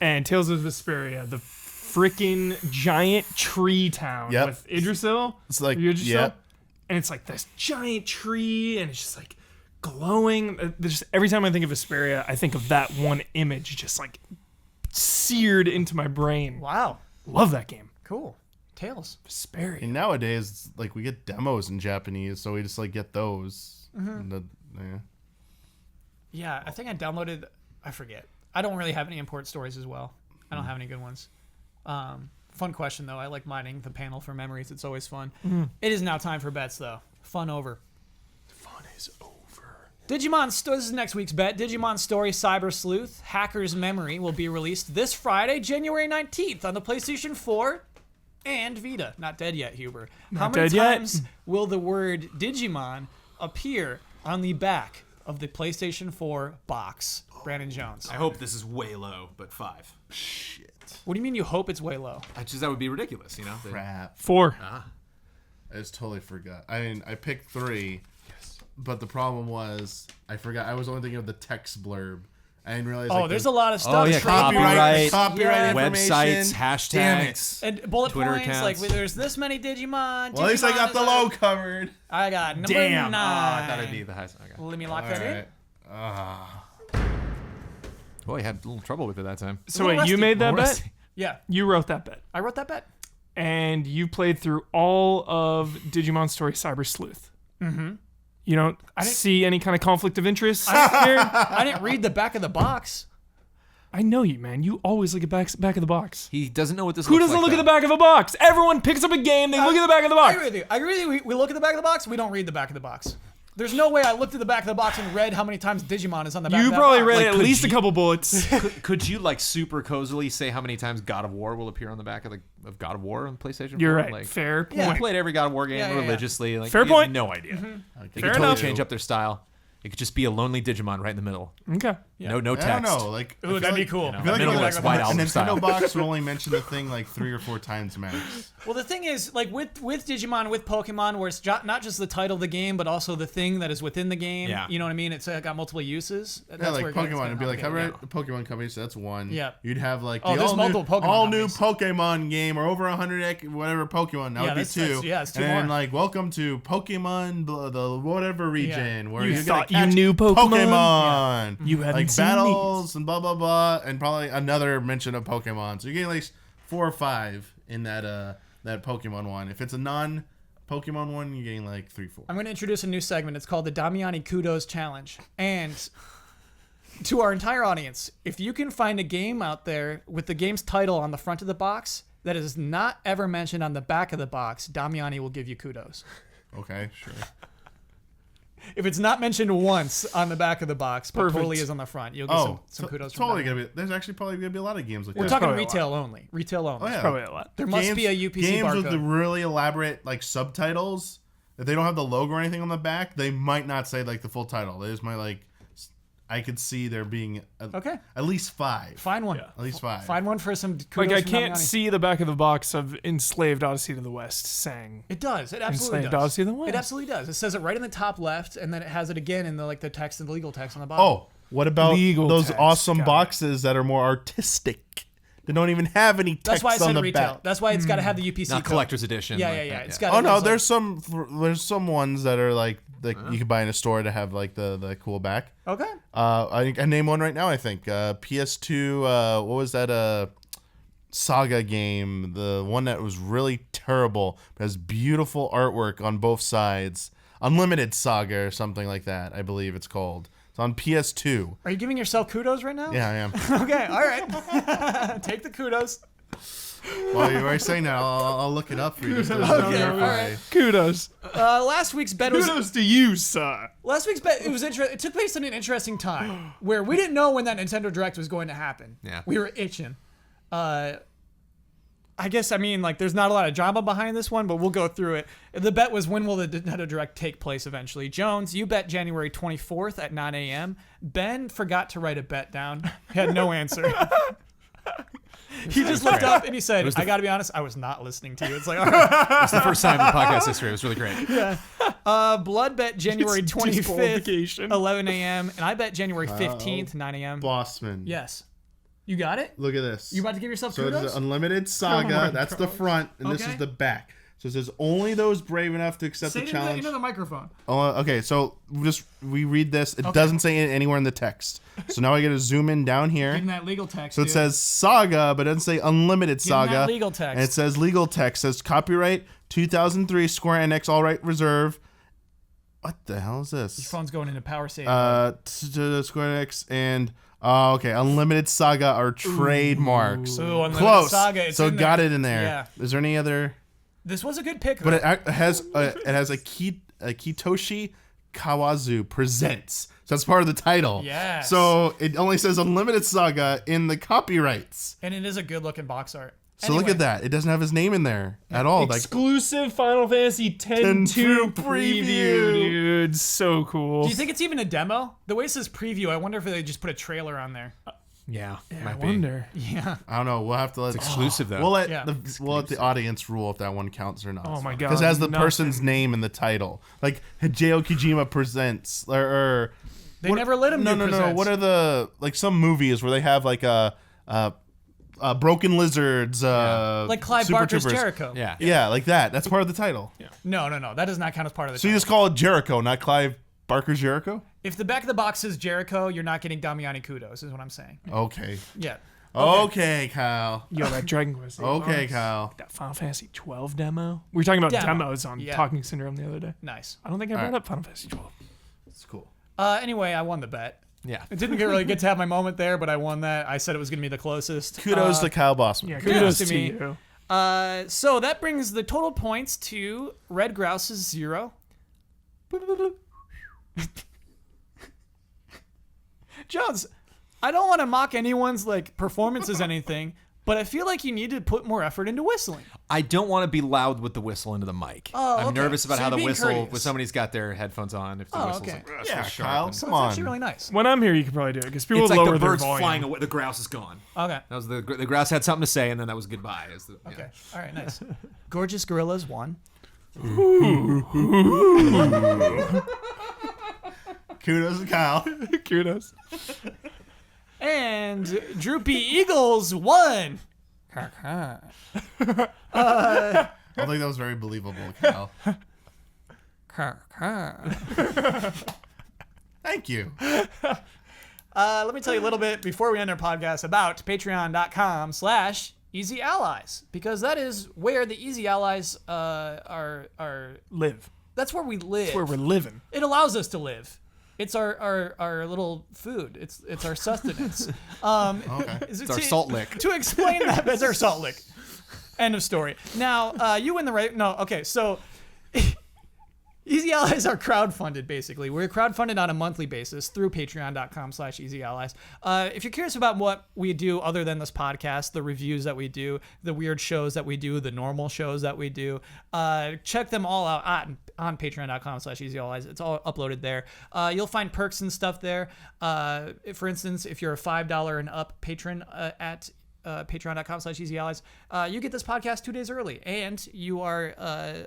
And Tales of Vesperia, the freaking giant tree town with Idrisil. It's like, Idrisil. And it's like this giant tree, and it's just like glowing. Just every time I think of Vesperia, I think of that one image, just like seared into my brain. Wow. Love that game. Cool. Tales. Vesperia. And nowadays, it's like we get demos in Japanese, so we just like get those. And Yeah, I think I downloaded. I forget. I don't really have any import stories as well. I don't have any good ones. Fun question though. I like mining the panel for memories. It's always fun. It is now time for bets though. Fun over. Fun is over. Digimon. This is next week's bet. Digimon Story Cyber Sleuth Hacker's Memory will be released this Friday, January 19th on the PlayStation 4 and Vita. Not dead yet, Huber. How many times will the word Digimon appear on the back of the PlayStation 4 box? Brandon Jones. I hope this is way low, but 5. shit. What do you mean you hope it's way low? That would be ridiculous, you know? Crap. 4. I just totally forgot. I mean, I picked 3, but the problem was I forgot. I was only thinking of the text blurb. I didn't realize. Oh, like, there's a lot of stuff. yeah, copyright Yeah. information. Websites, Damn it. hashtags. And bullet Twitter points, accounts. like there's this many Digimon. Well, at least I got Digimon the is low covered. I got number Damn. 9. I thought it'd be the highest. Okay. Let me lock All that right. Boy, I had a little trouble with it that time. So Little wait, you rusty. made that Little bet? rusty. in. Yeah, You wrote that bet. I wrote that bet. And you played through all of Digimon Story Cyber Sleuth. You don't see any kind of conflict of interest here? I didn't read the back of the box. I know you, man. You always look at back of the box. He doesn't know what this Who looks doesn't like, look at though. the back of a box? Everyone picks up a game, they look at the back of the I box. agree with you. I agree with you. We look at the back of the box. We don't read the back of the box. There's no way I looked at the back of the box and read how many times Digimon is on the back You of that probably box. read Like, at could least a you- couple bullets. Could you like super cozily say how many times God of War will appear on the back of God of War on PlayStation 4? You're right. Like, Fair point. I played every God of War game Yeah, yeah, yeah. religiously. Like, Fair you have point. no idea. They Fair could totally enough. change up their style. It could just be a lonely Digimon right in the middle. Okay. No I don't text. know. Like, I Ooh, feel that'd be like- cool. know, I feel like minimalist a White a Album Nintendo style. box would only mention the thing like 3 or 4 times max. Well, the thing is, like with Digimon, with Pokemon, where it's not just the title of the game, but also the thing that is within the game. Yeah. You know what I mean? It's got multiple uses. Yeah, That's like where it gets Pokemon. kinda It'd be like, how complicated. many Pokemon companies? So that's one. Yeah. You'd have like Oh, the there's all-new, multiple Pokemon all-new companies. Pokemon game, or over 100 whatever Pokemon. That Yeah, would be that's- 2. it's 2 and then more. like, welcome to Pokemon, the whatever region where You you're thought gonna you catch knew Pokemon? Pokemon. You hadn't like seen battles and blah blah blah, and probably another mention of Pokemon. So you're getting like 4 or 5 in that Pokemon one. If it's a non-Pokemon one, you're getting like 3, 4. I'm going to introduce a new segment. It's called the Damiani Kudos Challenge. And to our entire audience, if you can find a game out there with the game's title on the front of the box that is not ever mentioned on the back of the box, Damiani will give you kudos. Okay, sure. If it's not mentioned once on the back of the box, but Perfect. totally is on the front, you'll get some kudos from totally that. gonna be. There's actually probably gonna be a lot of games like We're that. talking Probably a retail only. Retail only. Oh, yeah. Probably a lot. There must be a UPC games barcode. with the really elaborate like subtitles. If they don't have the logo or anything on the back, they might not say like the full title. They just might like. I could see there being Okay. at least 5. Find one. At least 5. Find one for some kudos Like I from can't Damiani. see the back of the box of Enslaved Odyssey to the West sang. It does. It absolutely Enslaved does. Odyssey of the West. It absolutely does. It says it right in the top left, and then it has it again in the text and the legal text on the bottom. Oh, what about Legal those text, awesome got it. boxes that are more artistic? They don't even have any text that's why I on said the retail. back. That's why it's got to have the UPC Not code. collector's edition. Yeah, like yeah, yeah. that, It's yeah. got. Oh no, those, there's some ones that are like you can buy in a store to have like the cool back. Okay. I name one right now. I think PS2. What was that? Saga game. The one that was really terrible, but has beautiful artwork on both sides. Unlimited Saga or something like that. I believe it's called. It's on PS2. Are you giving yourself kudos right now? Yeah, I am. Okay. All right. Take the kudos. Well, you're already saying that. I'll look it up for you. Just to Okay, verify. all right. Kudos. Last week's bet was. Kudos to you, sir. Last week's bet, it took place in an interesting time where we didn't know when that Nintendo Direct was going to happen. Yeah. We were itching. I guess, there's not a lot of drama behind this one, but we'll go through it. The bet was, when will the Nintendo Direct take place eventually? Jones, you bet January 24th at 9 a.m. Ben forgot to write a bet down. He had no answer. He just looked up and he said, I got to be honest, I was not listening to you. It's like, all right. It's the first time in podcast history. It was really great. Blood bet January It's 25th, disqualification. 11 a.m. And I bet January 15th, 9 a.m. Bossman. Yes. You got it? Look at this. You about to give yourself So kudos? there's an Unlimited Saga. Come on, That's the front, and this Okay. is the back. So it says only those brave enough to accept Say the it challenge. into the microphone. Okay, so we read this. It doesn't say it anywhere in the text. So now I got to zoom in down here. Give him that legal text. So it says Saga, but it doesn't say Unlimited Give him Saga. that legal text. And it says legal text. It says copyright 2003 Square Enix, all right reserve. What the hell is this? Your phone's going into power save. To Square Enix and okay, Unlimited Saga are trademarks. Ooh, Unlimited Close. Saga, it's so in got there. it in there. Yeah. Is there any other? This was a good pick. But though. it has a Kitoshi Kawazu presents. So that's part of the title. Yes. So it only says Unlimited Saga in the copyrights. And it is a good looking box art. So look at that. It doesn't have his name in there at all. Like Exclusive Final Fantasy 10-2 preview, dude. So cool. Do you think it's even a demo? The way it says preview, I wonder if they just put a trailer on there. Yeah. I might be. wonder. Yeah. I don't know. We'll have to let Exclusive though. we'll let Yeah. the audience rule if that one counts or not. Oh my god. Because it has the nothing. person's name in the title. Like Hideo Kojima presents or They never let him no, do no, no. presents. What are the some movies where they have like Broken Lizards, like Clive Super Barker's Troopers. Jericho. Yeah. Yeah, like that. That's part of the title. No. That does not count as part of the So you title. just call it Jericho, not Clive Barker's Jericho? If the back of the box says Jericho, you're not getting Damiani kudos, is what I'm saying. Okay. Yeah. Okay, Kyle. Yo, that Dragon Quest. Okay, Kyle. That Final Fantasy 12 demo. We were talking about Demo. demos on Yeah. Talking Syndrome the other day. Nice. I don't think I brought right. up Final Fantasy 12. That's cool. Anyway, I won the bet. Yeah. It didn't really get to have my moment there, but I won that. I said it was going to be the closest. Kudos to Kyle Bossman. Yeah, Kudos kudos to to me. you. So that brings the total points to Red Grouse's 0. Jones, I don't want to mock anyone's performances, anything, but I feel like you need to put more effort into whistling. I don't want to be loud with the whistle into the mic. Oh, I'm okay. nervous about So how you're the being whistle courteous. when somebody's got their headphones on. If the Oh, whistle's okay. like, Yeah, so Kyle. sharp. Come That's on. actually really nice. When I'm here, you can probably do it because people It's lower like the their birds volume. flying away. The grouse is gone. Okay. That was the grouse had something to say, and then that was goodbye. Okay. All right. Nice. Gorgeous Gorillas 1. Kudos to Kyle. Kudos. And Droopy Eagles 1. I don't think that was very believable, Kyle. Thank you. Let me tell you a little bit before we end our podcast about patreon.com/Easy Allies, because that is where the Easy Allies are. Live. That's where we live. Where we're living. It allows us to live. It's our little food. It's our sustenance. Okay. It's our salt lick. To explain that, it's our salt lick. End of story. Now, you win the right. No, okay. So, Easy Allies are crowdfunded, basically. We're crowdfunded on a monthly basis through patreon.com/easyallies. If you're curious about what we do other than this podcast, the reviews that we do, the weird shows that we do, the normal shows that we do, check them all out on patreon.com/easyallies. It's all uploaded there. You'll find perks and stuff there. For instance, if you're a $5 and up patron at patreon.com/easyallies, you get this podcast 2 days early, and you are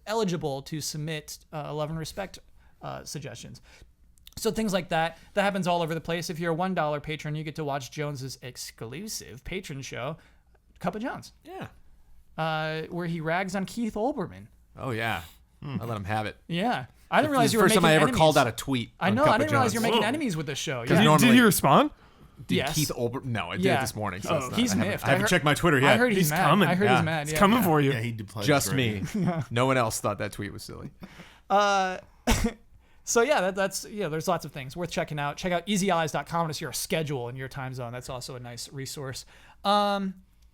eligible to submit love and respect suggestions. So things like that happens all over the place. If you're a $1 patron, you get to watch Jones's exclusive patron show, Cup of Jones, where he rags on Keith Olbermann. Oh yeah, I let him have it. Yeah, I didn't realize you were first making time I ever enemies. called out a tweet. I on know. Cup I of didn't realize Jones. you're making enemies with this show. Because Yeah. normally- Did he respond? Did Yes. Keith Olbermann? No, I did Yeah. it this morning. So Oh. it's not, He's I haven't, miffed. I haven't I heard- checked my Twitter yet. I heard he's He's mad. coming. I heard Yeah. he's mad. It's Yeah. coming for you. Yeah, he deployed Just great. me. No one else thought that tweet was silly. So yeah, that's there's lots of things worth checking out. Check out easyallies.com to see your schedule and your time zone. That's also a nice resource. Yeah,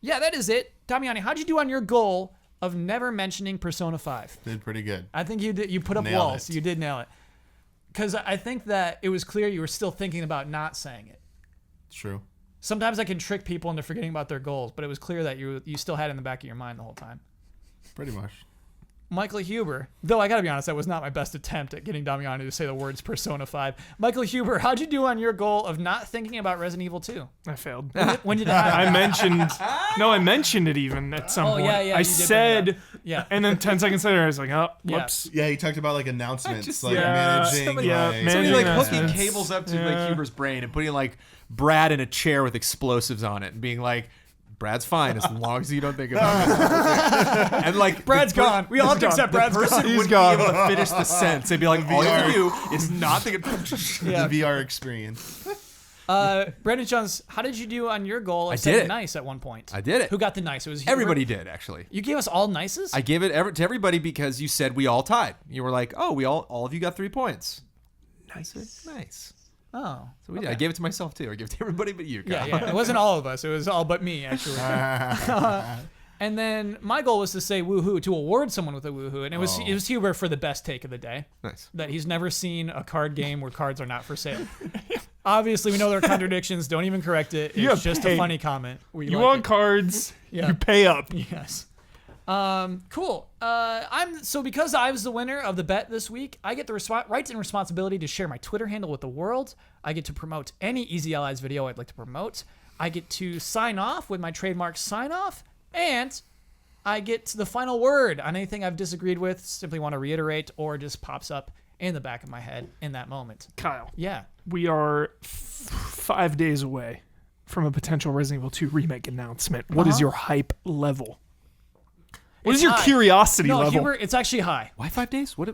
that is it. Damiani, how'd you do on your goal of never mentioning Persona 5? Did pretty good. I think you did. You put up Nailed walls. it. You did nail it. Because I think that it was clear you were still thinking about not saying it. True. Sometimes I can trick people into forgetting about their goals, but it was clear that you still had it in the back of your mind the whole time. Pretty much. Michael Huber, though I gotta be honest, that was not my best attempt at getting Damiani to say the words Persona 5. Michael Huber, how'd you do on your goal of not thinking about Resident Evil 2? I failed. When did it happen? I mentioned it even at some point. yeah, you I did bring it said, up. Yeah. and then 10 seconds later, I was like, oh, Yeah. whoops. Yeah, he talked about like announcements, just- like yeah, managing. somebody- yeah, like, managing Somebody like announcements. hooking cables up to Yeah. like Huber's brain and putting like Brad in a chair with explosives on it and being like, Brad's fine as long as you don't think about it. And like Brad's gone. We all have to accept Brad's the person gone. wouldn't be able to finish the sentence. They'd be like, all you have to do is not think. Yeah. the VR experience. Brandon Jones, how did you do on your goal of I did saying it. nice at one point? I did it. Who got the nice? It was Huber? Everybody did actually. You gave us all nices? I gave it to everybody because you said we all tied. You were like, oh, all of you got 3 points. Nice. Nice. Oh. So we did. I gave it to myself too. I gave it to everybody but you. Yeah, Kyle. yeah. It wasn't all of us. It was all but me, actually. And then my goal was to say woohoo, to award someone with a woohoo. And it was Huber for the best take of the day. Nice. That he's never seen a card game where cards are not for sale. Obviously, we know there are contradictions. Don't even correct it. It's You have just paid. a funny comment. We You like want it. cards, Yeah. you pay up. Yes. Cool. Because I was the winner of the bet this week, I get the rights and responsibility to share my Twitter handle with the world. I get to promote any Easy Allies video I'd like to promote. I get to sign off with my trademark sign off, and I get the final word on anything I've disagreed with, simply want to reiterate, or just pops up in the back of my head in that moment. Kyle, Yeah. we are 5 days away from a potential Resident Evil 2 remake announcement. What is your hype level? What It's is your high. curiosity No, level? Huber, it's actually high. Why 5 days? What?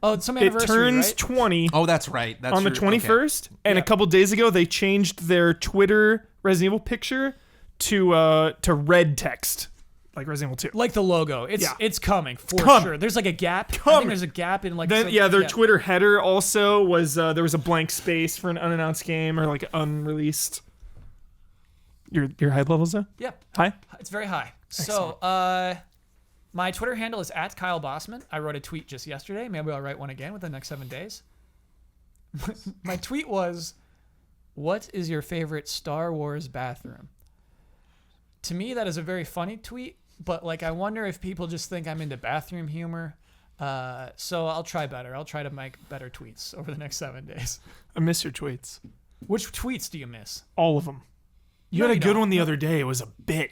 Oh, it's some It anniversary, turns right? 20 Oh, that's right. That's on the true. Okay. 21st, and Yeah. a couple days ago they changed their Twitter Resident Evil picture to red text, like Resident Evil 2. Like the logo. It's coming for Coming. sure. There's like a gap. I Coming. think there's a gap in like... Then some- their Twitter header also was there was a blank space for an unannounced game or like unreleased. Your hype levels though? Yeah. High? It's very high. So, my Twitter handle is @Kyle Bossman. I wrote a tweet just yesterday. Maybe I'll write one again within the next 7 days. My tweet was, "What is your favorite Star Wars bathroom?" To me, that is a very funny tweet, but like I wonder if people just think I'm into bathroom humor. So I'll try better. I'll try to make better tweets over the next 7 days. I miss your tweets. Which tweets do you miss? All of them. You No, had a you good don't. one the other day. It was a bit.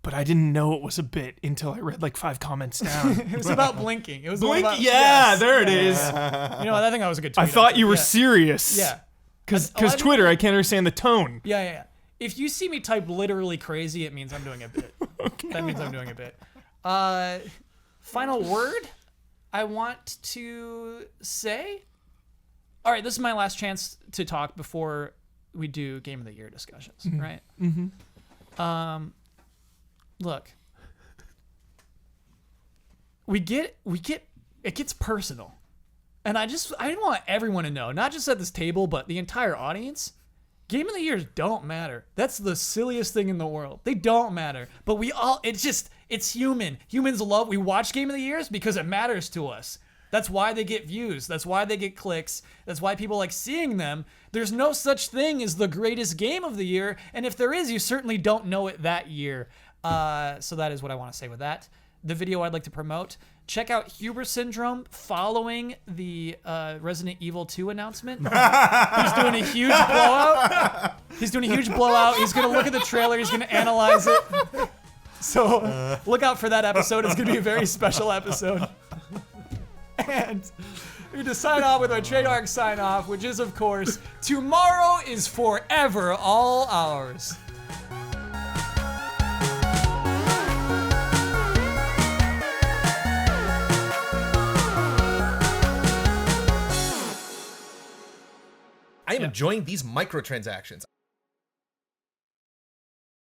But I didn't know it was a bit until I read like 5 comments down. It was about blinking. It was the one Blink? about, Yeah, yes. there it is. You know, I think that was a good tweet. I thought actually. you were Yeah. serious. Yeah. Because A lot of Twitter, people- I can't understand the tone. Yeah. If you see me type literally crazy, it means I'm doing a bit. That means I'm doing a bit. Final word I want to say. All right, this is my last chance to talk before we do Game of the Year discussions, right? Mm-hmm. Look. We get it gets personal. And I want everyone to know, not just at this table, but the entire audience. Game of the Years don't matter. That's the silliest thing in the world. They don't matter. But it's human. Humans we watch Game of the Years because it matters to us. That's why they get views. That's why they get clicks. That's why people like seeing them. There's no such thing as the greatest game of the year, and if there is, you certainly don't know it that year. So that is what I want to say with that. The video I'd like to promote, check out Huber Syndrome following the Resident Evil 2 announcement. He's doing a huge blowout. He's going to look at the trailer. He's going to analyze it. So look out for that episode. It's going to be a very special episode. And we're to sign off with our trademark sign off, which is, of course, tomorrow is forever all ours. I am enjoying these microtransactions.